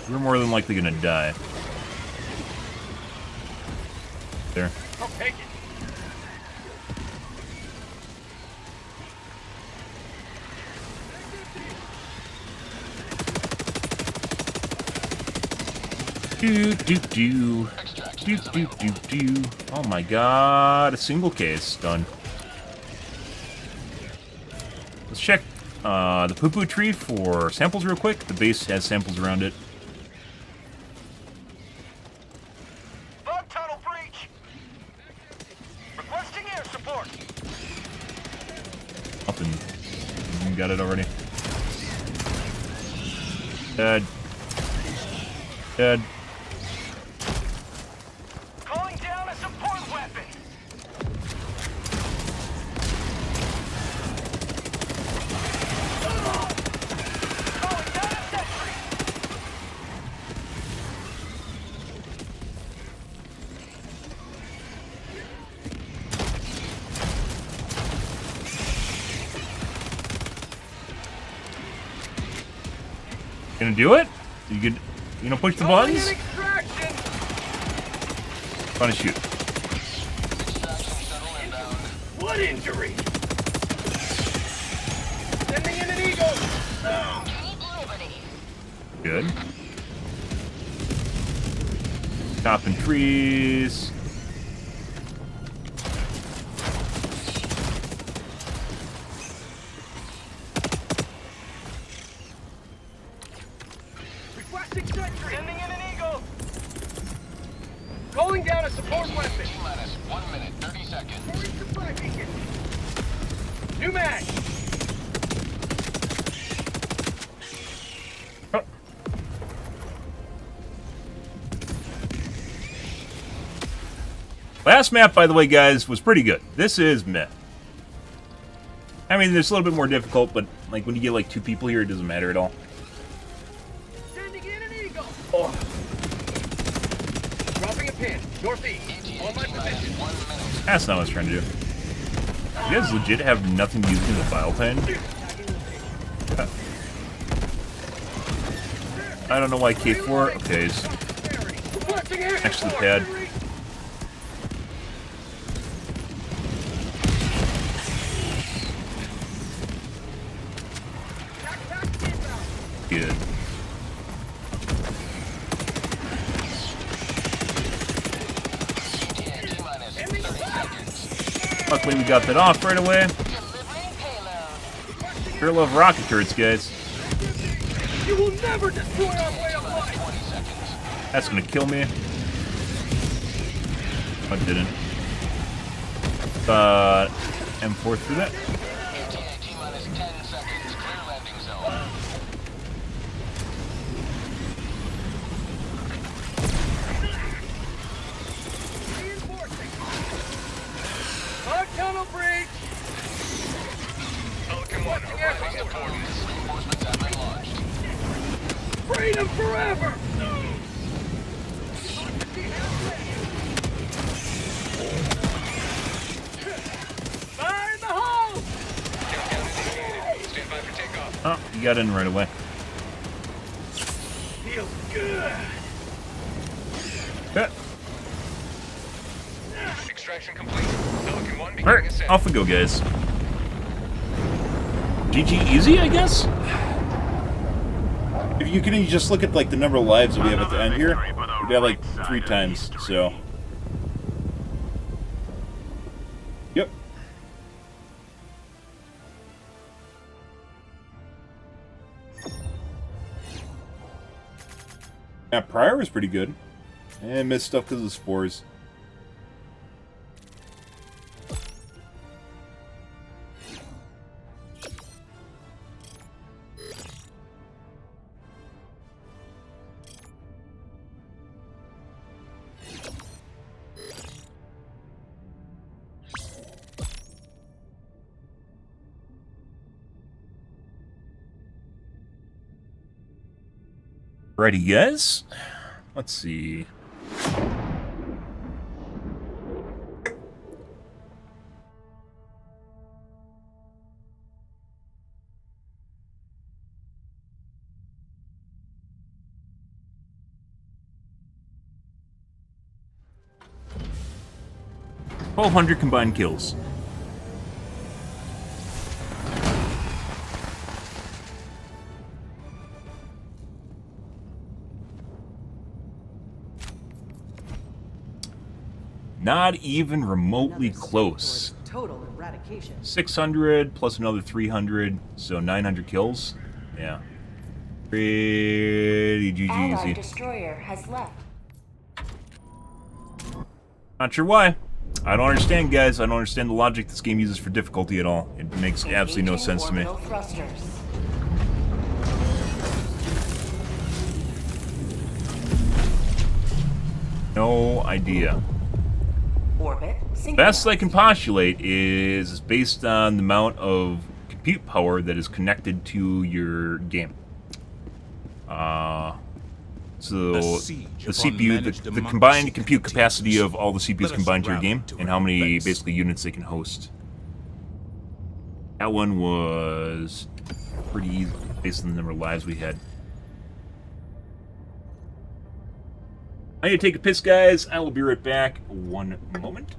we're more than likely gonna die. There. I'll take it. Do do do. Do do do do. Oh my god, a single case done. Let's check the poo-poo tree for samples real quick. The base has samples around it. Bug tunnel breach. Requesting air support. Nothing. Got it already. Dead. Dead. Calling down a support weapon. Calling down a sentry. Gonna do it? You gonna push the Calling buttons? an extraction. Trying to shoot. Blood injury. Sending in an eagle. Good. Chopping trees. Requesting sentry. Sending in an eagle. Calling down a support weapon. T-minus 1 minute, 30 seconds. Pouring supply beacon. New mag. Oh. Last map, by the way, guys, was pretty good. This is meh. I mean, it's a little bit more difficult, but like when you get like 2 people here, it doesn't matter at all. Sending in an eagle. Dropping a pin. Northeast. On my position. 1 minute. That's not what I was trying to do. You guys legit have nothing to use in the file pen? I don't know why K4. Okay, it's Requesting air next to the support. pad. Good. T-minus 30 seconds. Luckily, we got that off right away. Delivering payload. Sure love rocket turrets, guys. You will never destroy our way of life. 20 seconds. That's gonna kill me. I didn't. M4 through that. T-minus 10 seconds. Clear landing zone. Reinforcing. Bug tunnel breach. Pelican 1, arriving at coordinates. Reinforcements have been launched. Freedom forever. Fire in the hole. Stand by for takeoff. Oh, you got in right away. Feels good. Okay. Extraction complete. Pelican 1 beginning Alright, ascent. off we go, guys. GG easy, I guess? If you can just look at like the number of lives that we have at the end here, we have like 3 times, so. Yep. Yeah, prior was pretty good. And missed stuff because of the spores. Alrighty, guys. Let's see. $1,200 combined kills. Not even remotely Another step close. towards total eradication. 600 plus another 300, so 900 kills. Yeah. Pretty GG Allied easy. destroyer has left. Not sure why. I don't understand, guys. I don't understand the logic this game uses for difficulty at all. It makes absolutely no Engaging sense to me. orbital thrusters. No idea. Orbit Best I can synchronized. postulate is based on the amount of compute power that is connected to your game. So A siege the upon CPU, managed the democracy combined compute continues. capacity of all the CPUs Let us combined to your rally game, to and our how many defense. basically units they can host. That one was pretty easy based on the number of lives we had. I need to take a piss, guys. I will be right back. One moment.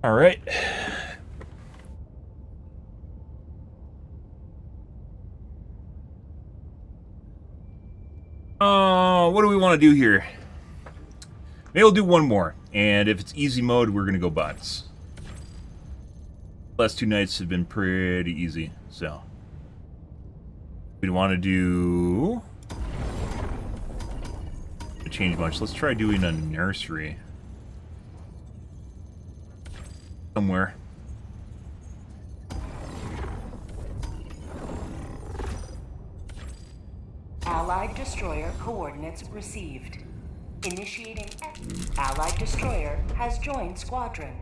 All right. What do we want to do here? Maybe we'll do one more, and if it's easy mode, we're gonna go bots. Last two nights have been pretty easy, so we want to do change much. Let's try doing a nursery somewhere. Allied destroyer coordinates received. Initiating. Allied destroyer has joined squadron.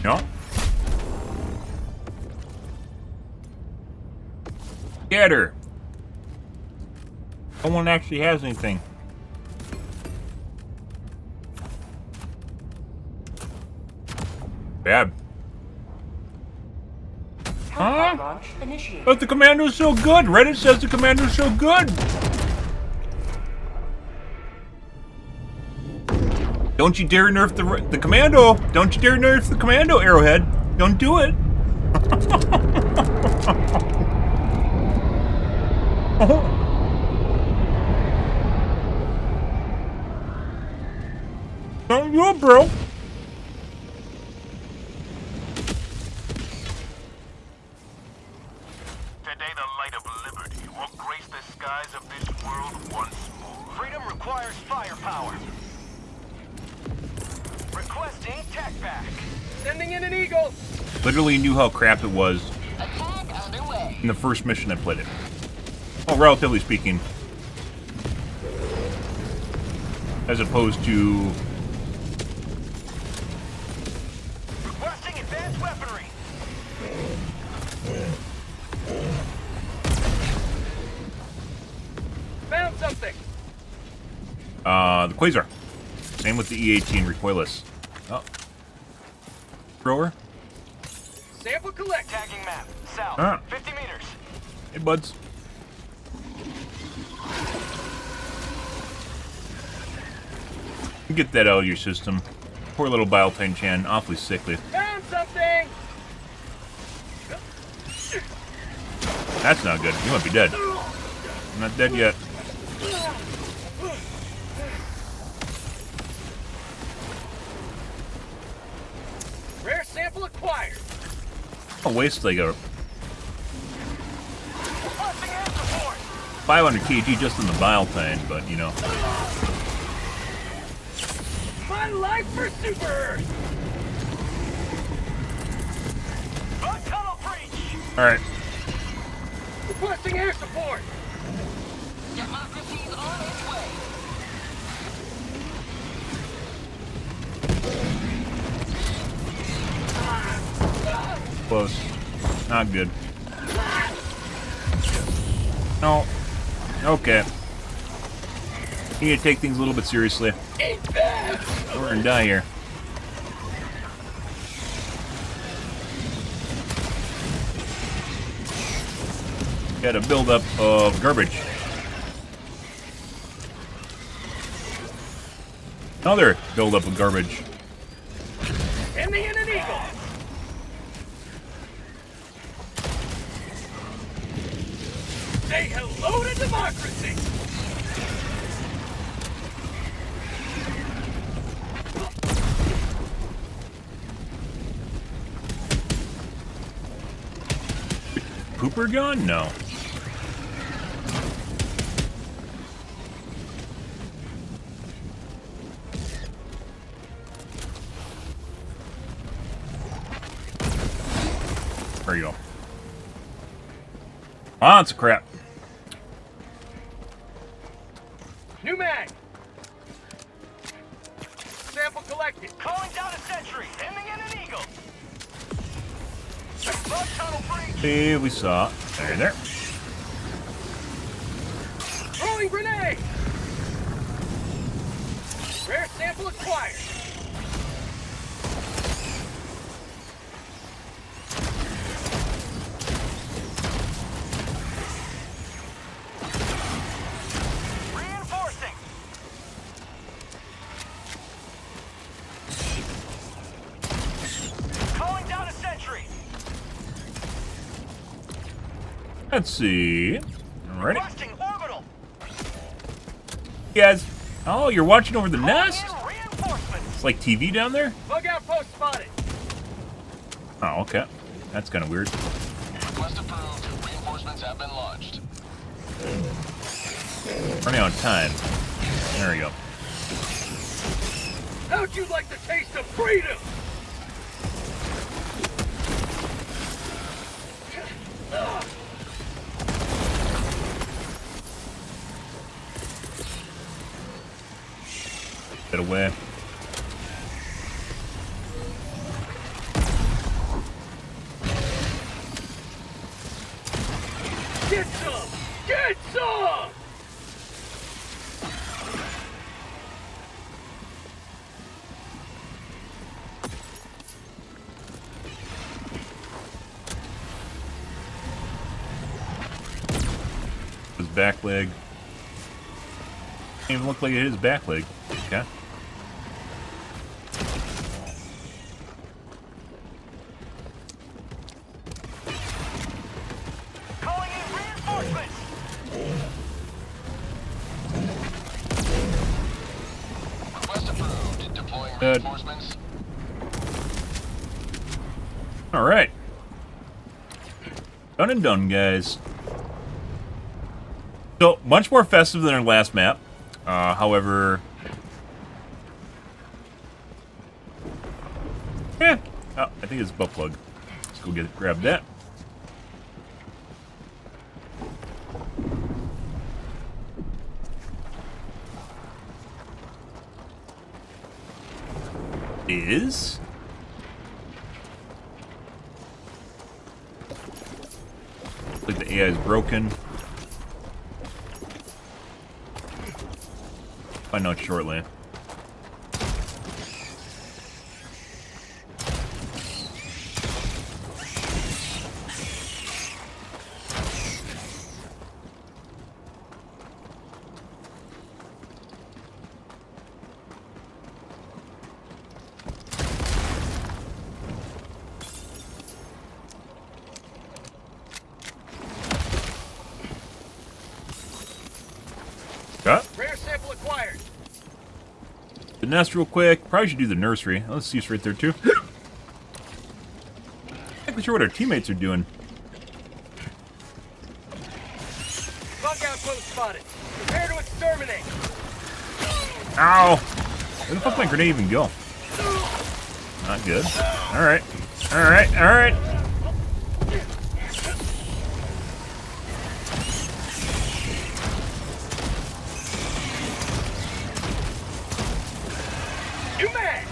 No? Scatter. No one actually has anything. Bad. Countdown launch initiated. But the commando's so good. Reddit says the commando's so good. Don't you dare nerf the commando. Don't you dare nerf the commando, Arrowhead. Don't do it. Don't do it, bro. Today the light of liberty will grace the skies of this world once more. Freedom requires firepower. Requesting tech back. Sending in an eagle. Literally knew how crap it was Attack underway. in the first mission I played it. Well, relatively speaking. As opposed to... Requesting advanced weaponry. Found something. The Quasar. Same with the E-18 recoilless. Oh. Thrower. Sample collect. Tagging map. South. 50 meters. Hey, buds. Get that out of your system. Poor little Biotine Chan, awfully sickly. Found something. That's not good. You might be dead. I'm not dead yet. Rare sample acquired. I'll waste like a Requesting air support. 500 kg just in the Biotine, but you know. My life for Super Earth. Bug tunnel breach. Alright. Requesting air support. Democracy's on its way. Close. Not good. No. Okay. You need to take things a little bit seriously. We're gonna die here. Got a buildup of garbage. Another buildup of garbage. Sending in an eagle. Say hello to democracy. Pooper gun? No. There you go. Lots of crap. New mag. Sample collected. Calling down a sentry. Sending in an eagle. Bug tunnel breach. See, we saw. There. Throwing grenade. Rare sample acquired. Reinforcing. Calling down a sentry. Let's see. Alrighty. Requesting orbital. Guys. Oh, you're watching over the nest? Calling in reinforcements. It's like TV down there? Bug outpost spotted. Oh, okay. That's kind of weird. Request approved. Reinforcements have been launched. Running out of time. There we go. How'd you like the taste of freedom? Get away. Get some! Get some! back leg. Didn't even look like it hit his back leg. Okay. Calling in reinforcements. Request approved. Deploying Good. reinforcements. Alright. Done and done, guys. So, much more festive than our last map. However... Yeah. Oh, I think it's a butt plug. Let's go grab that. Is... like the AI is broken. Find out shortly. Got Rare sample acquired. the nest real quick. Probably should do the nursery. Oh, let's see, it's right there too. Not exactly sure what our teammates are doing. Bug outpost spotted. Prepare to exterminate. Ow! Where the fuck did my grenade even go? Not good. Alright. Alright, alright. You mad?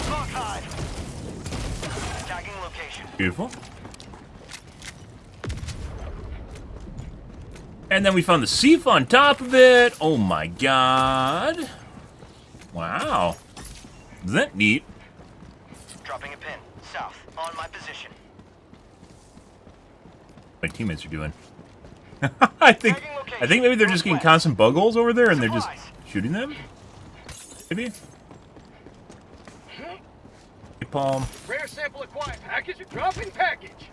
Lock hide. Tagging location. Beautiful. And then we found the Seaf on top of it. Oh my god. Wow. Isn't that neat? Dropping a pin. South. On my position. My teammates are doing. I think maybe they're just getting constant bug holes over there and they're just shooting them. Maybe. Palm. Rare sample acquired. Package. Dropping package.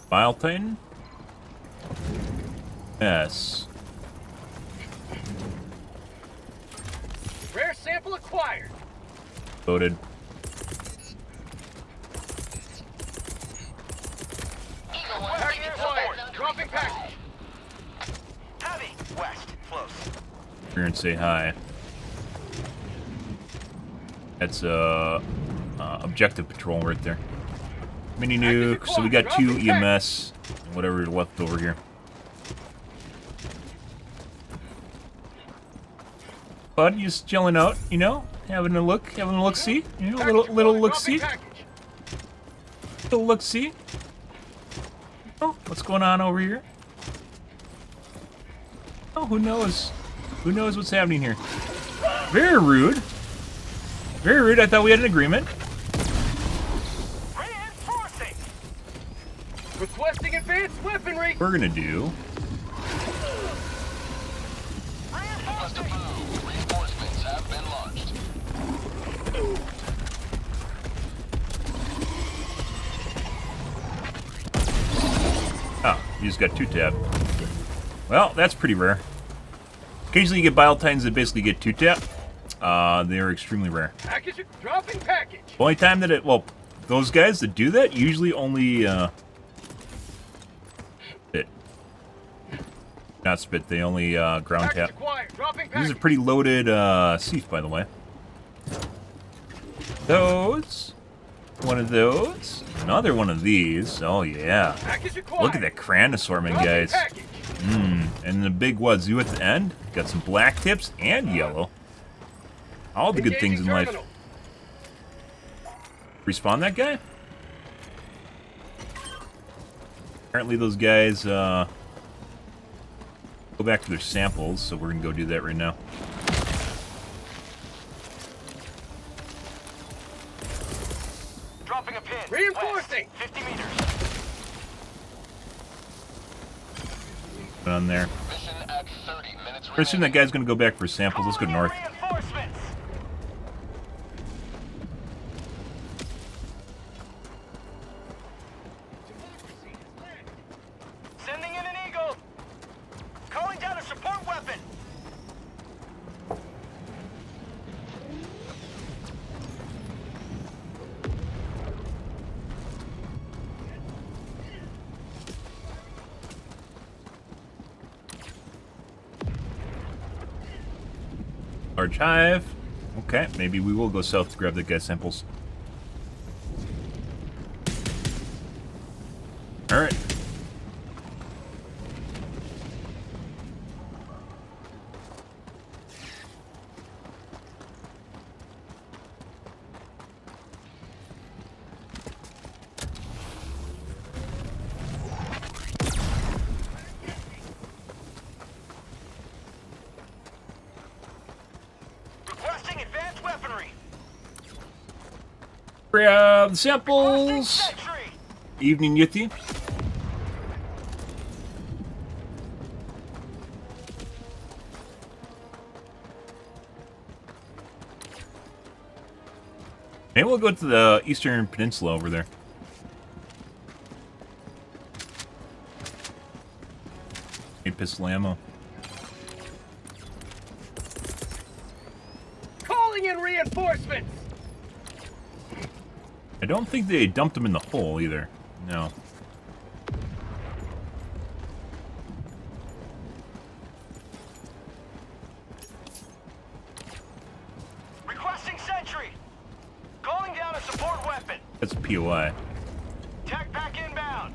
Bile Titan. Yes. Rare sample acquired. Loaded. Package acquired. Dropping package. Heavy. West. Close. Here and say hi. That's objective patrol right there. Mini nuke. So we got 2 EMS. And whatever left over here. Bud, just chilling out, you know, having a look, see, you know, little look see, little look see. Oh, what's going on over here? Oh, who knows? Who knows what's happening here? Very rude. Very rude. I thought we had an agreement. Reinforcing. Requesting advanced weaponry. We're gonna do. Request approved. Reinforcements have been launched. Oh, you just got 2 tab. Well, that's pretty rare. Occasionally you get Bile Titans that basically get 2 tap. They're extremely rare. Package. Dropping package. The only time that well, those guys that do that usually only, spit. Not spit, they only, ground tap. This is a pretty loaded, Seaf, by the way. Those. One of those. Another one of these. Oh, yeah. Look at that cran assortment, guys. And the big wazoo at the end. Got some black tips and yellow. All the good things in life. Respawn that guy? Apparently those guys go back to their samples, so we're gonna go do that right now. Dropping a pin. Reinforcing. West, 50 meters. Put on there. Mission at 30 minutes I assume that guy's gonna go back for samples. Let's go north. Reinforcements. Sending in an eagle. Calling down a support weapon. Large hive. Okay, maybe we will go south to grab that guy's samples. Alright. Requesting advanced weaponry. Grab the samples. Sentry. Evening, Yuthi. Maybe we'll go to the Eastern Peninsula over there. Need pistol ammo. Calling in reinforcements. I don't think they dumped them in the hole either. No. Requesting sentry. Calling down a support weapon. That's a POI. Tech pack inbound.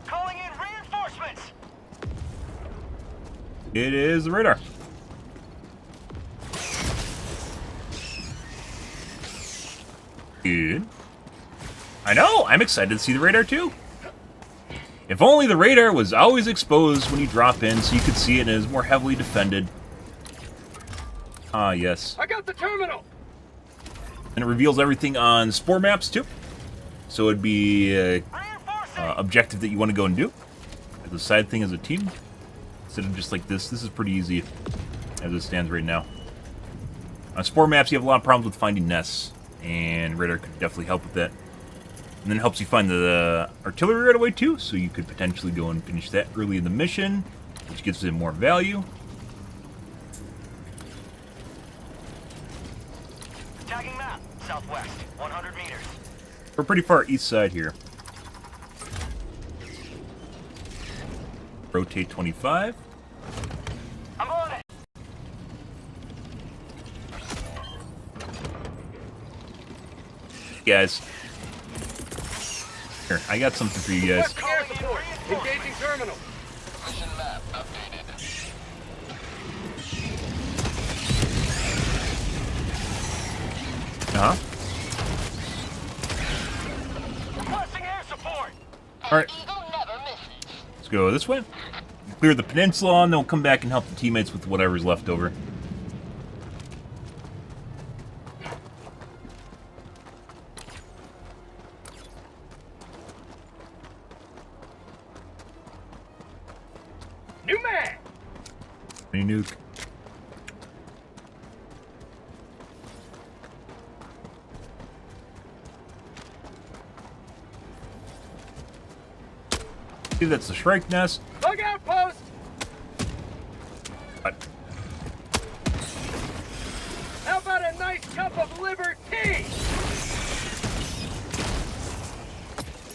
Calling in reinforcements. It is the radar. Good. I know! I'm excited to see the radar too. If only the radar was always exposed when you drop in so you could see it and it is more heavily defended. Ah, yes. I got the terminal. And it reveals everything on spore maps too. So it'd be an Reinforcing. objective that you want to go and do. As a side thing as a team. Instead of just like this. This is pretty easy as it stands right now. On spore maps you have a lot of problems with finding nests. And radar could definitely help with that. And then it helps you find the artillery right away too, so you could potentially go and finish that early in the mission, which gives it more value. Tagging map. Southwest. 100 meters. We're pretty far east side here. Rotate 25. I'm on it. Guys. Here, I got something for you guys. Requesting air support. Engaging terminal. Mission map updated. Uh-huh. Requesting air support. Alright, Eagle never misses. let's go this way. Clear the peninsula, and then we'll come back and help the teammates with whatever's left over. New man. Any nuke. See, that's the Shrike nest. Bug outpost. What? How about a nice cup of liver tea?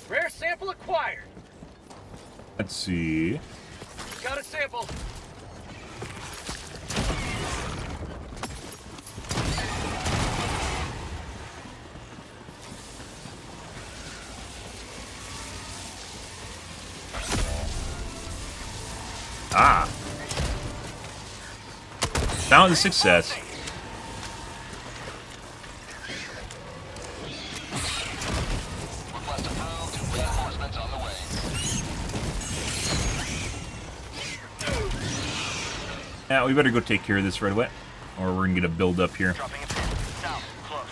Rare sample acquired. Let's see. Got a sample. Ah. Found the success. Reinforcements on the way. Yeah, we better go take care of this right away, or we're gonna get a build up here. Dropping a pin. South. Close.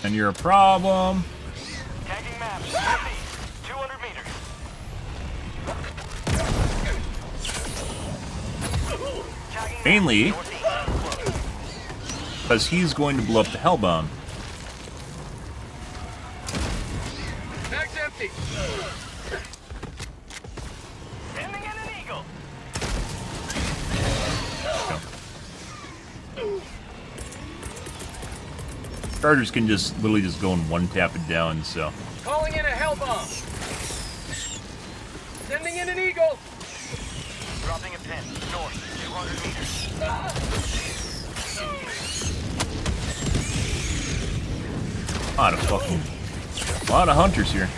And you're a problem. Tagging map. Northeast. 200 meters. Tagging map. Mainly Northeast. Close. because he's going to blow up the hell bomb. Bag's empty. Sending in an eagle. Chargers can just literally just go and one tap it down. So Calling in a hell bomb. Sending in an eagle. Dropping a pin. North. 200 meters. a lot of hunters here.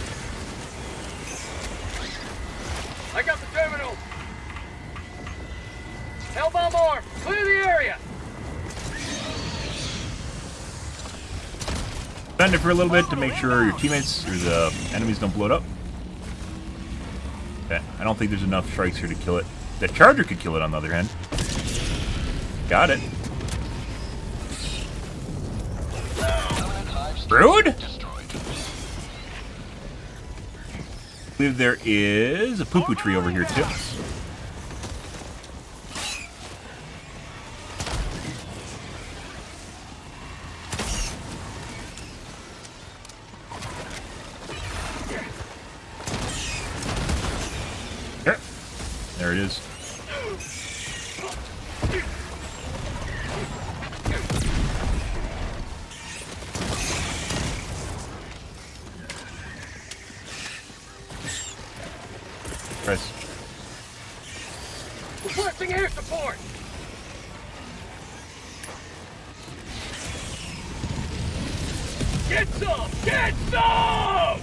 I got the terminal. Hell bomb arm. Clear the area. Bend it for a little bit to make sure your teammates or the enemies don't blow it up. Okay, I don't think there's enough strikes here to kill it. That charger could kill it on the other hand. Got it. Rude? I believe there is a poo-poo tree over here too. Here. There it is. Press. Requesting air support. Get some! Get some!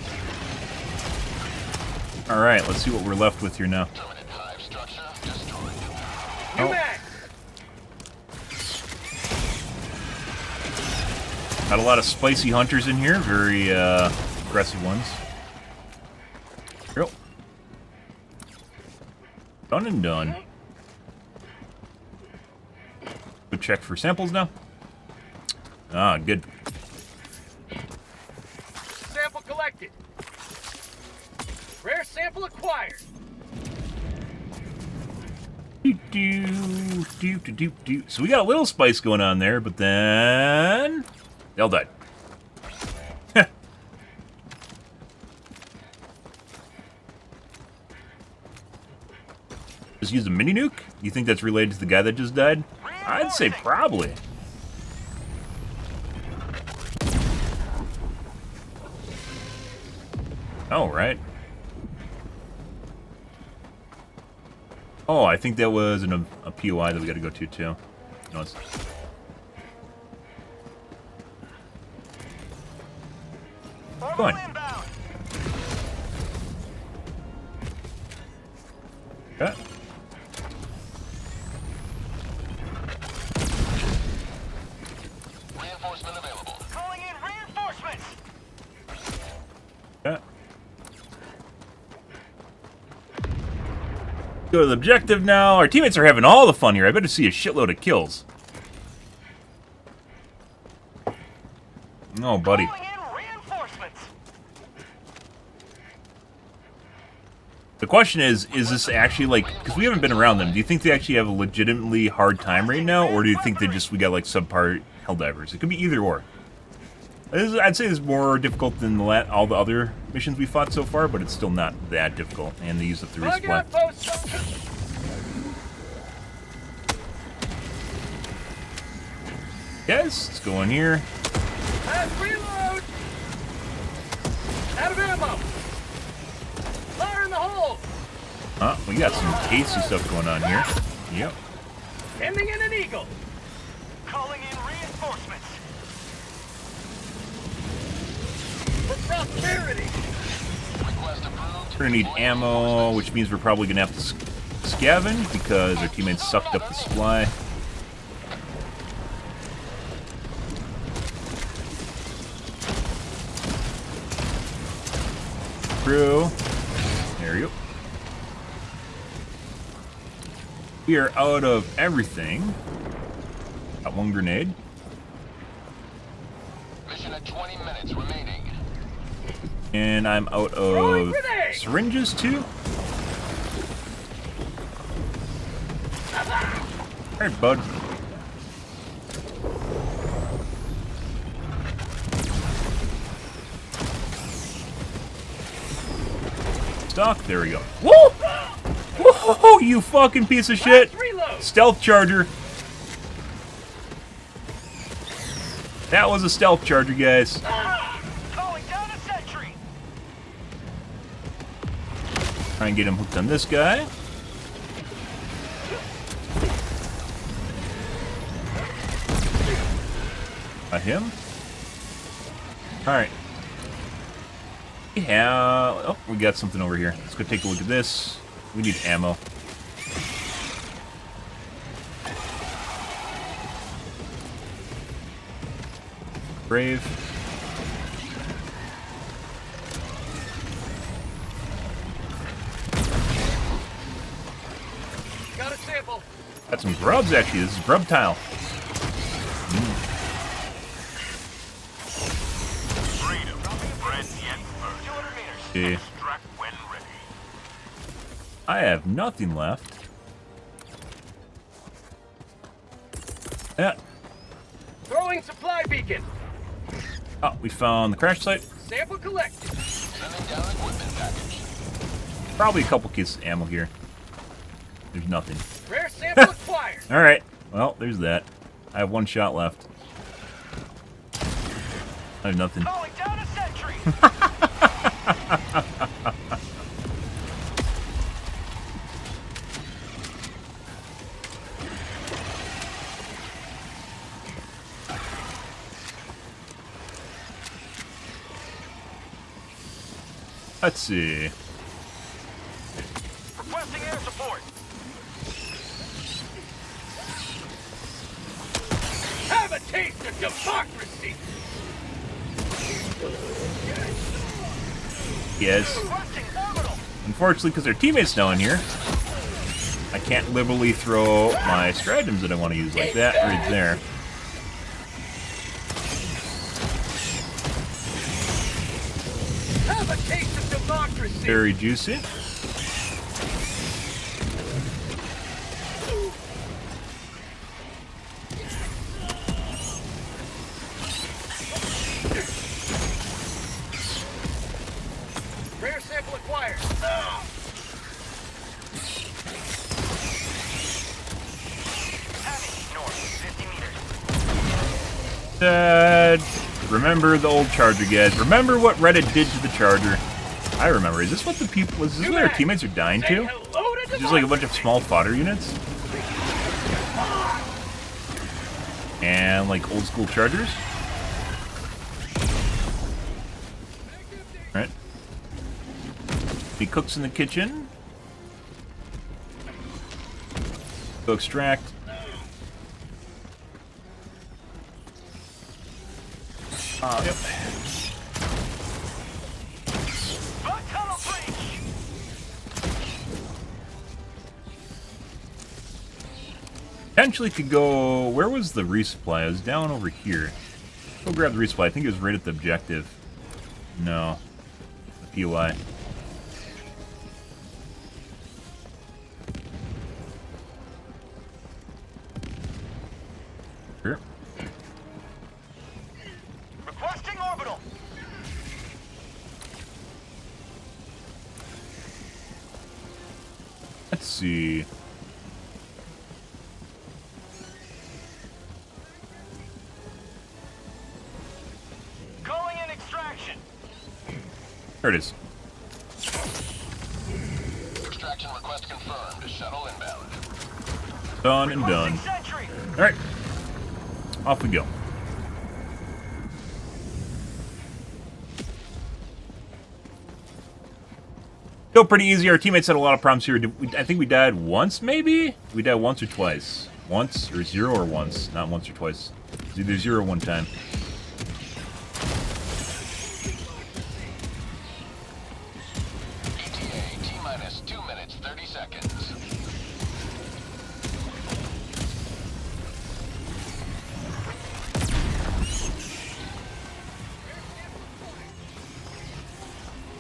All right, let's see what we're left with here now. Permanent hive structure destroyed. New Oh. mag. Got a lot of spicy hunters in here, very aggressive ones. Yep. Done and done. Go check for samples now. Ah, good. Sample collected. Rare sample acquired. Do. So we got a little spice going on there, but then they all died. Just used a mini nuke? You think that's related to the guy that just died? I'd say probably. Oh, right. Oh, I think that was a POI that we got to go to, too. No, it's... Go on. Okay. Reinforcement available. Calling in reinforcements. Okay. Go to the objective now. Our teammates are having all the fun here. I better see a shitload of kills. Oh, buddy. Calling in reinforcements. The question is this actually, like, because we haven't been around them, do you think they actually have a legitimately hard time right now, or do you think we got, like, subpar Helldivers? It could be either or. I'd say it's more difficult than all the other missions we fought so far, but it's still not that difficult, and they use up the resupply. Yes, let's go in here. Last reload. Out of ammo. Fire in the hole. We got some tasty stuff going on here. Yep. Sending in an eagle. Calling in reinforcements. For prosperity. Request approved. We're gonna need ammo, which means we're probably gonna have to scavenge because our teammates sucked up the supply. through. There you go. We are out of everything. Got one grenade. Mission at 20 minutes remaining. And I'm out of syringes too. Alright, bud. Stock, there we go. Woo! Whoa, you fucking piece of shit! Stealth charger. That was a stealth charger, guys. Calling down a sentry. Try and get him hooked on this guy. Got him. Alright. Yeah. Oh, we got something over here. Let's go take a look at this. We need ammo. Brave. Got a sample. Got some grubs, actually. This is grub tile. Freedom. Red yet first. 200 meters. Okay. Extract when ready. I have nothing left. Yeah. Throwing supply beacon. Oh, we found the crash site. Sample collected. Sending down equipment package. Probably a couple cases of ammo here. There's nothing. Rare sample acquired. Alright. Well, there's that. I have one shot left. I have nothing. Calling down a sentry. Let's see. Requesting air support. Have a taste of democracy. Yes. Requesting orbital. Unfortunately, because their teammates now in here, I can't liberally throw my stratagems that I want to use like that right there. Have a taste of democracy. Very juicy. Rare sample acquired. Heavy north, 50 meters. Remember the old charger, guys. Remember what Reddit did to the charger. I remember. Is this what the people? Is this what our teammates are dying Say to? hello to Just like a bunch of small fodder units? And like old school chargers? Alright. He cooks in the kitchen. Go extract. Yep. tunnel breach. Potentially could go... Where was the resupply? It was down over here. Go grab the resupply. I think it was right at the objective. No. The POI. Sure. Requesting orbital. Let's see. Calling in extraction. There it is. Extraction request confirmed. Shuttle inbound. Done and done. Requesting sentry. Alright. Off we go. Still pretty easy. Our teammates had a lot of problems here. I think we died once, maybe? We died once or twice. Once, or zero or once. Not once or twice. It's either zero one time.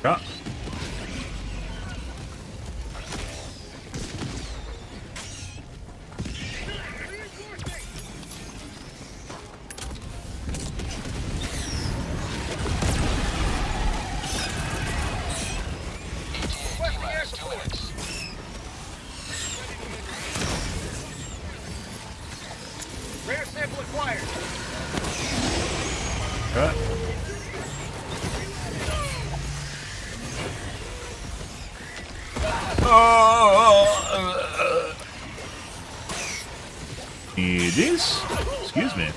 Ah. Rare sample acquired. Ah. Need this? Excuse me.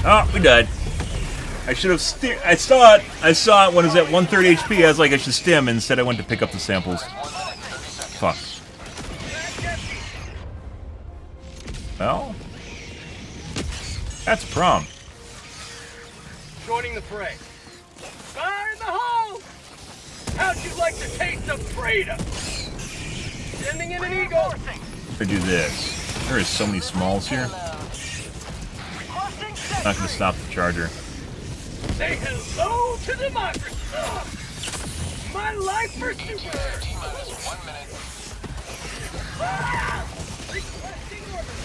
Oh, we died. I should have I saw it when it was at 130 HP. I was like, I should stim. Instead, I went to pick up the samples. Fuck. Well, that's a problem. Joining the fray. Fire in the hole! How'd you like to taste of freedom? Sending in an eagle. I do this. There is so many smalls here. I'm not going to stop the charger. Say hello to democracy. My life for super. T-minus 1 minute. Requesting order.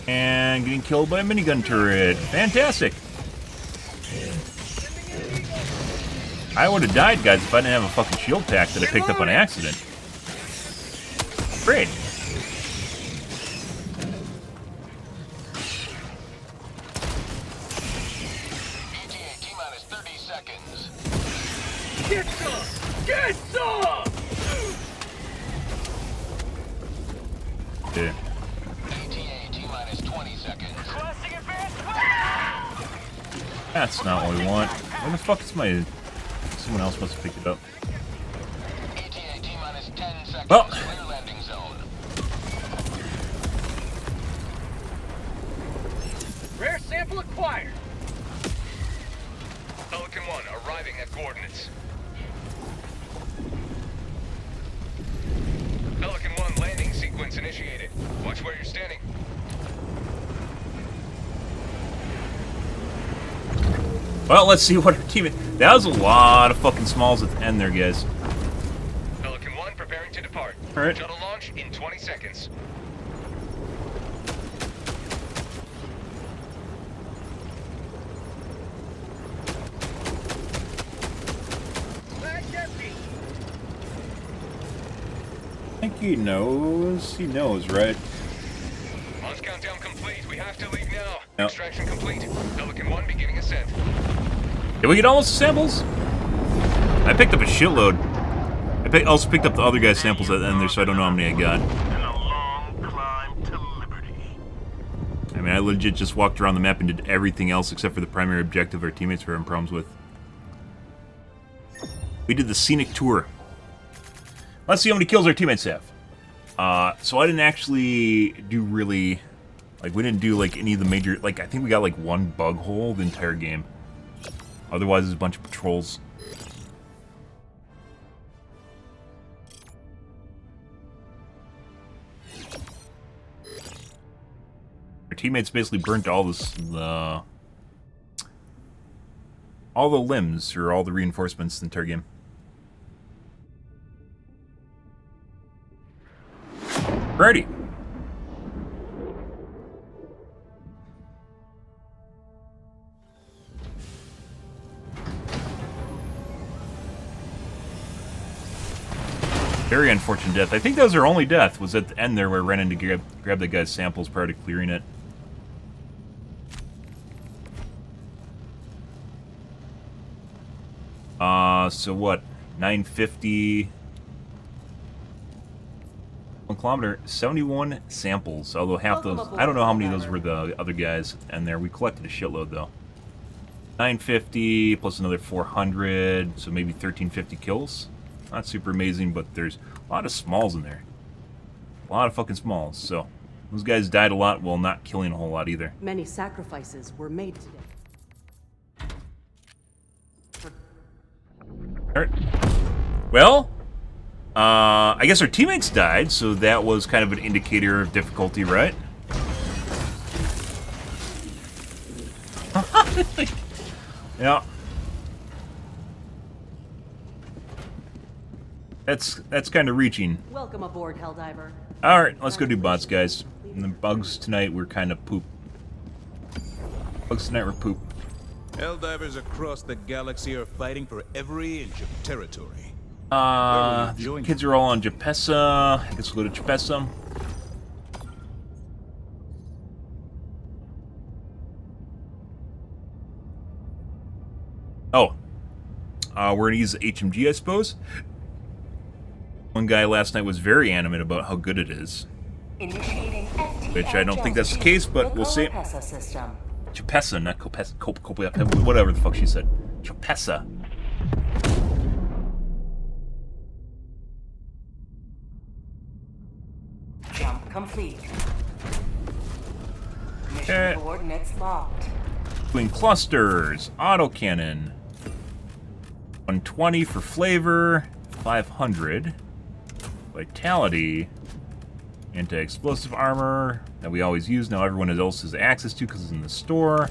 And getting killed by a minigun turret. Fantastic. I would have died, guys, if I didn't have a fucking shield pack that I picked up on accident. Great. ETA T-minus 30 seconds. Get some! Get some! Yeah. ETA T-minus 20 seconds. Requesting advance. That's not what we want. Where the fuck is my... Someone else must have picked it up. ETA T-minus 10 seconds. Well. Clear landing zone. Rare sample acquired. Pelican 1 arriving at coordinates. Pelican 1 landing sequence initiated. Watch where you're standing. Well, let's see what our team... That was a lot of fucking smalls at the end there, guys. Pelican 1 preparing to depart. Alright. Shuttle launch in 20 seconds. Back empty. I think he knows. He knows, right? Launch countdown complete. We have to leave now. Yep. Extraction complete. Pelican 1 beginning ascent. Did we get all the samples? I picked up a shitload. I also picked up the other guy's samples at the end there, so I don't know how many I got. And a long climb to liberty. I mean, I legit just walked around the map and did everything else except for the primary objective our teammates were having problems with. We did the scenic tour. Let's see how many kills our teammates have. So I didn't actually do really... Like, we didn't do, like, any of the major... Like, I think we got, like, one bug hole the entire game. Otherwise, there's a bunch of patrols. Our teammates basically burnt all this... all the limbs, or all the reinforcements the entire game. Ready. Very unfortunate death. I think that was our only death, was at the end there where I ran in to grab that guy's samples prior to clearing it. So what? 950... 1 kilometer, 71 samples, although half those... I don't know how many of those were the other guys in there. We collected a shitload, though. 950 plus another 400, so maybe 1350 kills. Not super amazing, but there's a lot of smalls in there. A lot of fucking smalls, so... Those guys died a lot while not killing a whole lot either. Many sacrifices were made today. Alright. Well... I guess our teammates died, so that was kind of an indicator of difficulty, right? Huh. Yeah. That's kind of reaching. Welcome aboard, Helldiver. Alright, let's go do bots, guys. And the bugs tonight were kind of poop. Bugs tonight were poop. Helldivers across the galaxy are fighting for every inch of territory. The kids are all on Japessa. I guess we'll go to Japessa. Oh. We're gonna use the HMG, I suppose. One guy last night was very animate about how good it is. Initiating FTL Which I don't think that's the jump case, to but the we'll see. Copessa system. Japessa, not Copessa. Whatever the fuck she said. Japessa. Jump complete. Mission Okay. coordinates locked. Doing clusters, autocannon, 120 for flavor, 500 vitality, anti-explosive armor that we always use. Now everyone else has access to because it's in the store.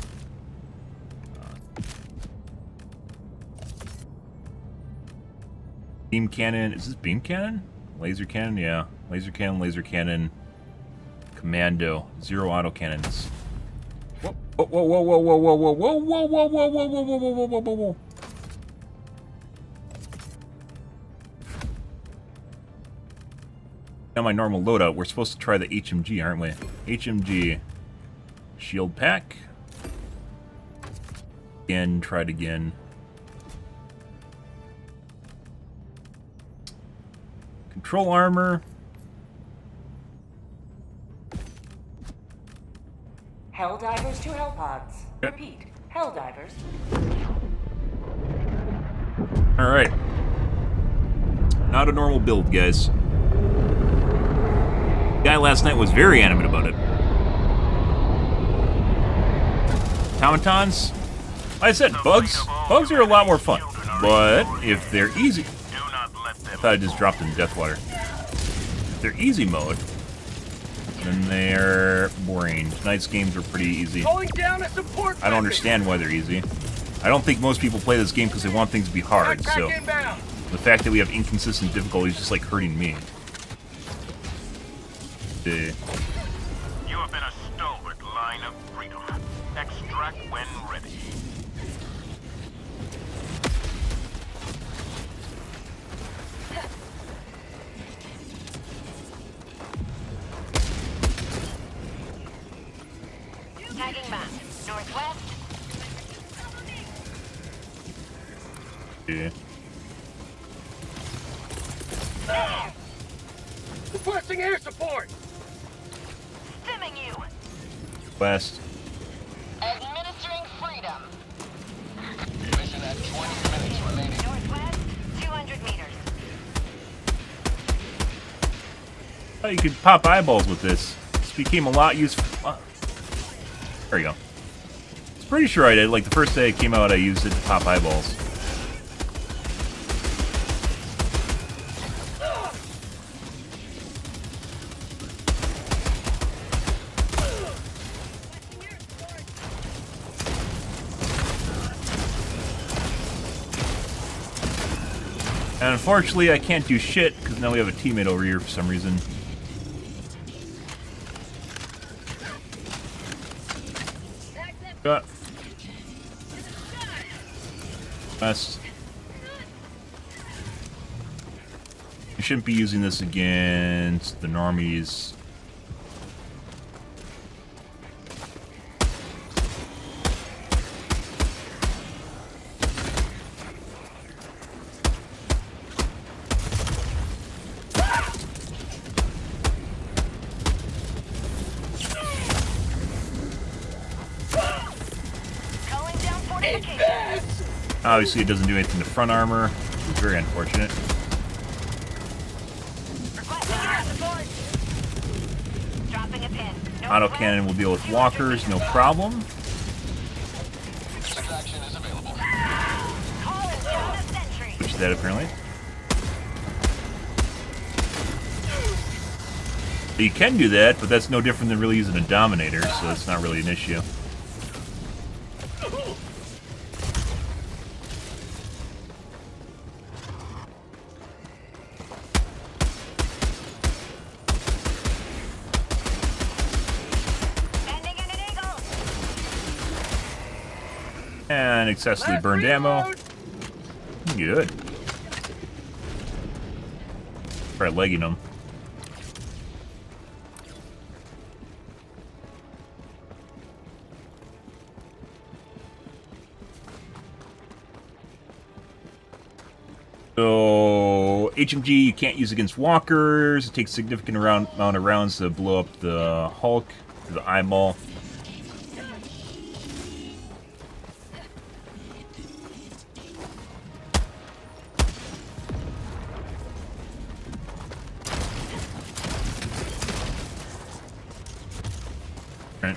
Beam cannon. Is this beam cannon? Laser cannon? Yeah. Laser cannon, laser cannon. Commando. 0 autocannons. Whoa, whoa, whoa, whoa, whoa, whoa, whoa, whoa, whoa, whoa, whoa, whoa, whoa, whoa, whoa, whoa, whoa, whoa. Now my normal loadout. We're supposed to try the HMG, aren't we? HMG. Shield pack. Again, tried again. Control armor. Helldivers to Hellpods. Yep. Repeat. Helldivers. Alright. Not a normal build, guys. Guy last night was very animate about it. Automatons? Like I said, bugs are a lot more fun. But if they're easy... I thought I just dropped in Deathwater. If they're easy mode, then they're boring. Tonight's games were pretty easy. Calling down a support I don't understand why they're easy. I don't think most people play this game because they want things to be hard, so... Inbound. The fact that we have inconsistent difficulty is just like hurting me. You have been a stalwart line of freedom. Extract when ready. Tagging map. Northwest. Yeah. Requesting air support. Stimming you. West. Administering freedom. Mission at 20 minutes remaining. Northwest. 200 meters. Oh, you could pop eyeballs with this. This became a lot useful. There you go. I'm pretty sure I did. Like the first day it came out, I used it to pop eyeballs. And unfortunately, I can't do shit because now we have a teammate over here for some reason. Got West. You shouldn't be using this against the normies. Calling down fortifications. Obviously, it doesn't do anything to front armor. It's very unfortunate. Requesting air support. Dropping a pin. Autocannon will deal with walkers, no problem. Extraction is available. Calling down a sentry. Which is that apparently. You can do that, but that's no different than really using a Dominator, so it's not really an issue. And excessively Last burned ammo. reload. Good. Try legging them. So, HMG you can't use against walkers. It takes a significant amount of rounds to blow up the Hulk, the eyeball. Right.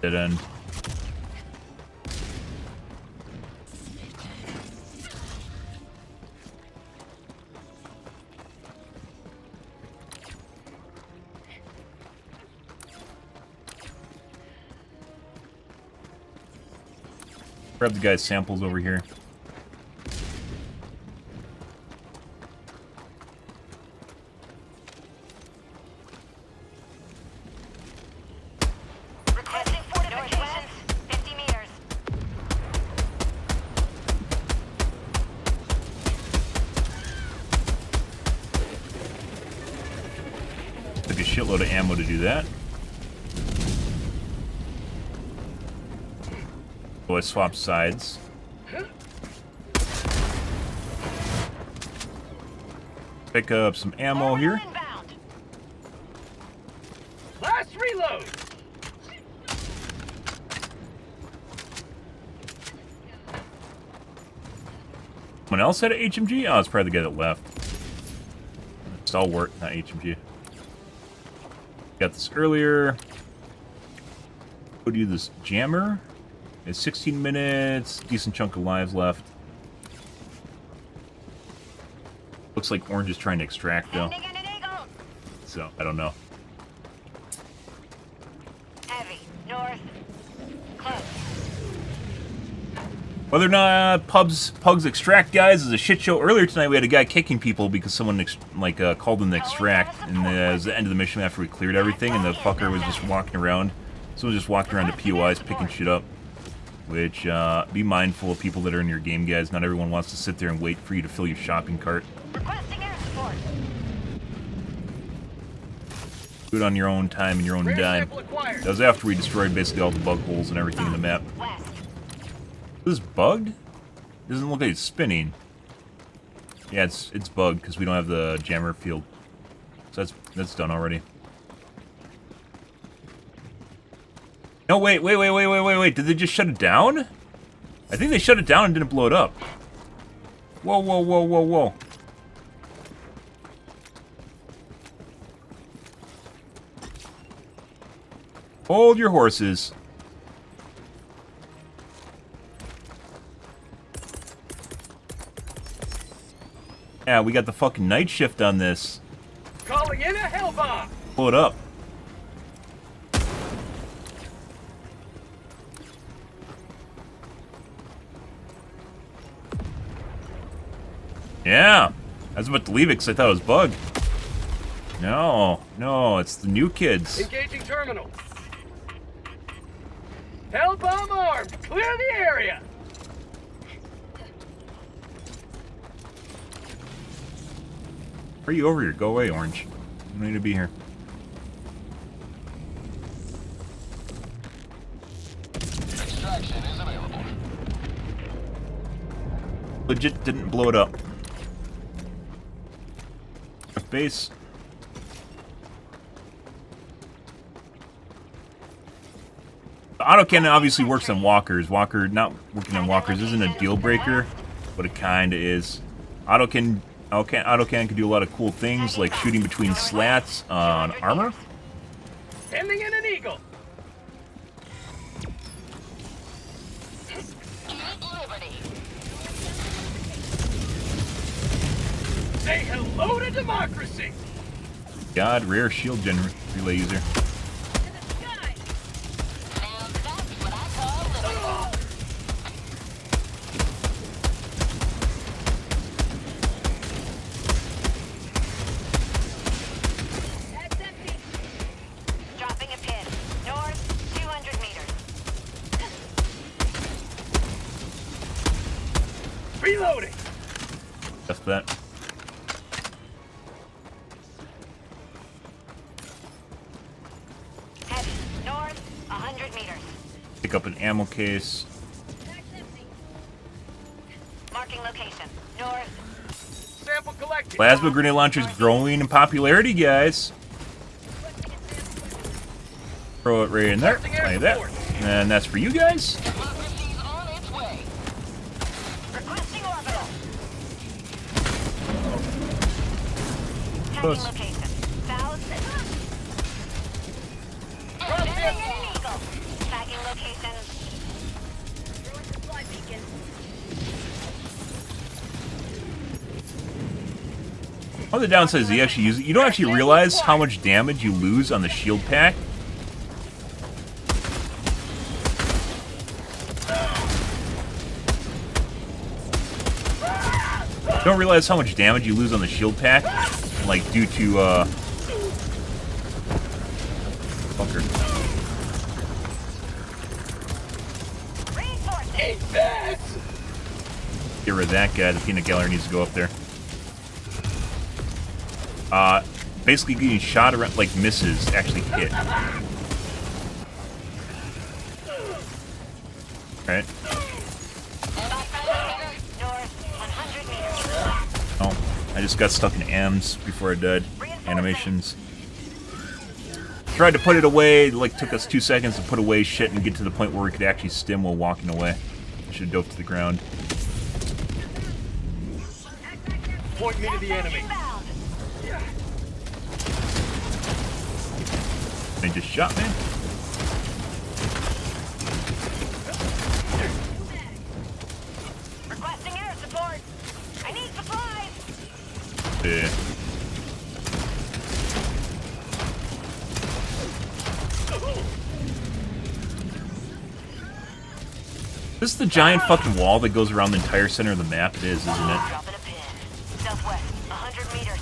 Dead end. Grab the guy's samples over here. Requesting fortifications. 50 meters. Took a shitload of ammo to do that. So I swapped sides. Pick up some ammo here. Inbound. Last reload. Someone else had an HMG? Oh, it's probably the guy that left. Stalwart, not HMG. Got this earlier. Go do this jammer. It's 16 minutes. Decent chunk of lives left. Looks like Orange is trying to extract though. Sending in an eagle. So, I don't know. Heavy. North. Close. Whether or not Pugs extract guys is a shit show. Earlier tonight we had a guy kicking people because someone called in the extract, and it was the end of the mission after we cleared everything, and the fucker was just walking around. Someone was just walking around to POIs picking shit up. Which, be mindful of people that are in your game, guys. Not everyone wants to sit there and wait for you to fill your shopping cart. Requesting air support. Do it on your own time and your own Rare dime. sample acquired. That was after we destroyed basically all the bug holes and everything in the map. West. Is this bugged? Doesn't look like it's spinning. Yeah, it's bugged because we don't have the jammer field. So that's done already. No, wait. Did they just shut it down? I think they shut it down and didn't blow it up. Whoa. Hold your horses. Yeah, we got the fucking night shift on this. Calling in a hell bomb. Blow it up. Yeah, I was about to leave it because I thought it was bugged. No, it's the new kids. Engaging terminal. Hell bomb armed. Clear the area. Are you over here? Go away, Orange. I don't need to be here. Extraction is available. Legit didn't blow it up. Base. The autocannon obviously works on walkers. Walker not working on walkers isn't a deal breaker, but it kinda is. Autocannon can do a lot of cool things like shooting between slats on armor. Sending in an eagle. Liberty. Say hello to democracy. God, rare shield relay user. Now that's what I call liberty. Dropping a pin. North, 200 Reloading. That's that. Heavy. North, 100 meters. Pick up an ammo case. Marking location. North. Sample collected. Plasma grenade launcher's growing in popularity, guys. Throw it right in there, like that. And that's for you guys. Democracy's on its way. Requesting orbital. Close. Tagging location. South. Drop Sending it. in an eagle. Tagging location. Throwing supply beacon. One of the downsides is you actually use it. You don't actually realize how much damage you lose on the shield pack. You don't realize how much damage you lose on the shield pack, like due to fucker. Reinforcing. Get rid of that guy. The peanut gallery needs to go up there. Basically getting shot around, like misses, actually hit. Right? North, 100 meters. Oh, I just got stuck in AMs before I died. Animations. Tried to put it away, like took us 2 seconds to put away shit and get to the point where we could actually stim while walking away. Should have dove to the ground. Point me to the enemy. Inbound. They just shot me. Requesting air support. I need supplies. Yeah. This is the giant fucking wall that goes around the entire center of the map. It is, isn't it? Dropping a pin. Southwest, 100 meters.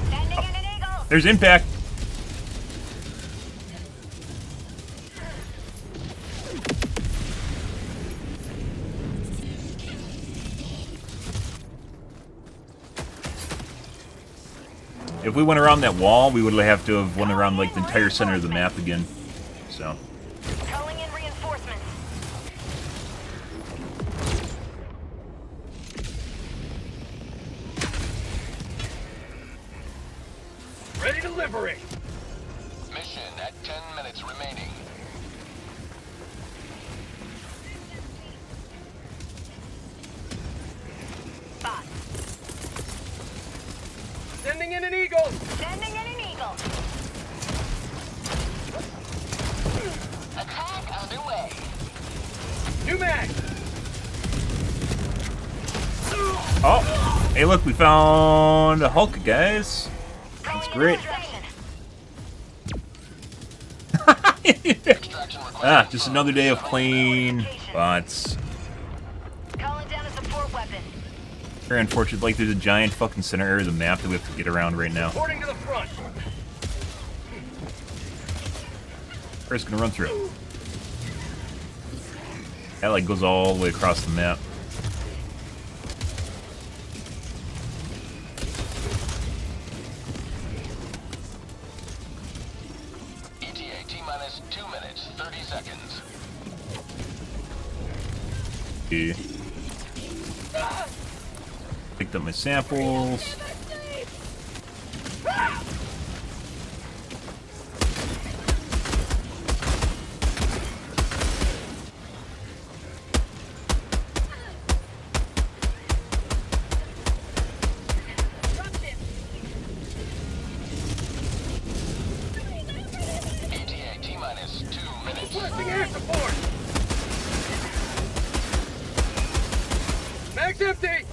Sending in an eagle. There's impact. If we went around that wall, we would have to have went around like the entire center of the map again. So, Calling in reinforcements. Ready to liberate. Mission at 10 minutes remaining. Spot. Sending in an eagle. Sending in an eagle. Attack underway. New mag. oh, hey, look, we found a Hulk, guys. That's great. Extraction required. Just another day of playing bots. Calling down a support weapon. Very unfortunate. Like, there's a giant fucking center area of the map that we have to get around right now. Reporting to the front. First, gonna run through. That like goes all the way across the map. ETA T-minus 2 minutes, 30 seconds. Yeah. Picked up my samples. ETA T-minus 2 minutes. Requesting air support. Mag's empty.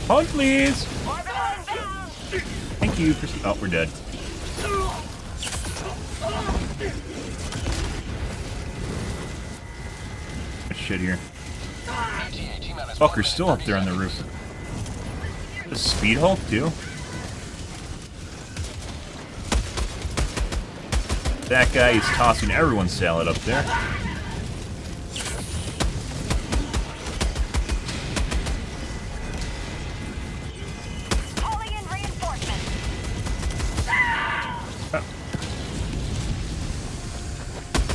Hold, please. Orbital inbound. Thank you for. Oh, we're dead. Shit here. ETA T-minus 1 Fucker's minute, still up 30 there on the seconds. roof. The Speed Hulk, too. That guy is tossing everyone's salad up there. Calling in reinforcements.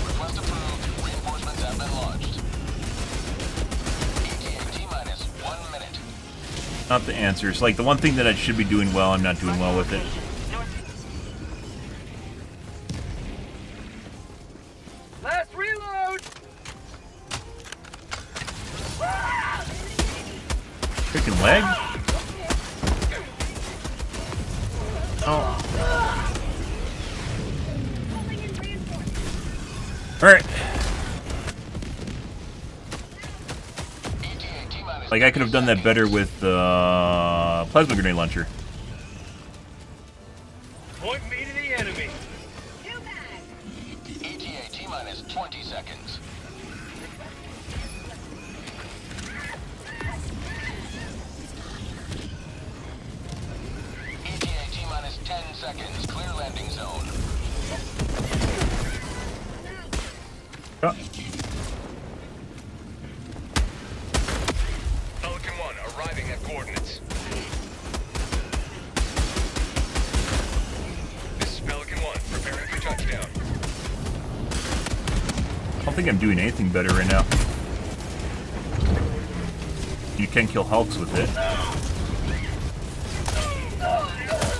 Request approved. Reinforcements have been launched. ETA T-minus 1 minute. Not the answer. It's like the one thing that I should be doing well, I'm not doing well with it. Last reload! Freaking leg? Oh. Alright. ETA T-minus Like, I could have done that better with the plasma grenade launcher. Point me to the enemy. ETA T-minus 20 seconds. ETA T-minus 10 seconds. Clear landing zone. Oh. Pelican 1 arriving at coordinates. This is Pelican 1 preparing for touchdown. I don't think I'm doing anything better right now. You can kill Hulks with it.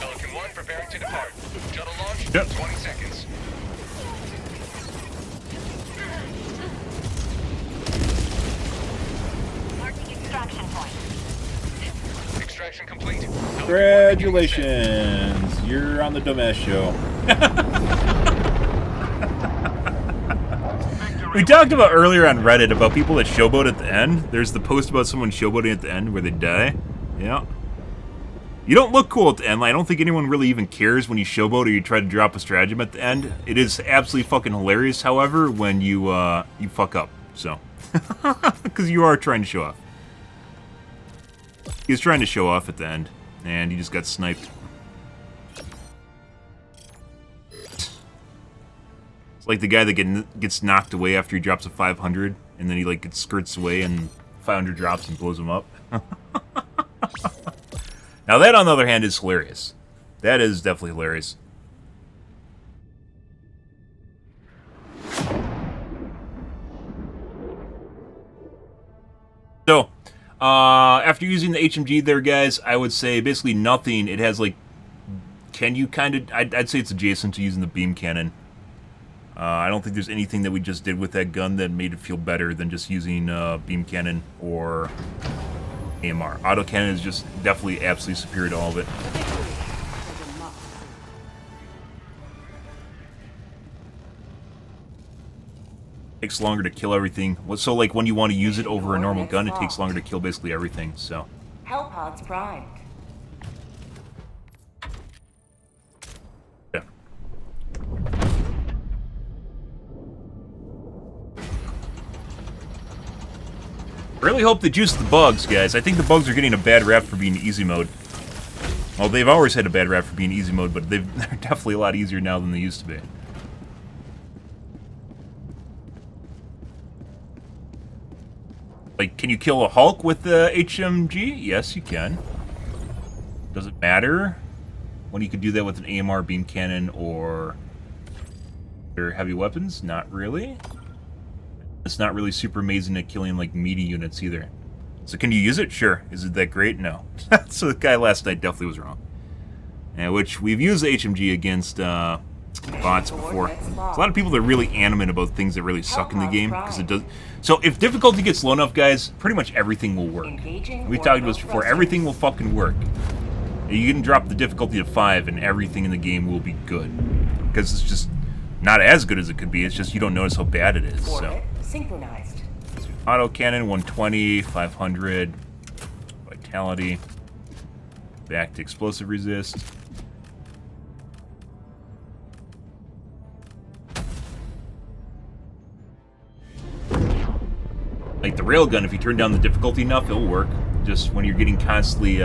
Pelican 1 preparing to depart. Shuttle launch, Yep. 20 seconds. Marking extraction point. Extraction complete. Congratulations! You're on the Dumbass Show. We talked about earlier on Reddit about people that showboat at the end. There's the post about someone showboating at the end where they die. Yeah. You don't look cool at the end. I don't think anyone really even cares when you showboat or you try to drop a stratagem at the end. It is absolutely fucking hilarious, however, when you fuck up. So, because you are trying to show off. He was trying to show off at the end, and he just got sniped. It's like the guy that gets knocked away after he drops a 500, and then he like gets skirts away, and 500 drops and blows him up. Now that, on the other hand, is hilarious. That is definitely hilarious. So, after using the HMG there, guys, I would say basically nothing. It has, like, can you kind of... I'd say it's adjacent to using the beam cannon. I don't think there's anything that we just did with that gun that made it feel better than just using beam cannon or AMR. Autocannon is just definitely absolutely superior to all of it. Takes longer to kill everything. So, like, when you want to use it over a normal gun, it takes longer to kill basically everything, so... Hellpods primed. Yeah. Really hope they juice the bugs, guys. I think the bugs are getting a bad rap for being easy mode. Well, they've always had a bad rap for being easy mode, but they're definitely a lot easier now than they used to be. Like, can you kill a Hulk with the HMG? Yes, you can. Does it matter when you could do that with an AMR beam cannon or their heavy weapons? Not really. It's not really super amazing at killing, like, meaty units either. So can you use it? Sure. Is it that great? No. So the guy last night definitely was wrong. Which we've used the HMG against bots before. There's a lot of people that are really animate about things that really suck in the game because it does. So if difficulty gets low enough, guys, pretty much everything will work. We've talked about this before. Everything will fucking work. You can drop the difficulty to 5 and everything in the game will be good. Because it's just not as good as it could be. It's just you don't notice how bad it is. So. Synchronized. Auto cannon 120, 500, vitality, back to explosive resist. Like the railgun, if you turn down the difficulty enough, it'll work. Just when you're getting constantly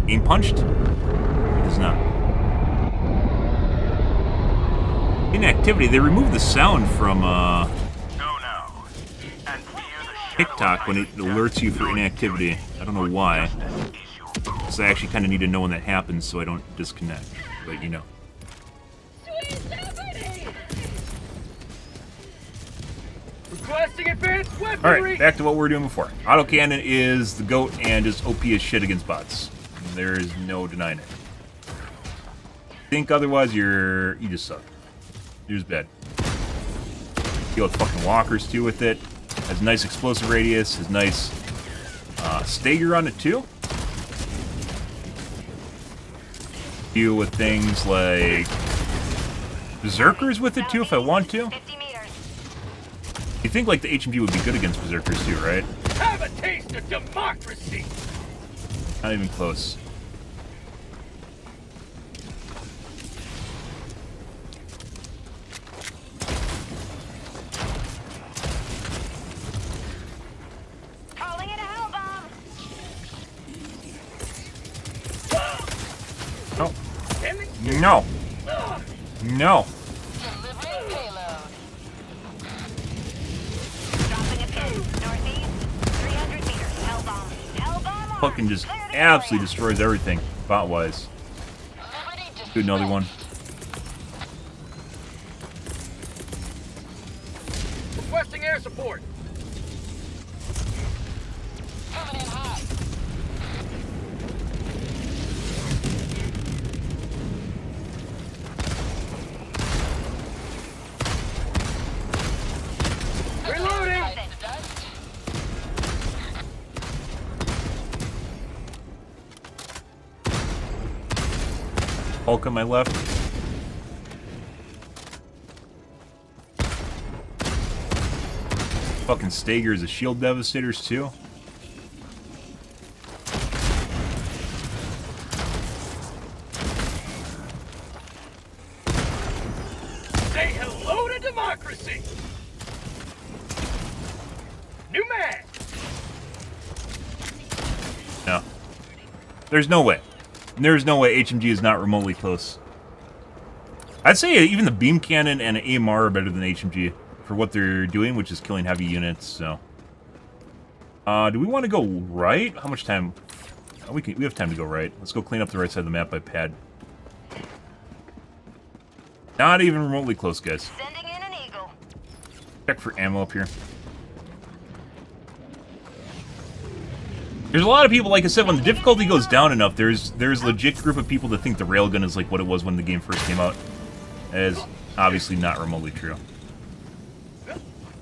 Game punched? It does not. Inactivity. They removed the sound from TikTok when it alerts you for inactivity. I don't know why. So I actually kind of need to know when that happens so I don't disconnect. But you know. Requesting advanced weaponry. Alright, back to what we were doing before. Autocannon is the GOAT and is OP as shit against bots. There is no denying it. Think otherwise, you just suck. You're just bad. Deal with fucking walkers too with it. Has a nice explosive radius. Has nice stagger on it too. Deal with things like berserkers with it too if I want to. 50 meters. You think like the HMG would be good against berserkers too, right? Have a taste of democracy. Not even close. Calling it a hell bomb. No. No. No. Delivering payload. Dropping a pin. Northeast. 300 meters. Hell bomb. Hell bomb. Fucking just absolutely destroys everything, bot-wise. Do another one. Requesting air support. Coming in hot. Reloading. Hulk on my left. Fucking Stagers, the shield devastators too. Say hello to democracy. New man. No. There's no way. There's no way HMG is not remotely close. I'd say even the beam cannon and AMR are better than HMG for what they're doing, which is killing heavy units, so. Do we want to go right? How much time? Oh, we have time to go right. Let's go clean up the right side of the map by pad. Not even remotely close, guys. Sending in an eagle. Check for ammo up here. There's a lot of people, like I said, when the difficulty goes down enough, there's a legit group of people that think the railgun is like what it was when the game first came out. That is obviously not remotely true.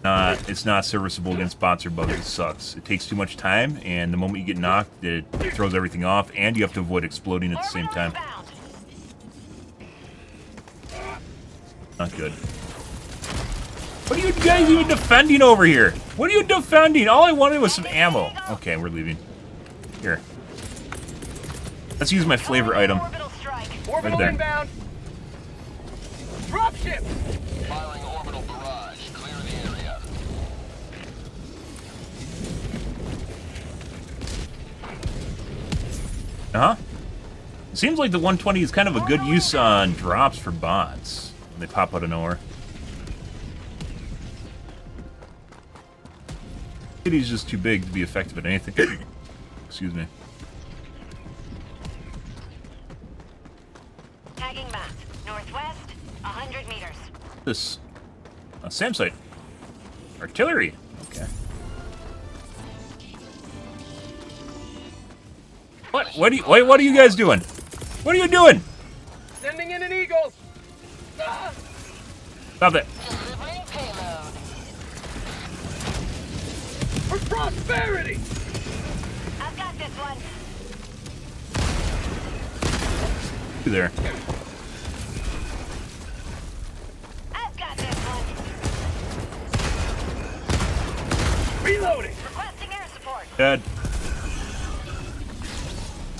It's not serviceable against bots or bugs. It sucks. It takes too much time, and the moment you get knocked, it throws everything off, and you have to avoid exploding at the same time. Not good. What are you guys even defending over here? What are you defending? All I wanted was some ammo. Okay, we're leaving. Here. Let's use my flavor item. Orbital strike. Orbital there. inbound. Dropship. Firing orbital barrage. Clear the area. Uh-huh. It seems like the 120 is kind of a good use on drops for bots. When they pop out of nowhere. City's just too big to be effective at anything. Excuse me. Tagging map. Northwest. 100 meters. This SAM site. Artillery. Okay. What are you guys doing? What are you doing? Sending in an eagle. Stop it. Delivering payload. For prosperity. I've got this one. You there. I've got this one. Reloading. Requesting air support. Dead.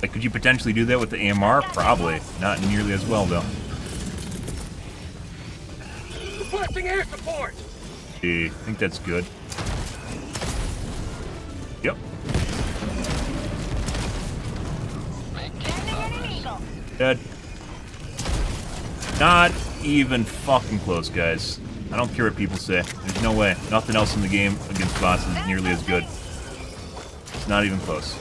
Like, could you potentially do that with the AMR? Probably. Not nearly as well, though. Requesting air support. I think that's good. Yep. Dead. Not even fucking close, guys. I don't care what people say. There's no way. Nothing else in the game against bots is nearly as good. It's not even close.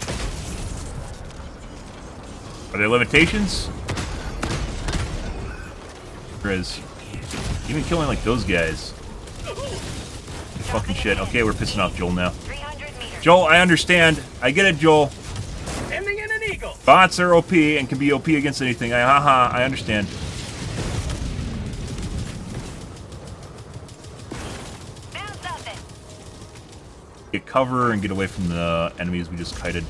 Are there limitations? There is. Even killing like those guys. Fucking shit. Okay, we're pissing off Joel now. 300 meters. Joel, I understand. I get it, Joel. Sending in an eagle. Bots are OP and can be OP against anything. I understand. Found something. Get cover and get away from the enemies we just kited.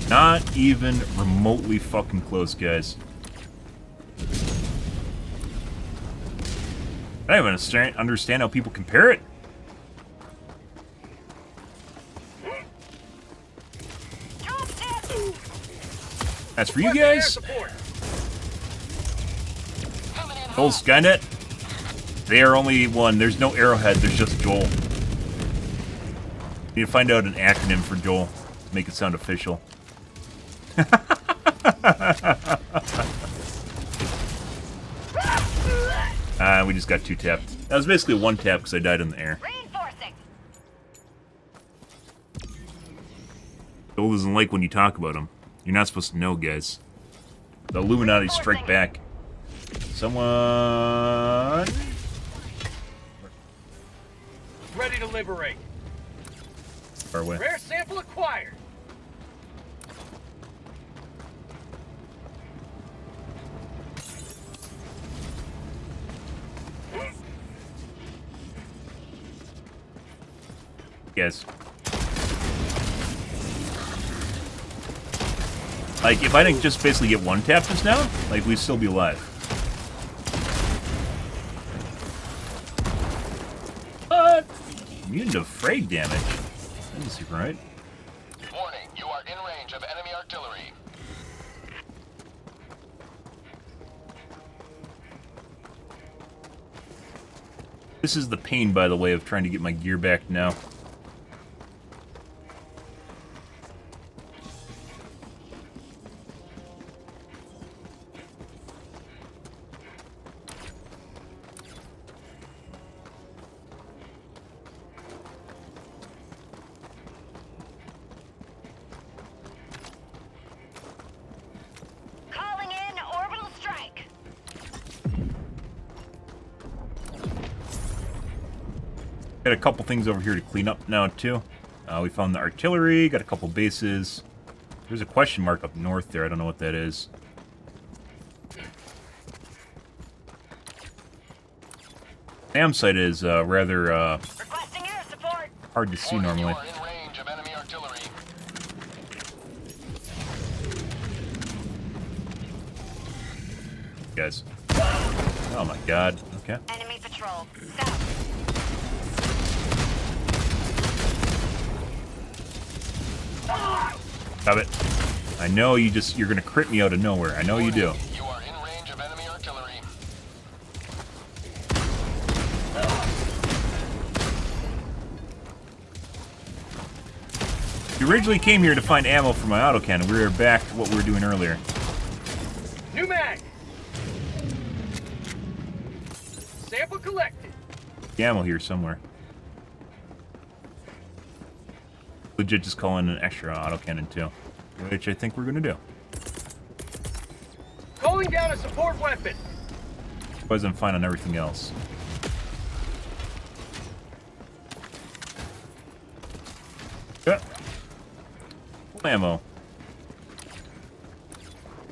Not even remotely fucking close, guys. I don't even understand how people compare it. Drop it. That's for you guys. Joel Skynet. They are only one. There's no Arrowhead. There's just Joel. Need to find out an acronym for Joel to make it sound official. We just got 2 tapped. That was basically 1 tap because I died in the air. Reinforcing. Joel doesn't like when you talk about him. You're not supposed to know, guys. The Illuminati strike back. Someone... Ready to liberate. Far away. Rare sample acquired. Guys. Like, if I didn't just basically get 1 tap just now, like, we'd still be alive. Immune to frag damage. That doesn't seem right. Warning, you are in range of enemy artillery. This is the pain, by the way, of trying to get my gear back now. Calling in orbital strike. Got a couple things over here to clean up now, too. We found the artillery, got a couple bases. There's a question mark up north there. I don't know what that is. Dam site is rather Requesting air support. hard to see Warning, normally. you are in range of enemy artillery. Guys. Oh my god. Okay. Enemy patrol. South. Stop it. I know you're gonna crit me out of nowhere. I know you do. You are in range of enemy artillery. We originally came here to find ammo for my autocannon. We were back to what we were doing earlier. New mag. Sample collected. Ammo here somewhere. Legit just call in an extra autocannon too. Which I think we're gonna do. Calling down a support weapon. Otherwise I'm fine on everything else. Yeah. Full ammo.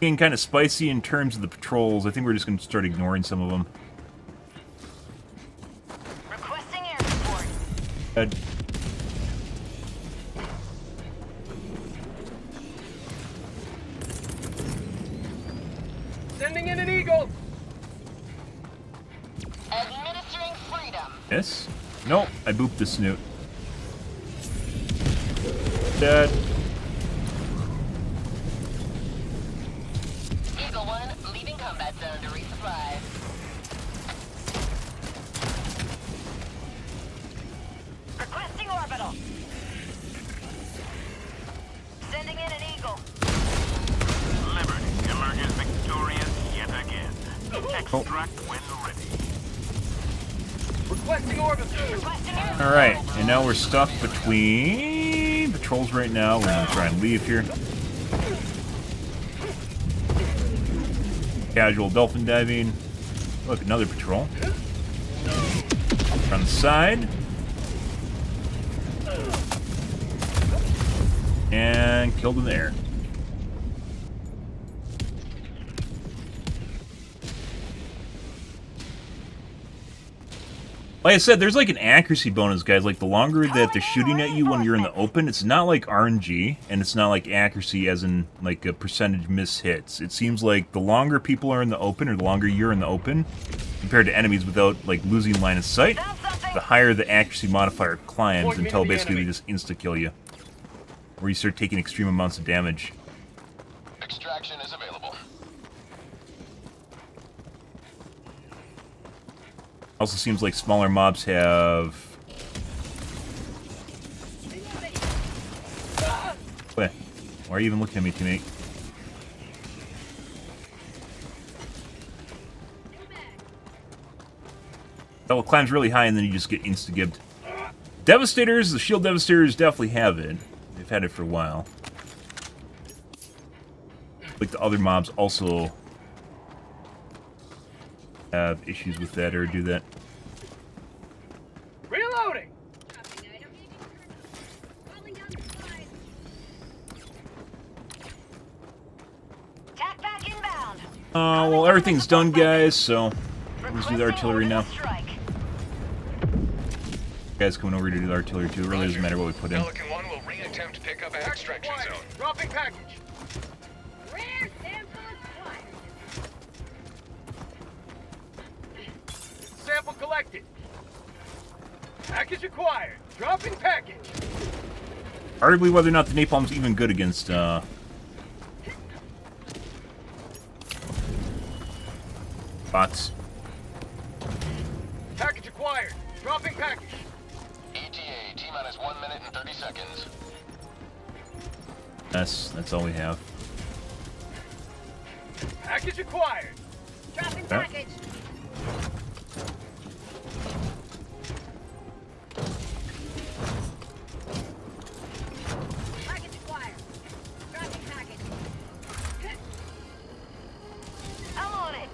Getting kind of spicy in terms of the patrols. I think we're just gonna start ignoring some of them. Requesting air support. Good. Sending in an eagle. Administering freedom. Yes? Nope, I booped the snoot. Dead. Eagle 1 leaving combat zone to resupply. Extract when ready. Requesting orbital. Alright, and now we're stuck between patrols right now. We're gonna try and leave here. Casual dolphin diving. Look, another patrol. On the side. And killed in the air. Like I said, there's like an accuracy bonus, guys. Like, the longer that they're shooting at you when you're in the open, it's not like RNG, and it's not like accuracy as in, like, a percentage miss hits. It seems like the longer people are in the open, or the longer you're in the open, compared to enemies without, like, losing line of sight, the higher the accuracy modifier climbs until basically they just insta-kill you. Where you start taking extreme amounts of damage. Extraction is available. Also seems like smaller mobs have... Wait, why are you even looking at me, teammate? That climbs really high and then you just get insta-gibbed. Devastators, the shield Devastators definitely have it. They've had it for a while. Like the other mobs also have issues with that or do that. Reloading. Tack back inbound. Well, everything's done, guys, so let's do the artillery now. Guys coming over to do the artillery too. It really doesn't matter what we put in. Pelican 1 will re-attempt pickup at extraction zone. Dropping package. Rare sample acquired. Sample collected. Package acquired. Dropping package. Arguably whether or not the napalm's even good against bots. Package acquired. Dropping package. ETA, T-minus 1 minute and 30 seconds. That's all we have. Package acquired. Dropping Yeah. package. Package acquired. Dropping package. I'm on it.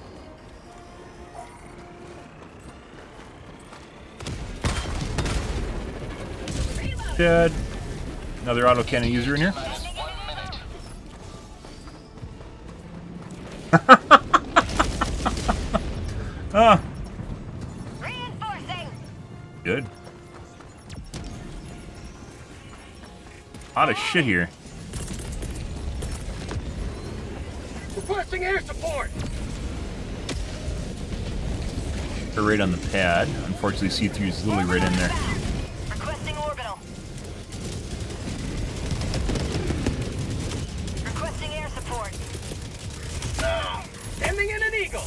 Dead. Another autocannon user in here. Minus 1 minute. Ah, Reinforcing. good. Lot of shit here. Requesting air support. They're right on the pad. Unfortunately, C3 is literally right in there. Requesting orbital. Requesting air support. Sending in an eagle.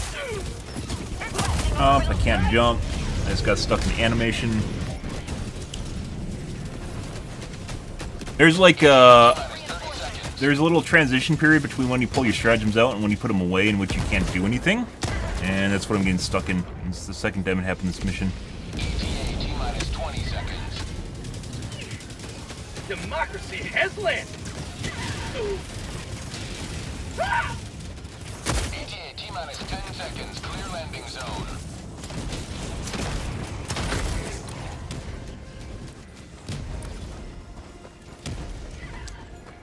Requesting Oh, I orbital can't surge. jump. I just got stuck in animation. There's like there's a little transition period between when you pull your stratagems out and when you put them away in which you can't do anything. And that's what I'm getting stuck in. It's the second time it happened in this mission. ETA, T-minus 20 seconds. Democracy has landed. ETA, T-minus 10 seconds. Clear landing zone.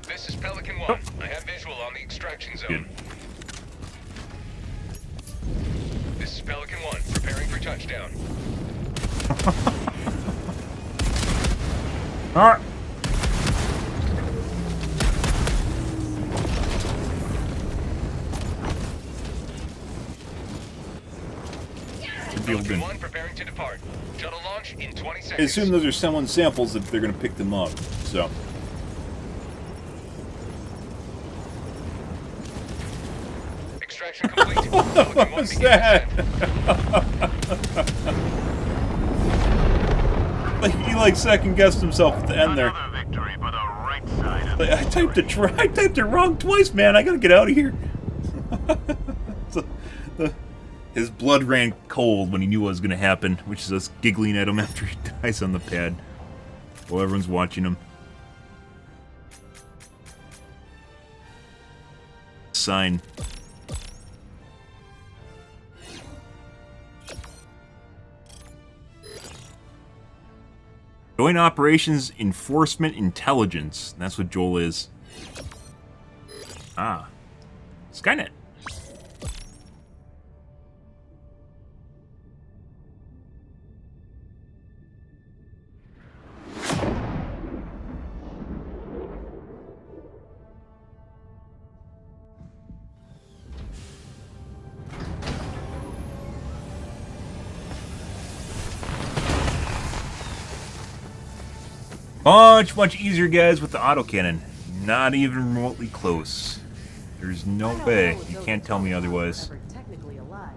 This is Pelican 1. I have visual on the extraction zone. Good. This is Pelican 1, preparing for touchdown. Alright. Pelican 1 preparing to depart. Shuttle launch in 20 I seconds. assume those are someone's samples if they're going to pick them up. So. Extraction complete. What the fuck was that? Like he like second guessed himself at the end there. Another victory for the right side of Like, I typed it wrong twice, man. I gotta get out of here. So, His blood ran cold when he knew what was going to happen, which is us giggling at him after he dies on the pad while everyone's watching him. Sign. Joint Operations Enforcement Intelligence. That's what Joel is. Ah. Skynet. Much easier, guys, with the autocannon. Not even remotely close. There's no way. You can't tell me otherwise. Technically alive,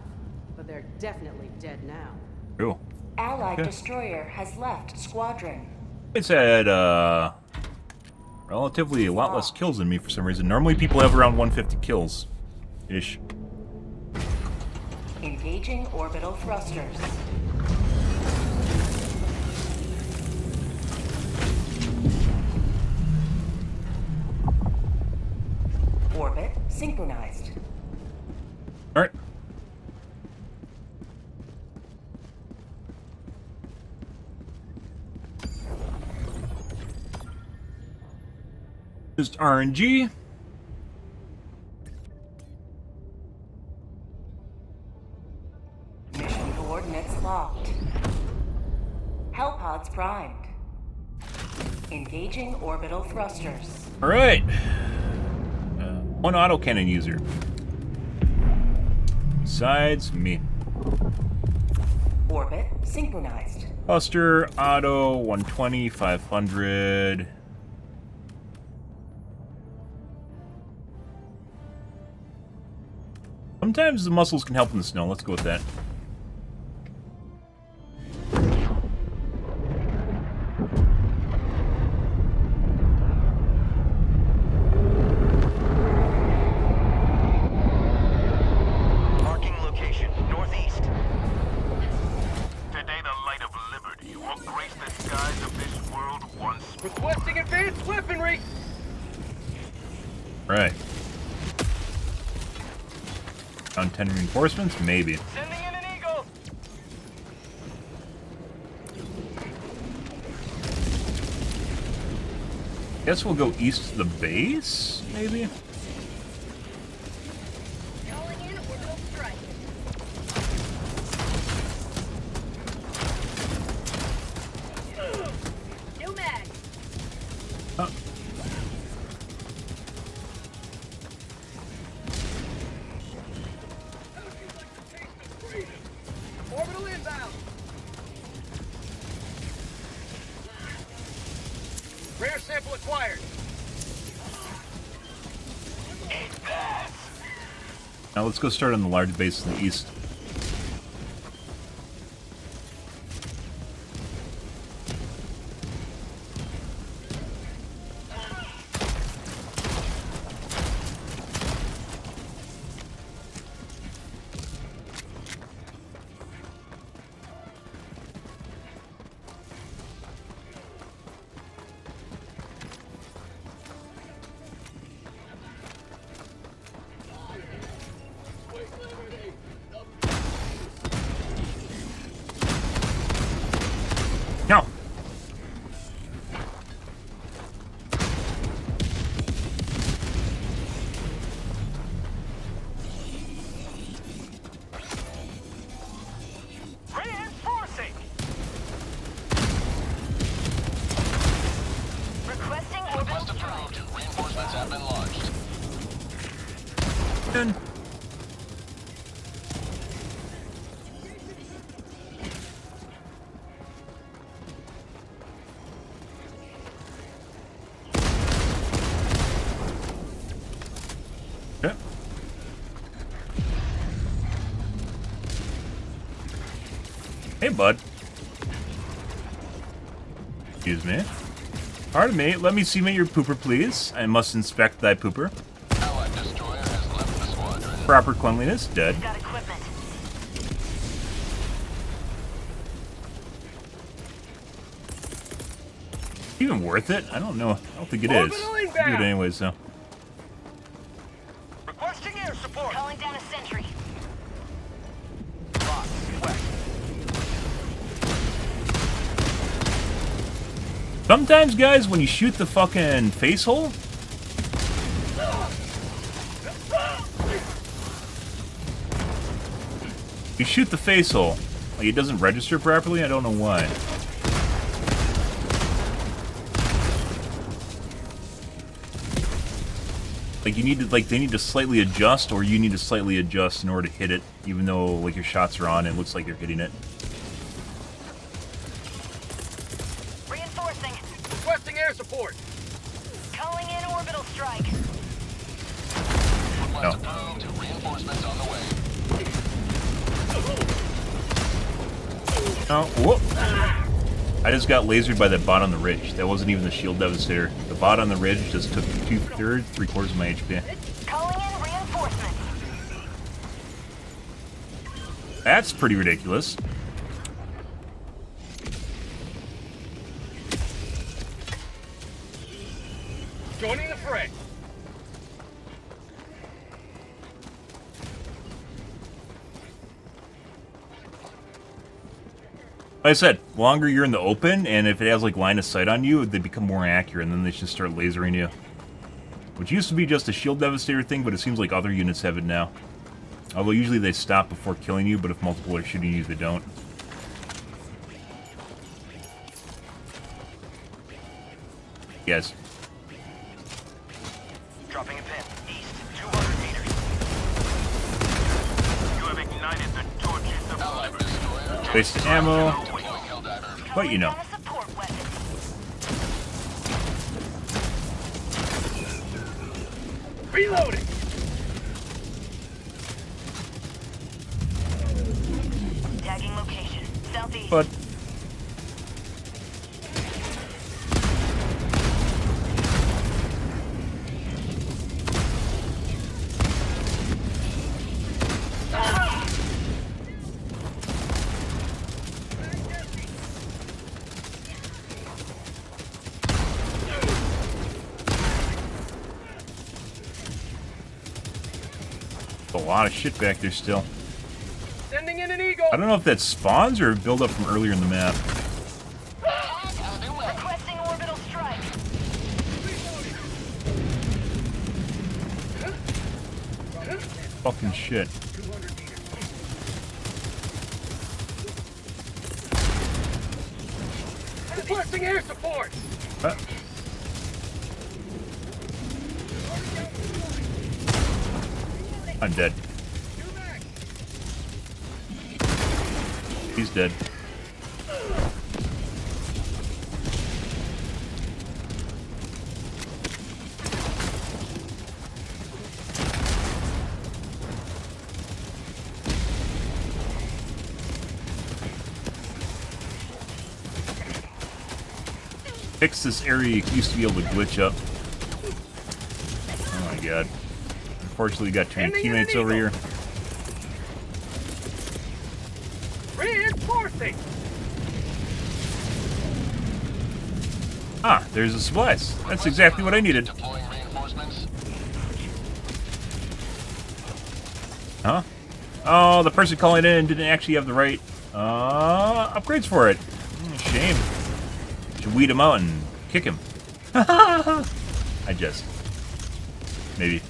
but they're definitely dead now. Cool. Allied destroyer has left squadron. It's had relatively a lot less kills than me for some reason. Normally people have around 150 kills. Ish. Engaging orbital thrusters. Orbit synchronized. Alright. Just RNG. Mission coordinates locked. Hellpods primed. Engaging orbital thrusters. Alright. One autocannon user. Besides me. Orbit synchronized. Buster, auto, 120, 500. Sometimes the muscles can help in the snow. Let's go with that. Marking location, northeast. Today the light of liberty will grace the skies of this world once more. Requesting advanced weaponry! Right. On 10 reinforcements? Maybe. Sending in an eagle! Guess we'll go east to the base? Maybe? Calling in orbital strike. New mag. Oh. Orbital inbound! Rare sample acquired. Now let's go start on the large base in the east. Now. Reinforcing! Requesting orbital Request strike. approved. Reinforcements have been launched. Done. Okay. Hey, bud. Excuse me. Pardon me, let me see your pooper, please. I must inspect thy pooper. Allied destroyer has left the squadron. Proper cleanliness, dead. Got equipment. Even worth it? I don't know. I don't think it is. Orbital Do it inbound. anyways, though. Requesting air support. Calling down a sentry. Locked. West. Sometimes, guys, when you shoot the fucking face hole, you shoot the face hole, like it doesn't register properly. I don't know why. Like you need to, like they need to slightly adjust, or you need to slightly adjust in order to hit it, even though like your shots are on. It looks like you're hitting it. Reinforcing. Requesting air support. Calling in orbital strike. No. Request approved. Reinforcements on the way. Oh, whoop. I just got lasered by that bot on the ridge. That wasn't even the shield devastator. The bot on the ridge just took 2/3, 3/4 of my HP. Calling in reinforcement. That's pretty ridiculous. Joining the fray. Like I said, the longer you're in the open, and if it has like line of sight on you, they become more accurate, and then they should start lasering you. Which used to be just a shield devastator thing, but it seems like other units have it now. Although usually they stop before killing you, but if multiple are shooting you, they don't. Yes. Dropping a pin. East. 200 meters. You have ignited the torches of Allied liberty. destroyer. Waste of ammo. Deploying Helldiver. But you know. Calling down a support weapon. Reloading. Tagging location. Southeast. But a lot of shit back there still. Sending in an eagle. I don't know if that spawns or build up from earlier in the map. Requesting orbital strike. Fucking shit. Requesting air support. Uh, I'm dead. He's dead. Fix this area. You used to be able to glitch up. Oh my god. Unfortunately, we got too many teammates over here. Reinforcing. Ah, there's the supplies. That's exactly what I needed. Deploying reinforcements. Huh? Oh, the person calling in didn't actually have the right upgrades for it. Shame. Should weed him out and kick him. I just. Maybe.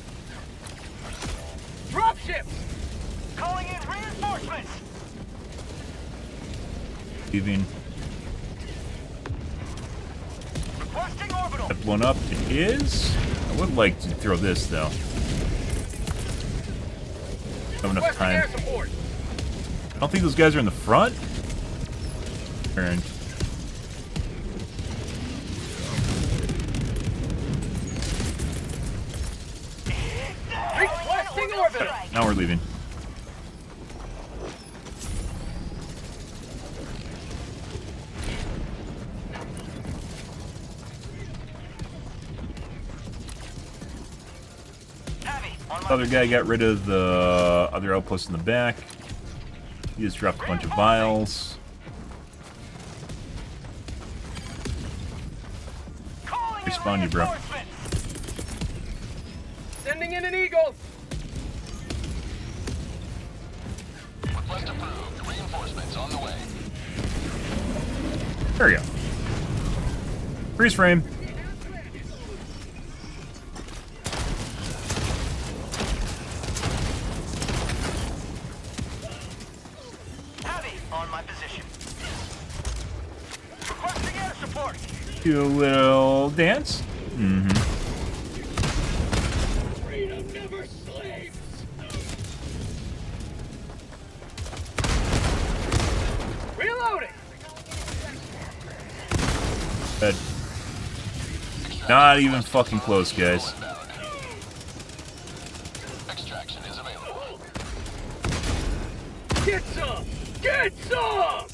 Dropships. Calling in reinforcements. Leaving. Requesting orbital. That blown up. It is. I would like to throw this though. Don't have enough Requesting air time. support. I don't think those guys are in the front. Turn. Requesting orbital. Now we're leaving. Heavy. On The other guy got rid of the other outpost in the back. He just dropped a bunch of vials. respawn you, bro. Sending in an eagle. Request approved. Reinforcements on the way. There we go. Freeze frame. Heavy on my position. Requesting air support. Do a little dance. Mm-hmm. Freedom never sleeps. Reloading. Dead. Not even fucking close, guys. Extraction is available. Get some. Get some.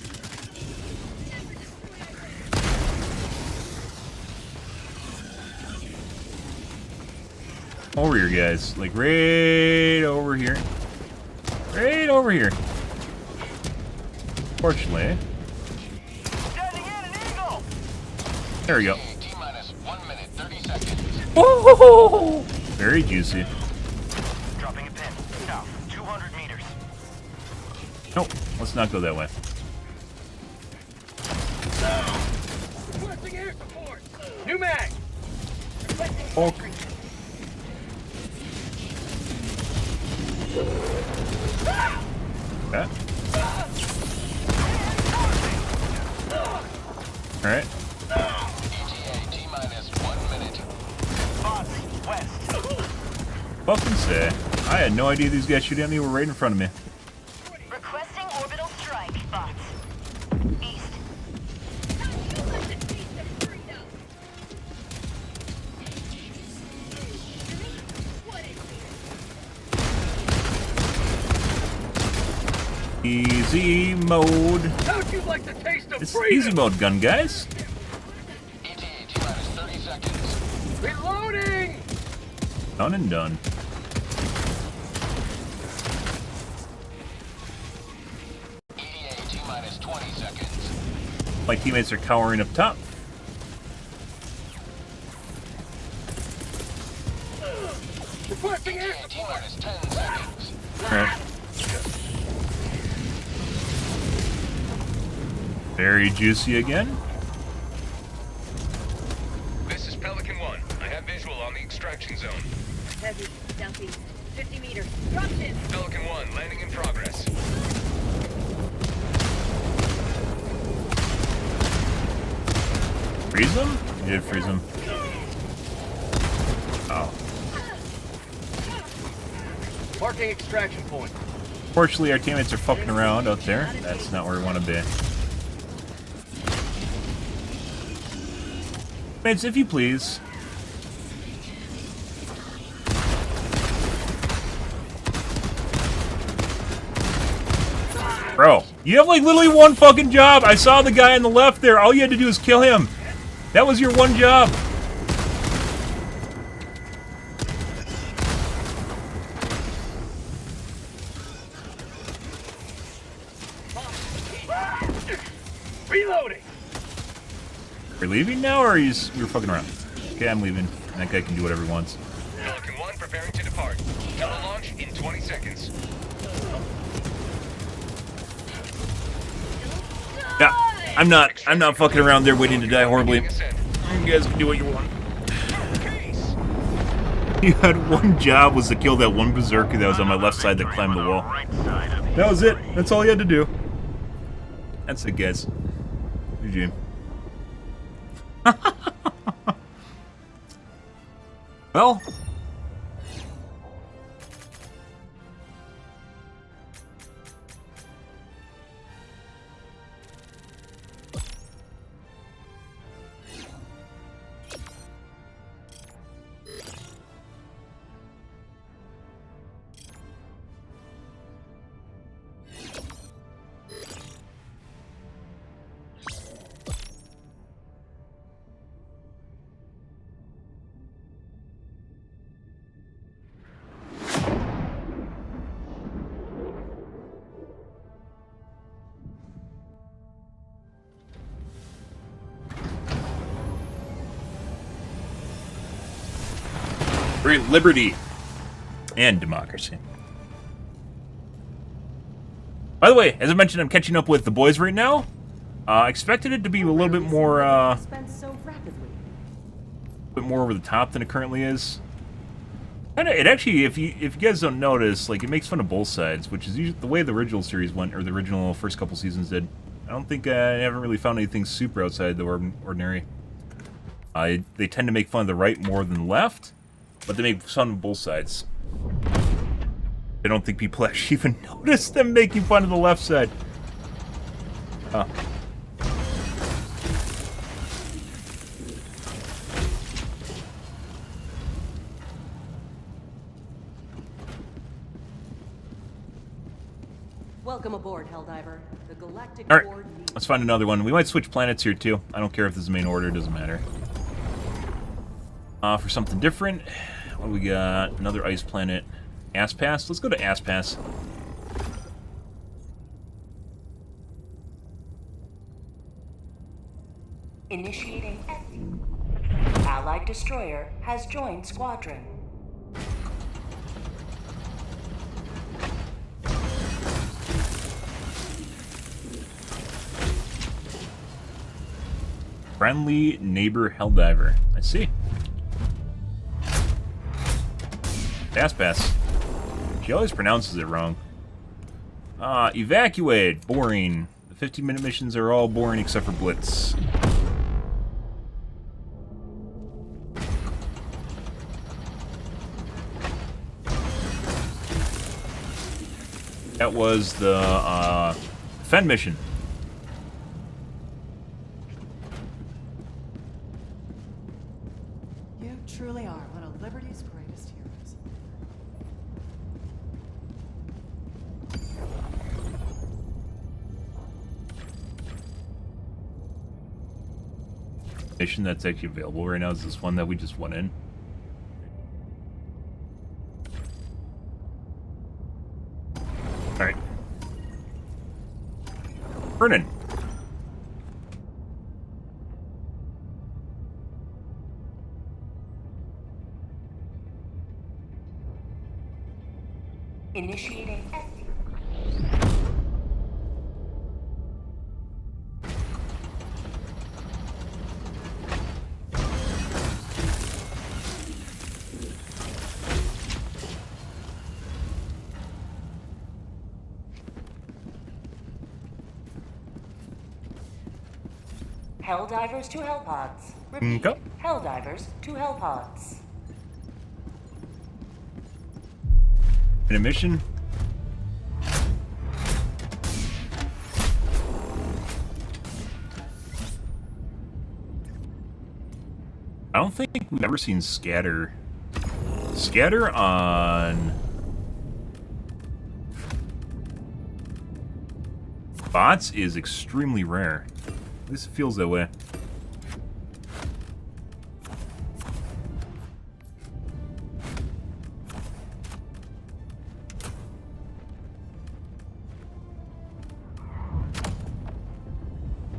Over here, guys. Like, right over here. Right over here. Fortunately. Sending in an eagle. There we go. T-minus 1 minute, 30 seconds. Oh, very juicy. Dropping a pin. South, 200 meters. Nope, let's not go that way. Requesting air support. New mag. Oh. Okay. Alright. ETA T-minus 1 minute. Bots, west. Fucking say. I had no idea these guys shooting at me were right in front of me. Requesting orbital strike, bots. East. Easy mode. How'd you like the taste of It's freedom? easy mode gun, guys. ETA T-minus 30 seconds. Reloading. Done and done. ETA T-minus 20 seconds. My teammates are cowering up top. Requesting air ETA support. T-minus 10 seconds. Alright. Very juicy again. This is Pelican 1. I have visual on the extraction zone. Heavy, southeast. 50 meters. Dropped in. Pelican 1, landing in progress. Freeze them? You did freeze them. Oh. Marking extraction point. Fortunately, our teammates are fucking around out there. That's not where we want to be. Mates, if you please. Bro, you have like literally one fucking job. I saw the guy on the left there. All you had to do is kill him. That was your one job. Reloading. You're leaving now, or you're fucking around? Okay, I'm leaving. That guy can do whatever he wants. Pelican 1 preparing to depart. Launch in 20 seconds. Yeah, I'm not fucking around there waiting to die horribly. You guys can do what you want. You had one job, was to kill that one berserker that was on my left side that climbed the wall. That was it. That's all you had to do. That's it, guys. GG. Well. Great liberty and democracy. By the way, as I mentioned, I'm catching up with The Boys right now. I expected it to be a little bit more, over the top than it currently is. And it actually, if you guys don't notice, like, it makes fun of both sides, which is usually the way the original series went, or the original first couple seasons did. I don't think I haven't really found anything super outside the ordinary. They tend to make fun of the right more than the left, but they make fun of both sides. I don't think people actually even notice them making fun of the left side. Oh. Welcome aboard, Helldiver. The Galactic All right, Board needs... let's find another one. We might switch planets here too. I don't care if this is the main order; it doesn't matter. For something different, what do we got? Another ice planet. Aspas. Let's go to Aspas. Initiating Allied destroyer has joined squadron. Friendly neighbor Helldiver. I see. Aspas. She always pronounces it wrong. Evacuate. Boring. The 15-minute missions are all boring except for Blitz. That was the Fen mission. You truly are one of Liberty's greatest heroes. Mission that's actually available right now is this one that we just went in. Alright. Vernon. Initiating Helldivers to Hellpods. Repeat. Okay. Helldivers to Hellpods. In a mission. I don't think we've ever seen Scatter. Scatter on bots is extremely rare. At least it feels that way.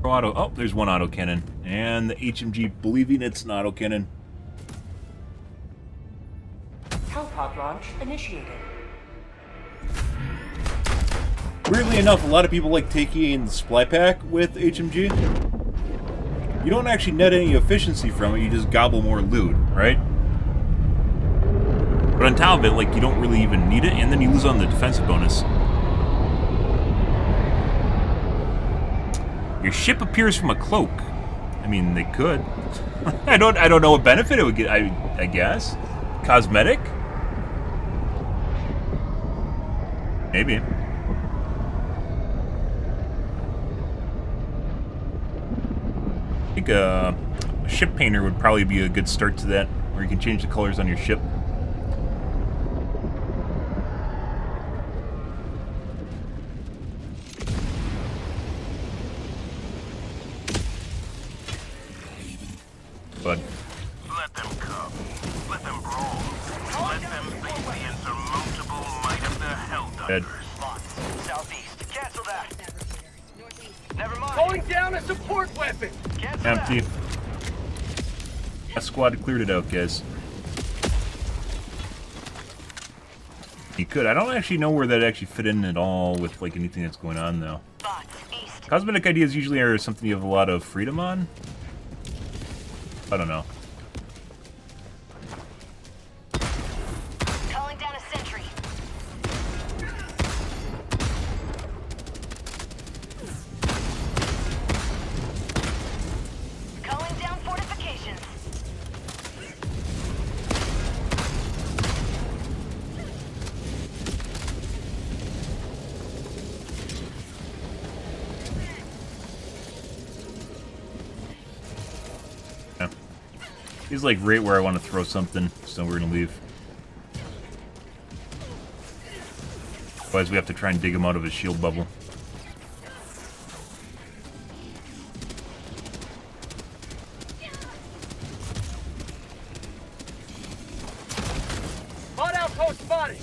Auto. Oh, there's one autocannon. And the HMG believing it's an autocannon. Hellpod launch initiated. Weirdly enough, a lot of people like taking the supply pack with HMG. You don't actually net any efficiency from it, you just gobble more loot, right? But on top of it, like, you don't really even need it, and then you lose on the defensive bonus. Your ship appears from a cloak. I mean, they could. I don't know what benefit it would get, I guess. Cosmetic? Maybe. I think a ship painter would probably be a good start to that, where you can change the colors on your ship. But Let them come. Let them brawl. Let them face the insurmountable might of the Helldivers. dead. Southeast. Cancel that. Never mind. Going down a support weapon. Empty. That squad cleared it out, guys. You could. I don't actually know where that actually fit in at all with like anything that's going on though. Bots, east. Cosmetic ideas usually are something you have a lot of freedom on. I don't know. Calling down a sentry. Calling down fortifications. Yeah. He's like right where I want to throw something, so we're gonna leave. Otherwise we have to try and dig him out of his shield bubble. Bot outpost spotted.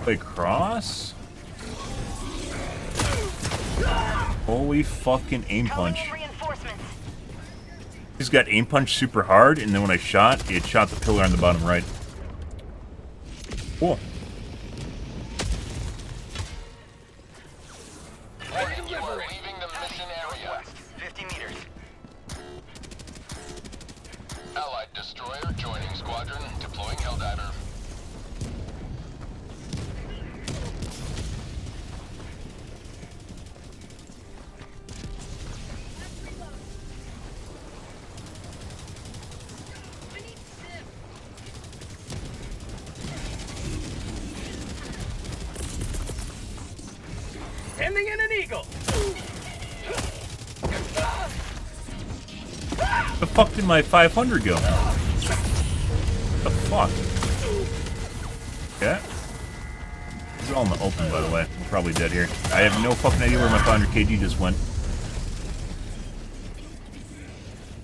Play cross? Holy fucking aim Calling punch. in reinforcements. He's got aim punch super hard, and then when I shot, it shot the pillar on the bottom right. Cool. Warning, you are leaving the mission area. 50 meters. Allied destroyer joining squadron, deploying Helldiver. Sending in an eagle. The fuck did my 500 go? The fuck? Okay. These are all in the open, by the way. I'm probably dead here. I have no fucking idea where my 500 kg just went.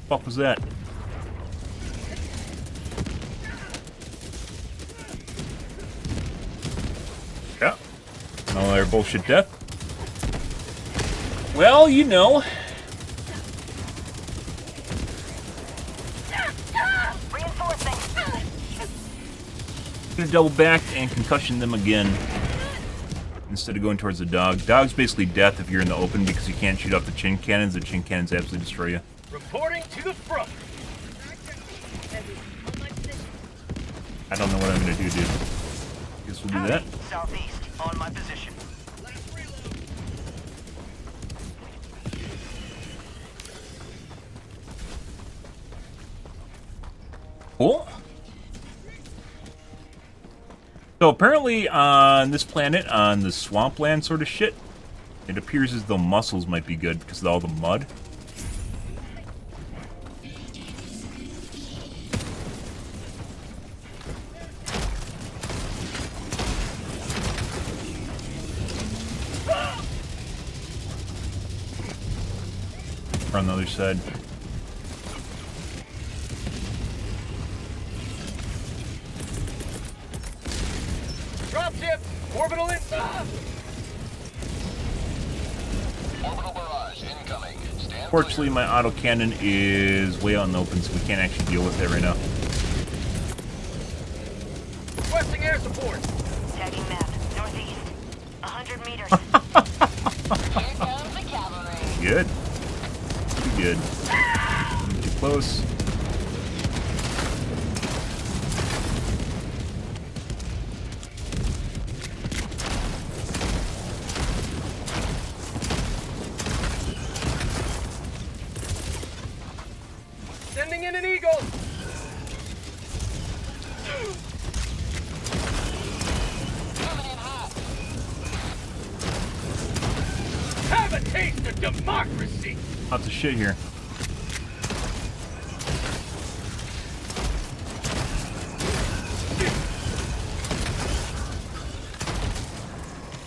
Fuck was that? Yeah. Another bullshit death. Well, you know. Reinforcing. Gonna double back and concussion them again. Instead of going towards the dog. Dog's basically death if you're in the open because you can't shoot off the chin cannons. The chin cannons absolutely destroy you. Reporting to the front. I don't know what I'm gonna do, dude. Guess we'll do that. Southeast, on my position. Cool. So apparently on this planet, on the swampland sort of shit, it appears as though mussels might be good because of all the mud. Or on the other side. Dropship, orbital in. Orbital barrage incoming. Stand Fortunately, my autocannon is way out in the open, so we can't actually deal with it right now. Requesting air support. Tagging map. Northeast. 100 meters. Here comes the cavalry. Good. Too good. Too close. Sending in an eagle. Coming in hot. Have a taste of democracy. Lots of shit here.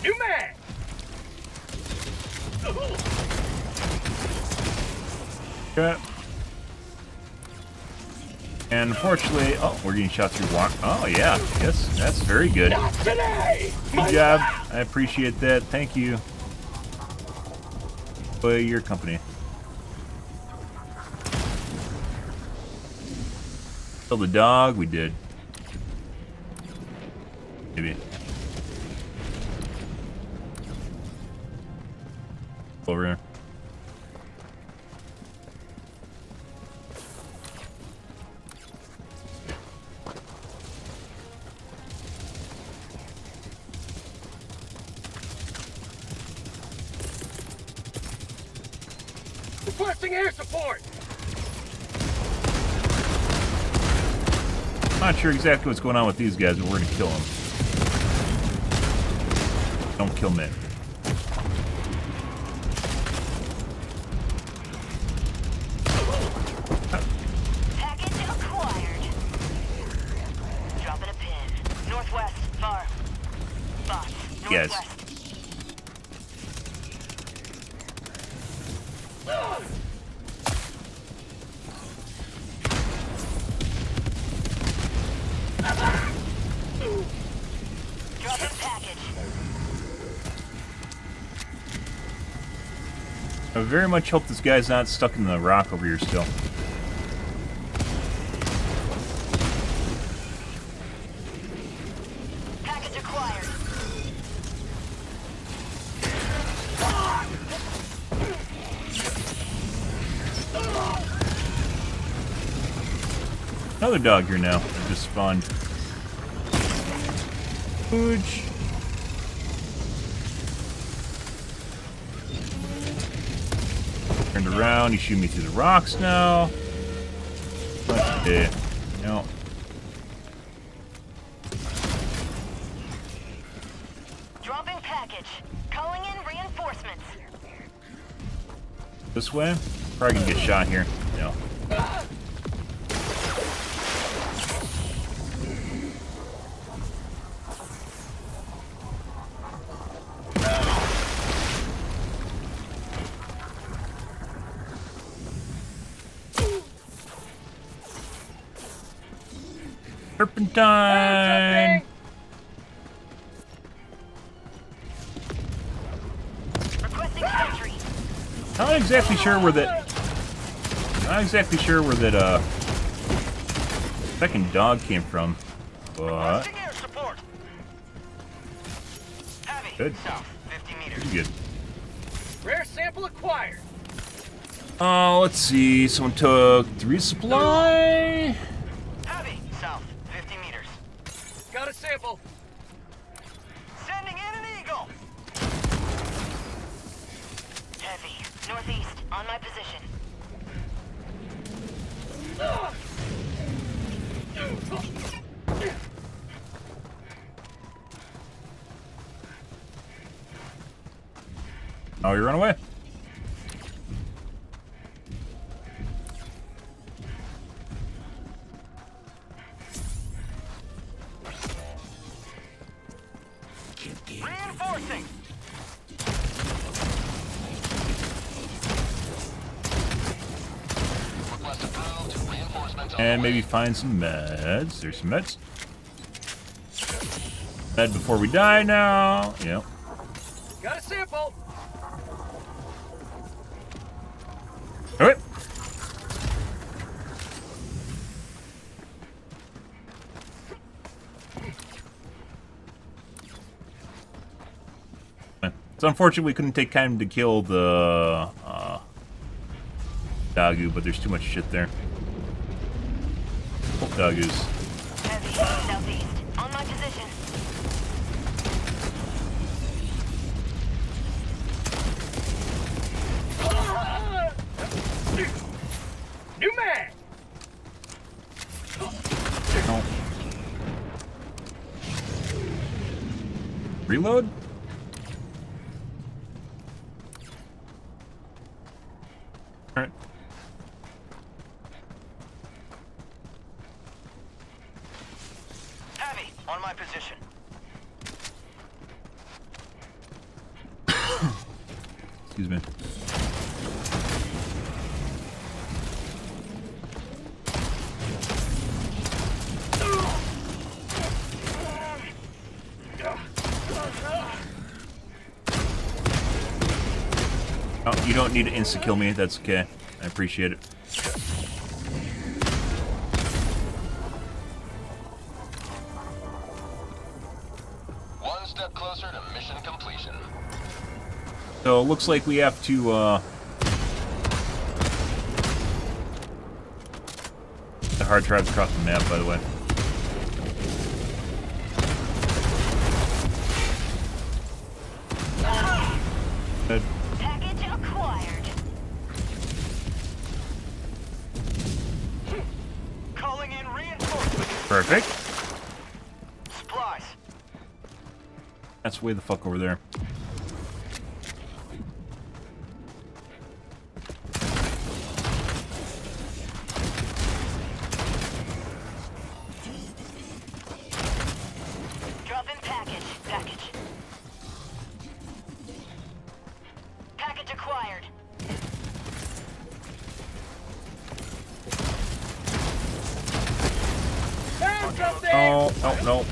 New man. Okay. And unfortunately, oh, we're getting shot through water. Oh yeah, yes, that's very good. Not today. Good job. I appreciate that. Thank you for your company. Kill the dog, we did. Maybe. Over here. Requesting air support! I'm not sure exactly what's going on with these guys, but we're gonna kill them. Don't kill me. Package acquired. Dropping a pin. Northwest, far. Boss, Yes. northwest. Dropping package. I very much hope this guy's not stuck in the rock over here still. Package acquired. Another dog here now. It just spawned. Pooch. Turned around. He's shooting me through the rocks now. No. Dropping package. Calling in reinforcements. This way? Probably gonna get shot here. No. Serpentine! Requesting sentry. Not exactly sure where that. Not exactly sure where that second dog came from, but Requesting air support! Heavy, good. south, 50 meters. Pretty good. Rare sample acquired. Let's see. Someone took 3 supply. Heavy, south, 50 meters. Got a sample. Sending in an eagle. Heavy. Northeast. On my position. Oh, you run away. Reinforcing. Request approved. Reinforcements on And the way. maybe find some meds. There's some meds. Med before we die now. Yep. Got a sample. Alright. It's unfortunate we couldn't take time to kill the Dagu, but there's too much shit there. Both Dagus. Heavy. Southeast. On my position. New mag. No. Reload? Alright. Heavy, on my position. Excuse me. Oh, you don't need to insta-kill me. That's okay. I appreciate it. step closer to mission completion. So it looks like we have to, the hard drives across the map, by the way. Good. Package acquired. Calling in reinforcements. Perfect. Supplies. That's way the fuck over there. Drop in package. Package acquired. Found something! Oh, no.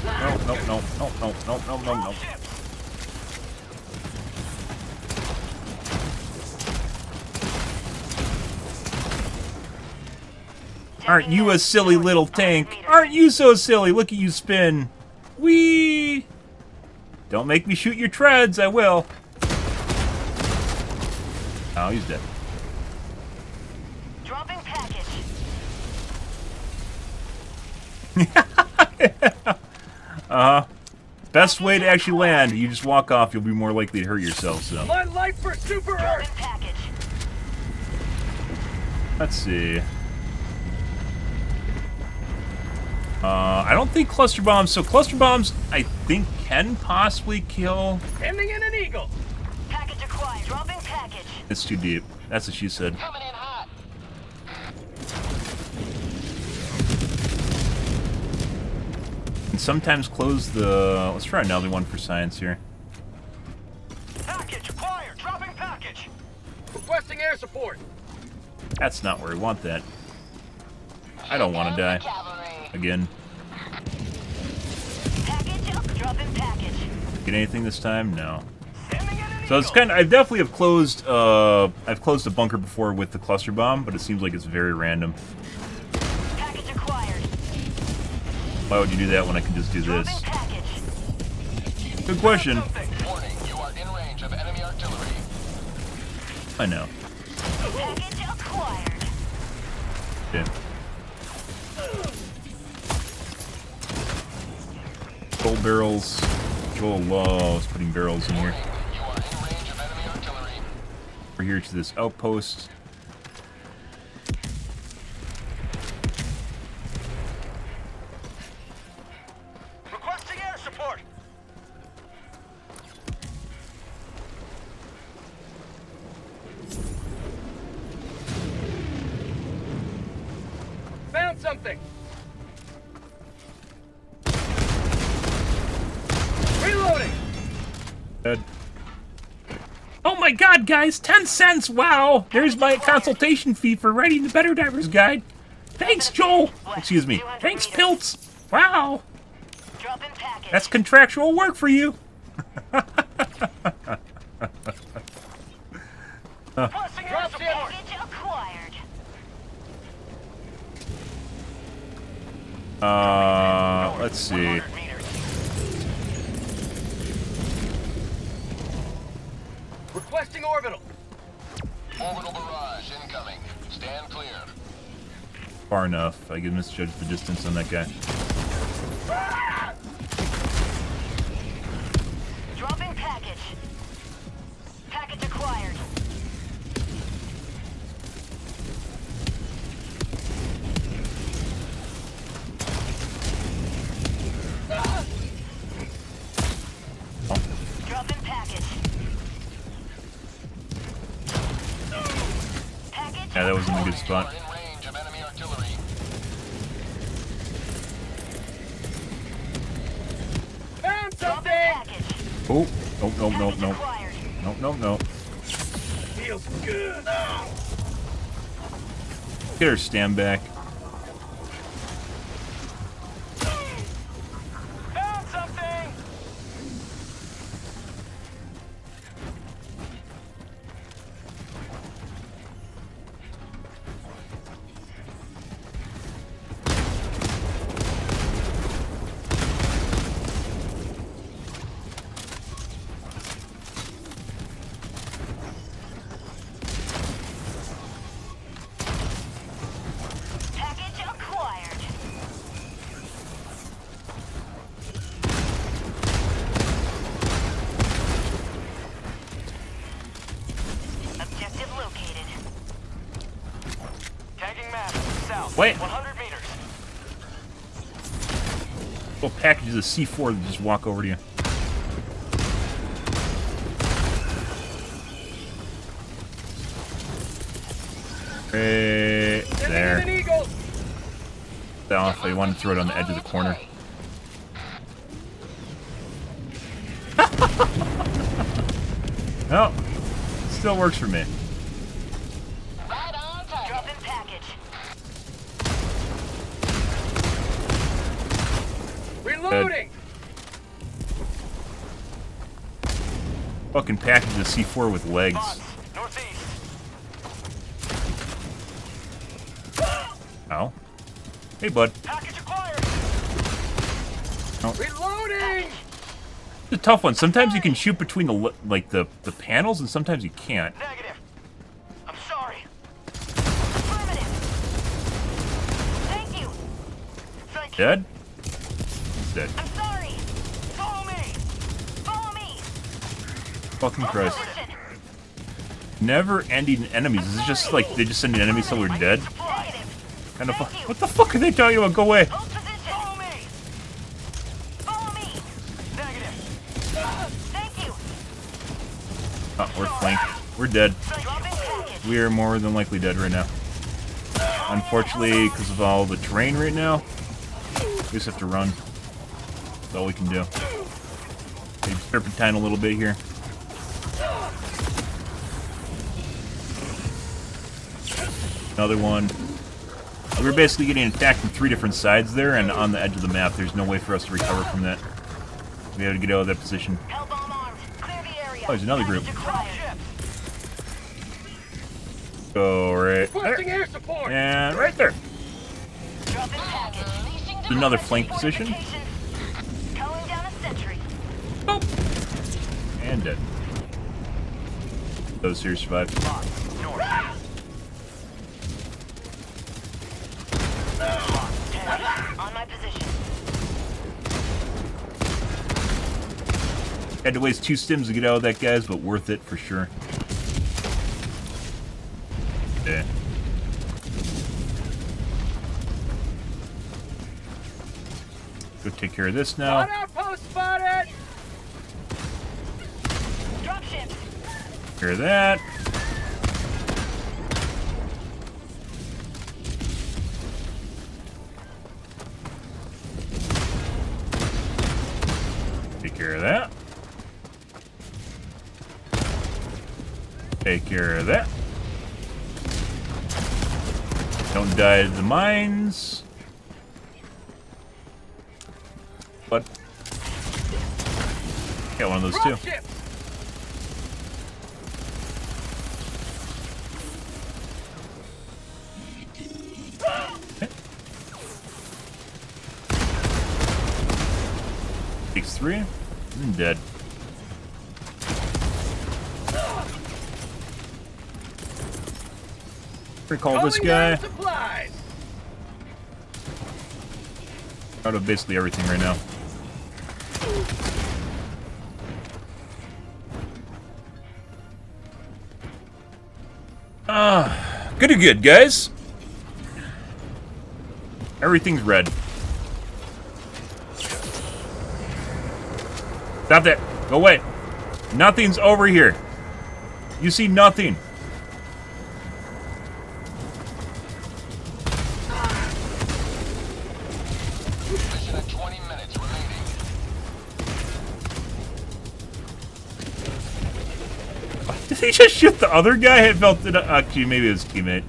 Aren't you a silly little tank? Aren't you so silly? Look at you spin. Whee! Don't make me shoot your treads, I will. Oh, he's dead. Dropping package. Best way to actually land, you just walk off, you'll be more likely to hurt yourself, so. My life for Super Dropping Earth! package. Let's see. I don't think cluster bombs, so cluster bombs, I think, can possibly kill. Ending in an eagle! Package acquired. Dropping package. It's too deep. That's what she said. Coming in hot. And sometimes close the... Let's try another one for science here. Package acquired! Dropping package! Requesting air support! That's not where we want that. I don't want to die. Cavalry. Again. Package up. Dropping package. Get anything this time? No. Ending in an So it's kind of... I definitely have closed... I've closed a bunker before with the cluster bomb, but it seems like it's very random. Package acquired. Why would you do that when I can just do Dropping this? package. Good question. Warning, you are in range of enemy artillery. I know. Package acquired. Okay. Gold barrels. Joel loves putting barrels in here. You are in range of enemy artillery. We're here to this outpost. Requesting air support! Found something! Reloading! Dead. Oh my god, guys! 10 cents! Wow! There's my consultation fee for writing the Better Divers Guide. Thanks, Joel! Excuse me. Thanks, Pilts! Wow! Dropping package. That's contractual work for you! Requesting air support! Package acquired. Let's see. 100 meters. Requesting orbital. Orbital barrage incoming. Stand clear. Far enough. I can misjudge the distance on that guy. Dropping package. Package acquired. Dropping package. Package. Yeah, that was in a good You spot. are in range of enemy artillery. Found Dropping something! package. Oh, no. Package acquired. No. Feels good. Get her stand back. Found something! Wait. 100 meters. Little packages of C4 that just walk over to you. Right there. An eagle. Off. I wanted to throw it on the edge of the corner. No, still works for me. Right on target. Drop in package. Reloading. Fucking package of C4 with legs. Northeast. Ow. Hey, bud. Package acquired. Oh. Reloading. It's a tough one. Sometimes you can shoot between the panels, and sometimes you can't. Negative. I'm sorry. Affirmative. Thank you. Thank you. Dead? He's dead. I'm sorry. Follow me. Follow me. Fucking Christ. Position. Never-ending enemies. Is it just like they just send an enemy till they're dead? Negative. Kind of. What the fuck are they talking about? Go away. Hold position. Follow me. Follow me. Negative. Thank you. Oh, we're flanked. We're dead. Drop in package. We are more than likely dead right now. Unfortunately, because of all the terrain right now, we just have to run. That's all we can do. Maybe serpentine a little bit here. Another one. We were basically getting attacked from 3 different sides there, and on the edge of the map, there's no way for us to recover from that. We had to get out of that position. Hellbomb armed. Clear the area. Oh, there's another group. Package acquired. Go right Requesting there. air support. And right there. Drop in package. There's another flank position. Calling down a sentry. And dead. Those here survived. On my position. Had to waste 2 stims to get out of that, guys, but worth it for sure. Yeah. Go take care of this now. Spot outpost spotted. Dropship. Take care of that. Take care of that. Take care of that. Don't die to the mines. But got one of those too. Dropship. Okay. Takes 3. And dead. Recall this Calling guy. down supplies. Out of basically everything right now. Good, guys. Everything's red. Stop that. Go away. Nothing's over here. You see nothing. Mission at 20 minutes remaining. Did he just shoot the other guy? It felt it. Actually, maybe it was his teammate.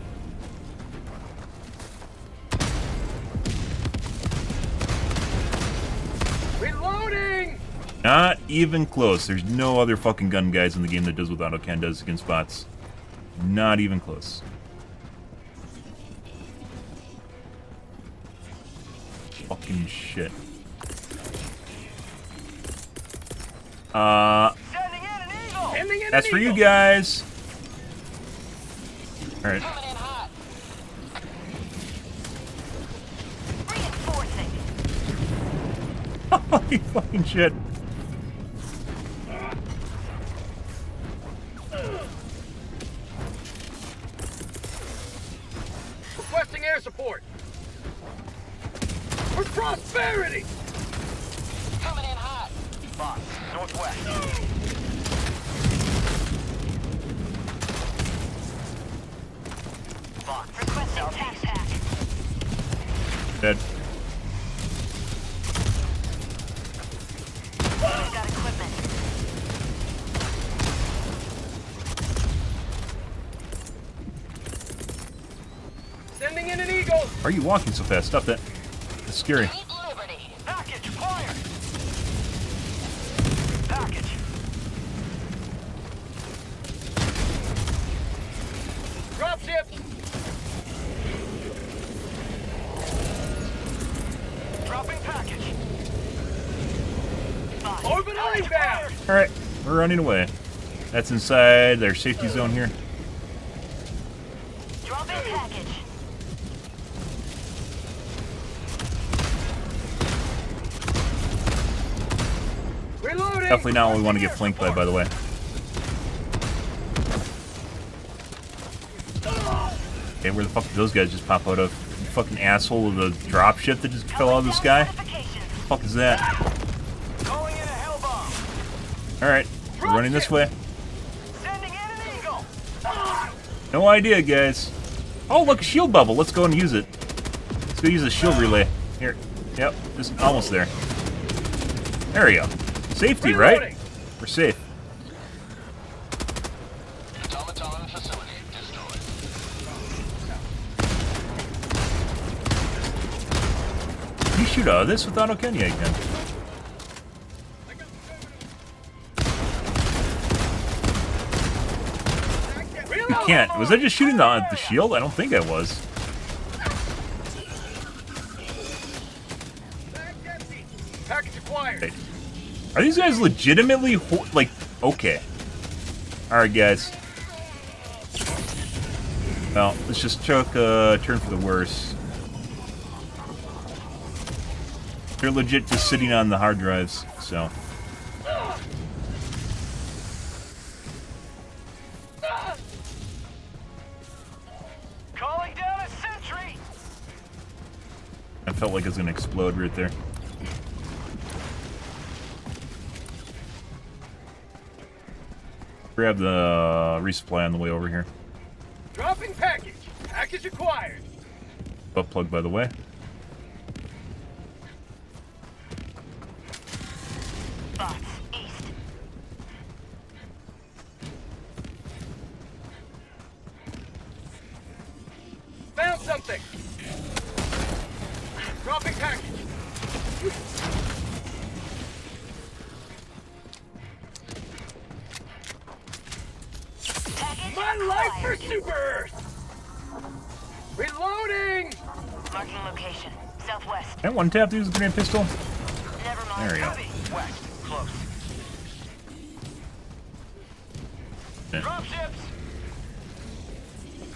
Reloading. Not even close. There's no other fucking gun guys in the game that does what AutoCAN does against bots. Not even close. Fucking shit. Sending in an eagle. Sending in That's an for you eagle. guys. Alright. Coming in hot. Reinforcing. Holy fucking shit. Requesting air support. prosperity! Coming in hot. Boss, northwest. Boss, Requesting tac pack. Dead. We've got equipment. sending in an eagle! Why are you walking so fast? Stop that. That's scary. Meet Liberty. Package acquired! Package. Dropship! Dropping package. Orbital inbound! Alright, we're running away. That's inside their safety zone here. Dropping package. Reloading! Definitely not what we want to get flanked by the way. Okay, where the fuck did those guys just pop out of? You fucking asshole of the dropship that just fell out of the sky? What the fuck is that? Calling in a hell bomb. Alright, we're running this way. Sending in an eagle. No idea, guys. Oh, look, a shield bubble. Let's go and use it. Let's go use a shield relay. Here. Yep, just almost there. There we go. Safety, right? We're safe. Automaton facility destroyed. Can you shoot out of this without auto? Yeah, you can. You can't. Was I just shooting the shield? I don't think I was. Package acquired. Wait. Are these guys legitimately like? Okay. All right, guys. Well, let's just took a turn for the worse. They're legit just sitting on the hard drives, so. Calling down a sentry. I felt like it was gonna explode right there. Grab the resupply on the way over here. Dropping package. Package acquired. Butt plug, by the way. Bots, east. Found something. Dropping package. Package My life for acquired. Super Earth. Reloading. Marking location. Southwest. Can I one tap to use a grenade pistol? Never mind. There we go. Copy. West. Close. Yeah. Dropships.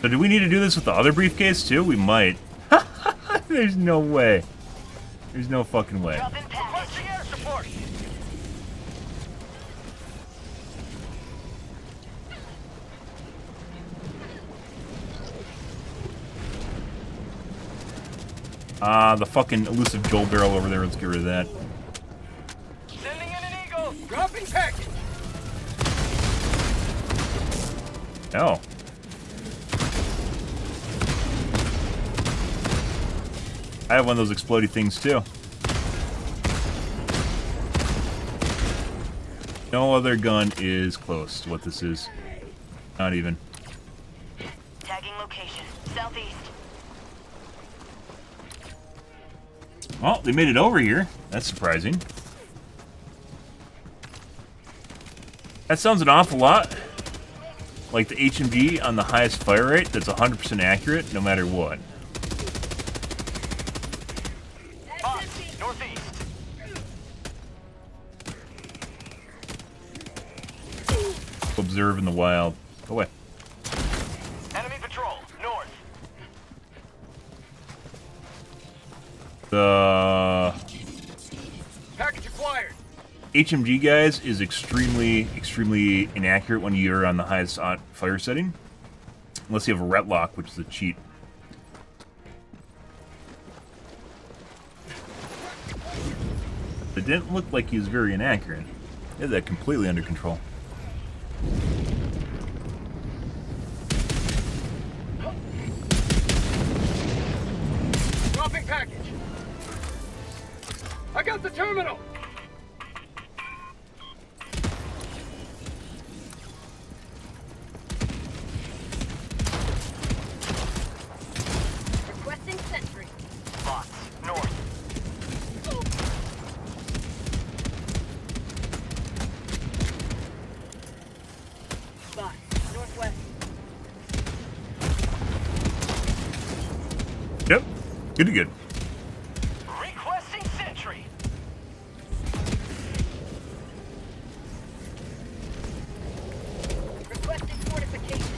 So do we need to do this with the other briefcase too? We might. There's no way. There's no fucking way. Dropping package. Requesting air support. The fucking elusive Joel barrel over there. Let's get rid of that. Sending in an eagle. Dropping package. Oh. I have one of those explodey things too. No other gun is close to what this is. Not even. Tagging location. Southeast. Well, they made it over here. That's surprising. That sounds an awful lot like the HMG on the highest fire rate that's 100% accurate no matter what. Box. Northeast. Observe in the wild. Go away. Enemy patrol. North. The Package acquired. HMG, guys, is extremely inaccurate when you're on the highest fire setting. Unless you have a ret lock, which is a cheat. It didn't look like he was very inaccurate. He had that completely under control. Dropping package. I got the terminal. Requesting sentry. Bots, north. Spot. Northwest. Yep. Good to good. Requesting sentry. Requesting fortification.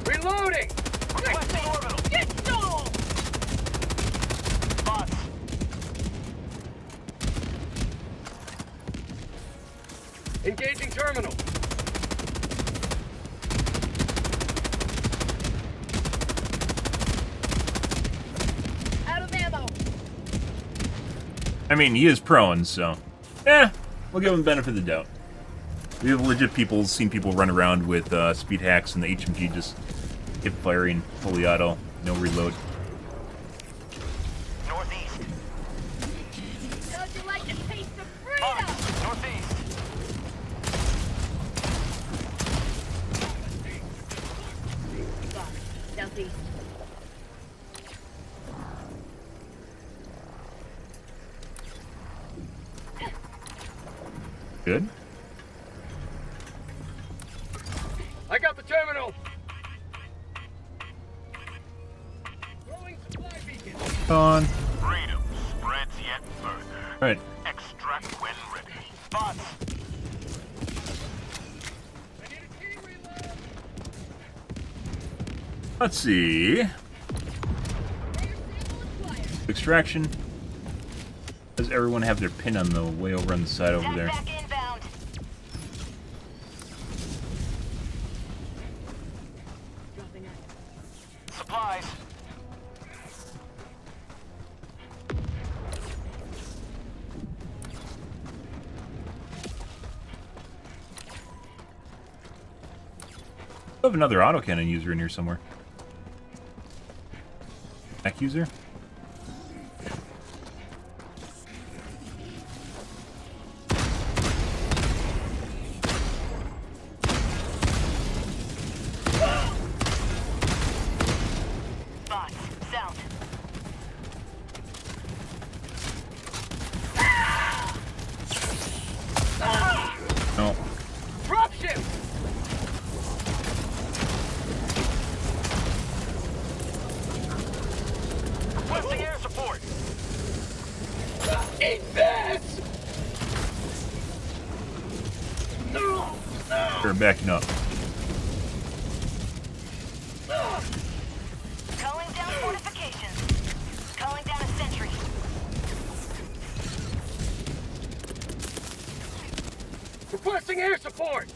Reloading. Requesting orbital. Get stole! Bots. Engaging terminal. Out of ammo. I mean, he is prone, so... we'll give him the benefit of the doubt. We have legit people, seen people run around with speed hacks and the HMG just hip firing, fully auto, no reload. Northeast. How'd you like to taste of freedom? Bots, northeast. Spot. Southeast. Good. I got the terminal. Throwing supply beacon. On. Freedom spreads yet further. Alright. Extract when ready. Bots. I need a key reload. Let's see. Extraction. Does everyone have their pin on the way over on the side over there? Back inbound. Dropping out. Supplies. I have another autocannon user in here somewhere. Mech user? Bots. South. No. Dropship. Requesting air support. Eat this. They're backing up. Calling down fortifications. Calling down a sentry. Requesting air support.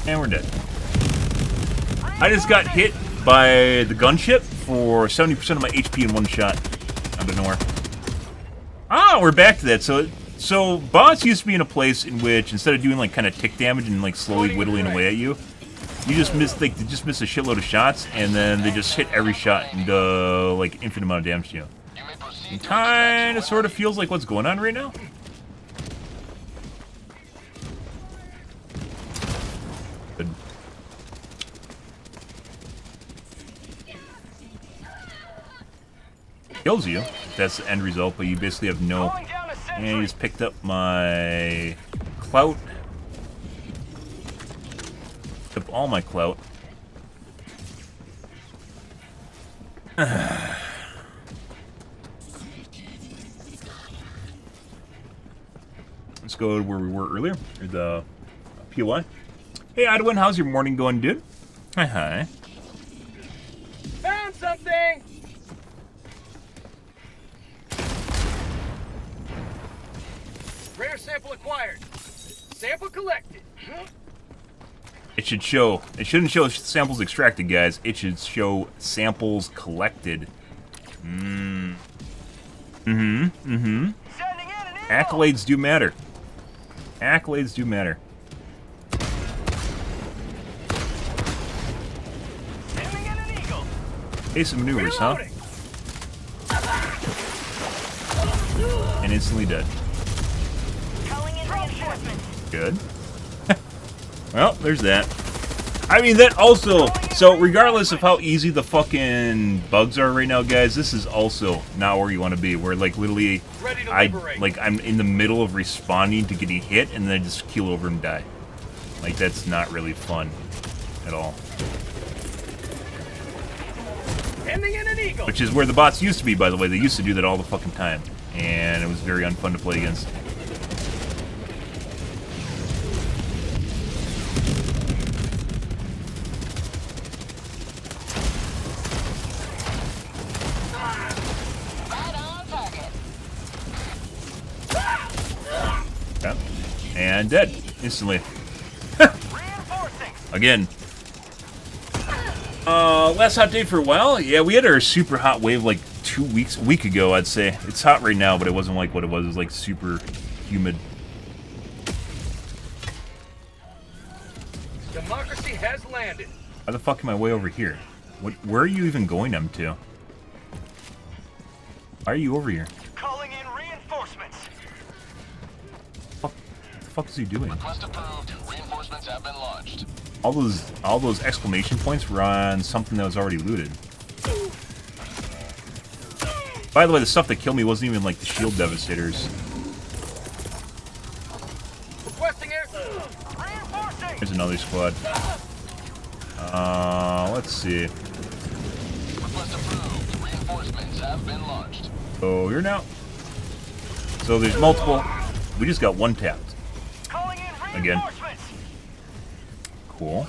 And we're dead. I just got hit by the gunship for 70% of my HP in one shot. Out of nowhere. Ah, we're back to that. So bots used to be in a place in which instead of doing like kind of tick damage and like slowly whittling away at you, you just miss they just miss a shitload of shots and then they just hit every shot and like infinite amount of damage to you. You may proceed. It kind of sort of feels like what's going on right now. Good. Kills you. That's the end result, but you basically have no. Calling down a And sentry. he just picked up my clout. Took all my clout. Let's go to where we were earlier, or the POI. Hey, Edwin, how's your morning going, dude? Hi, hi. Found something. Rare sample acquired. Sample collected. It should show. It shouldn't show samples extracted, guys. It should show samples collected. Accolades do matter. Accolades do matter. Ace of maneuvers, huh? And instantly dead. Good. Well, there's that. I mean, that also... So, regardless of how easy the fucking bugs are right now, guys, this is also not where you want to be. Where, like, literally, I'm in the middle of responding to getting hit, and then I just keel over and die. Like, that's not really fun at all. Which is where the bots used to be, by the way. They used to do that all the fucking time. And it was very unfun to play against. Yep. And dead. Instantly. Again. Last hot day for a while? Yeah, we had our super hot wave like a week ago, I'd say. It's hot right now, but it wasn't like what it was. It was like super humid. Democracy has landed. How the fuck am I way over here? Where are you even going, M2? Why are you over here? Calling in reinforcements. What the fuck is he doing? Request approved. Reinforcements have been launched. All those exclamation points were on something that was already looted. By the way, the stuff that killed me wasn't even like the shield devastators. Requesting air. Reinforcing. There's another squad. Let's see. Request approved. Reinforcements have been launched. Oh, here now. So there's multiple. We just got one tapped. Calling in Again. reinforcements. Cool.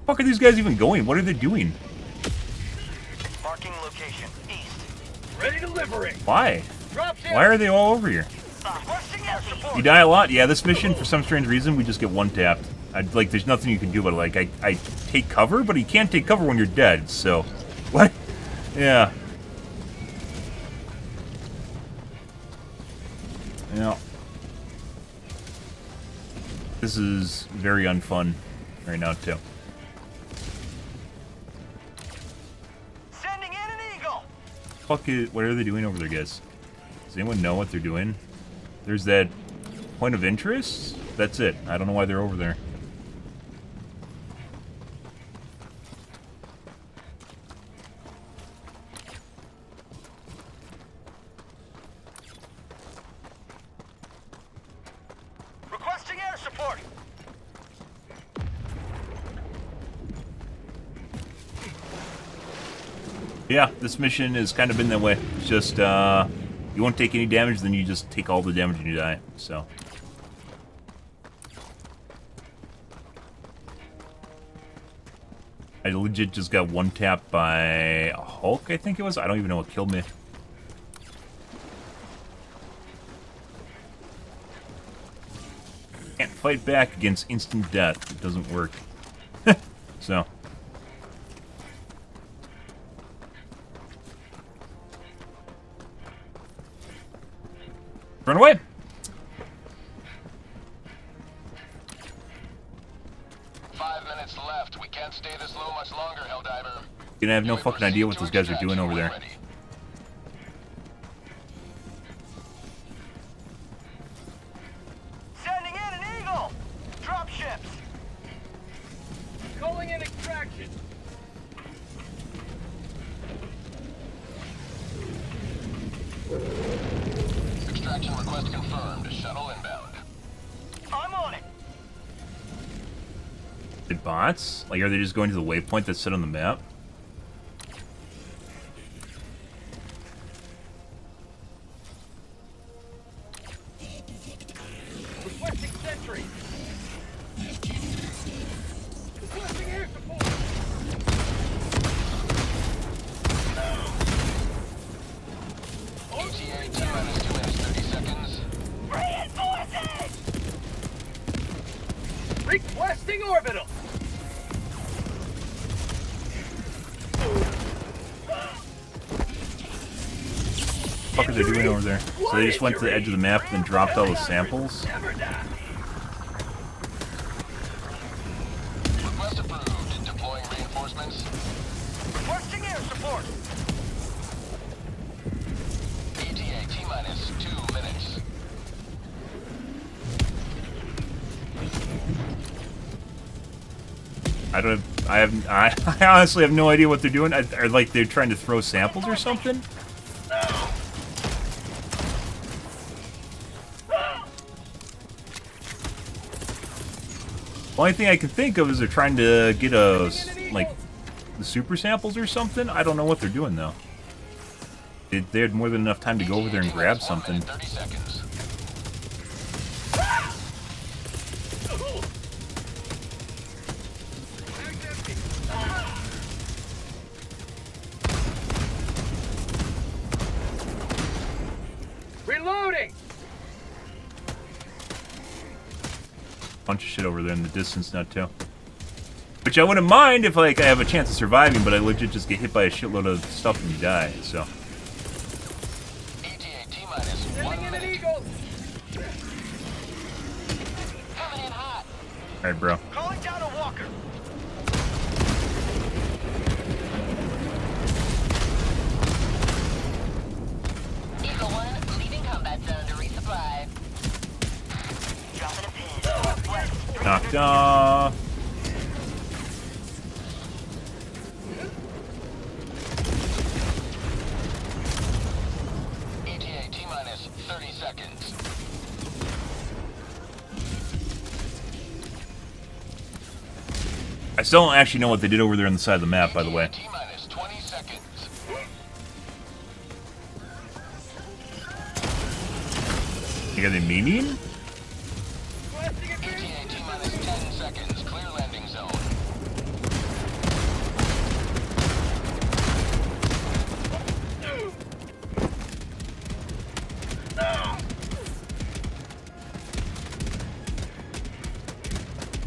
Fuck are these guys even going? What are they doing? Marking location east. Ready to liberate. Why? Drops in. Why are they all over here? Requesting air support. You die a lot? Yeah, this mission, for some strange reason, we just get one tapped. Like, there's nothing you can do about it. Like, I take cover, but you can't take cover when you're dead, so... What? Yeah. Yeah. This is very unfun right now, too. Sending in an eagle. What are they doing over there, guys? Does anyone know what they're doing? There's that point of interest? That's it. I don't know why they're over there. Requesting air support. Yeah, this mission has kind of been that way. It's just, you won't take any damage, then you just take all the damage and you die, so. I legit just got one tapped by a Hulk, I think it was. I don't even know what killed me. Can't fight back against instant death. It doesn't work. So. Run away! Left. We can't stay this low much longer, Helldiver. You have no fucking idea what those guys are doing over there. Sending in an eagle. Drop ships. Calling in extraction. Extraction request confirmed. Shuttle inbound. I'm on it. The bots? Like, are they just going to the waypoint that's set on the map? Requesting sentry. Requesting air support. ETA T-minus 2 minutes 30 seconds. Reinforcing! Requesting orbital. What the fuck are they doing over there? So they just went to the edge of the map and then dropped all the samples? Never die. Request approved. Deploying reinforcements. Requesting air support. ETA T-minus 2 minutes. I honestly have no idea what they're doing. Are like they're trying to throw samples or something? The only thing I can think of is they're trying to get like the super samples or something. I don't know what they're doing though. They had more than enough time to go over there and grab something. 30 seconds. Reloading. Bunch of shit over there in the distance now too. Which I wouldn't mind if like I have a chance of surviving, but I legit just get hit by a shitload of stuff and die. So. ETA T-minus 1 Sending in an minute. eagle. Coming in hot. All right, bro. Calling down a walker. Eagle 1, leaving combat zone to resupply. Dropping a pin. West. Knocked off. ETA T-minus 30 seconds. I still don't actually know what they did over there on the side of the map, by the way. T-minus 20 seconds. You got any meaning? Requesting a boost. ETA T-minus 10 seconds. Clear landing zone.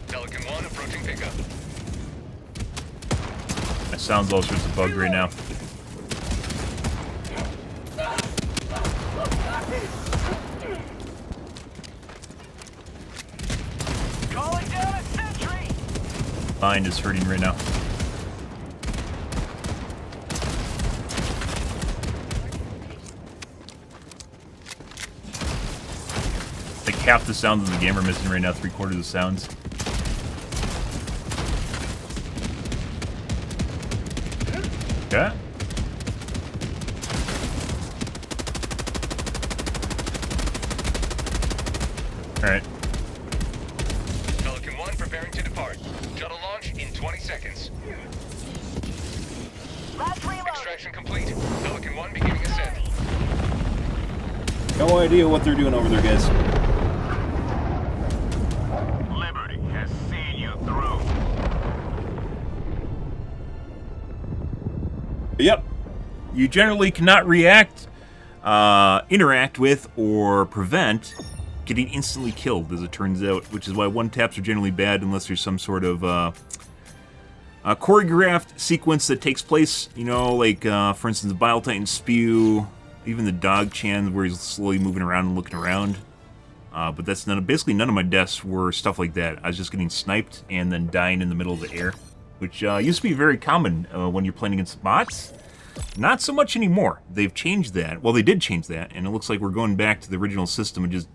Pelican 1 approaching pickup. That sounds all sorts of bugged right now. Calling down a sentry. Mind is hurting right now. Like half the sounds in the game are missing right now, 3/4 of the sounds. Okay. Alright. Pelican 1 preparing to depart. Shuttle launch in 20 seconds. Last reload. Extraction complete. Pelican 1 beginning ascent. No idea what they're doing over there, guys. Liberty has seen you through. Yep. You generally cannot interact with, or prevent getting instantly killed, as it turns out, which is why one-taps are generally bad unless there's some sort of a choreographed sequence that takes place, you know, like, for instance, the Bile Titan Spew, even the Dog Chan, where he's slowly moving around and looking around. But that's basically none of my deaths were stuff like that. I was just getting sniped and then dying in the middle of the air, which used to be very common when you're playing against bots. Not so much anymore. They've changed that. Well, they did change that, and it looks like we're going back to the original system of just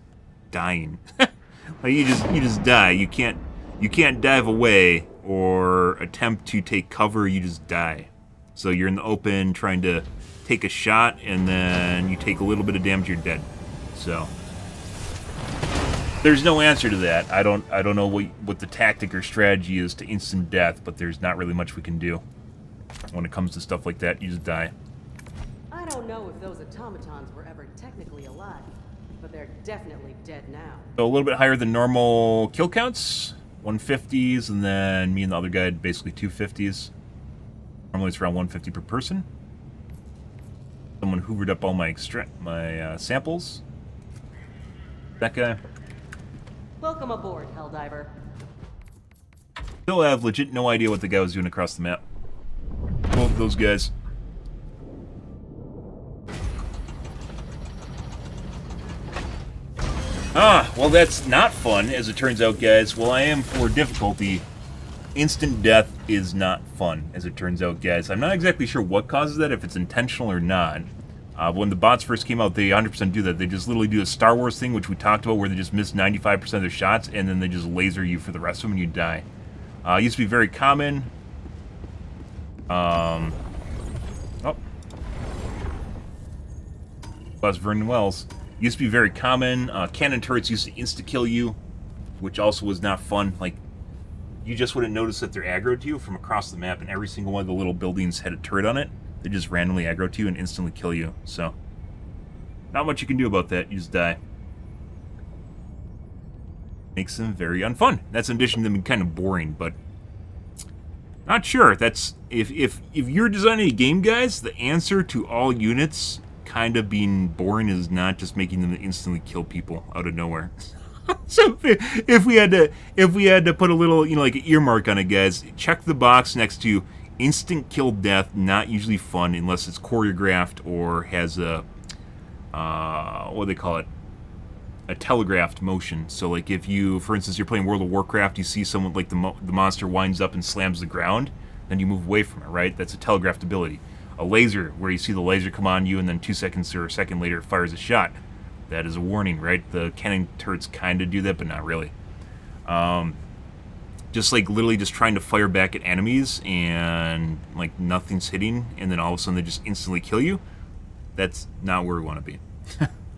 dying. Like you just die. You can't dive away or attempt to take cover. You just die. So you're in the open trying to take a shot, and then you take a little bit of damage. You're dead. So there's no answer to that. I don't know what the tactic or strategy is to instant death, but there's not really much we can do when it comes to stuff like that. You just die. I don't know if those automatons were ever technically alive, but they're definitely dead now. So a little bit higher than normal kill counts, 150s, and then me and the other guy had basically 250s. Normally it's around 150 per person. Someone hoovered up all my samples. That guy. Welcome aboard, Helldiver. Still have legit no idea what the guy was doing across the map. Both of those guys. Ah, well that's not fun, as it turns out, guys. Well, I am for difficulty. Instant death is not fun, as it turns out, guys. I'm not exactly sure what causes that, if it's intentional or not. When the bots first came out, they 100% do that. They just literally do a Star Wars thing, which we talked about, where they just miss 95% of their shots, and then they just laser you for the rest of them, and you die. It used to be very common. Oh. That's Vernon Wells. Used to be very common. Cannon turrets used to insta-kill you, which also was not fun. Like, you just wouldn't notice that they're aggroed to you from across the map, and every single one of the little buildings had a turret on it. They just randomly aggro to you and instantly kill you. So, not much you can do about that. You just die. Makes them very unfun. That's in addition to them kind of boring, but not sure. That's if you're designing a game, guys, the answer to all units kind of being boring is not just making them instantly kill people out of nowhere. So if we had to put a little, like an earmark on it, guys, check the box next to instant kill death. Not usually fun unless it's choreographed or has a what do they call it? A telegraphed motion. So like if you, for instance, you're playing World of Warcraft, you see someone like the monster winds up and slams the ground, then you move away from it, right? That's a telegraphed ability. A laser, where you see the laser come on you and then 2 seconds or a second later it fires a shot. That is a warning, right? The cannon turrets kind of do that, but not really. Just like literally just trying to fire back at enemies and like nothing's hitting, and then all of a sudden they just instantly kill you. That's not where we want to be.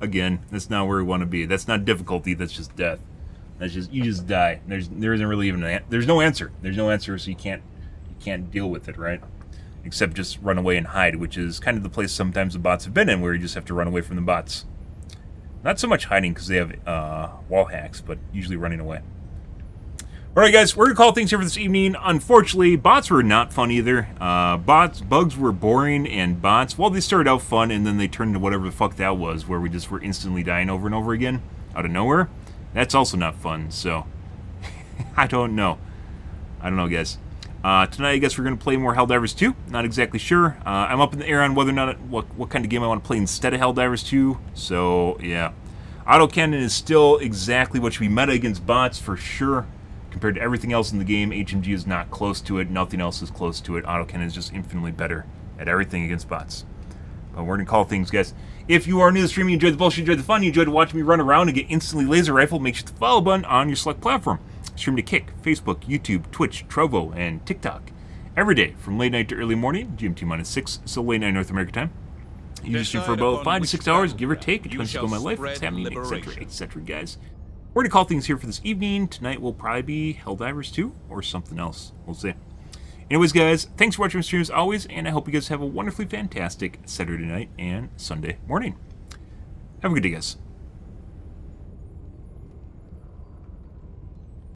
Again, that's not where we want to be. That's not difficulty. That's just death. That's just, you just die. There isn't really even there's no answer. There's no answer, so you can't deal with it, right? Except just run away and hide, which is kind of the place sometimes the bots have been in, where you just have to run away from the bots. Not so much hiding because they have wall hacks, but usually running away. Alright guys, we're going to call things here for this evening. Unfortunately, bots were not fun either. Bugs were boring, and bots, well, they started out fun, and then they turned into whatever the fuck that was, where we just were instantly dying over and over again, out of nowhere. That's also not fun, so I don't know. Guys. Tonight, I guess we're going to play more Helldivers 2. Not exactly sure. I'm up in the air on whether or not what kind of game I want to play instead of Helldivers 2. So, yeah. Autocannon is still exactly what should be meta against bots, for sure. Compared to everything else in the game, HMG is not close to it. Nothing else is close to it. Autocannon is just infinitely better at everything against bots. But we're going to call things, guys. If you are new to the stream, you enjoyed the bullshit, you enjoyed the fun, you enjoyed watching me run around and get instantly laser rifled, make sure to hit the follow button on your select platform. Stream to Kick, Facebook, YouTube, Twitch, Trovo, and TikTok. Every day, from late night to early morning, GMT-6, so late night North American time. You stream for about 5 to 6 hours, give or take. It depends on my life, what's happening, etc., etc., guys. We're going to call things here for this evening. Tonight will probably be Helldivers 2 or something else. We'll see. Anyways, guys, thanks for watching my stream as always, and I hope you guys have a wonderfully fantastic Saturday night and Sunday morning. Have a good day, guys.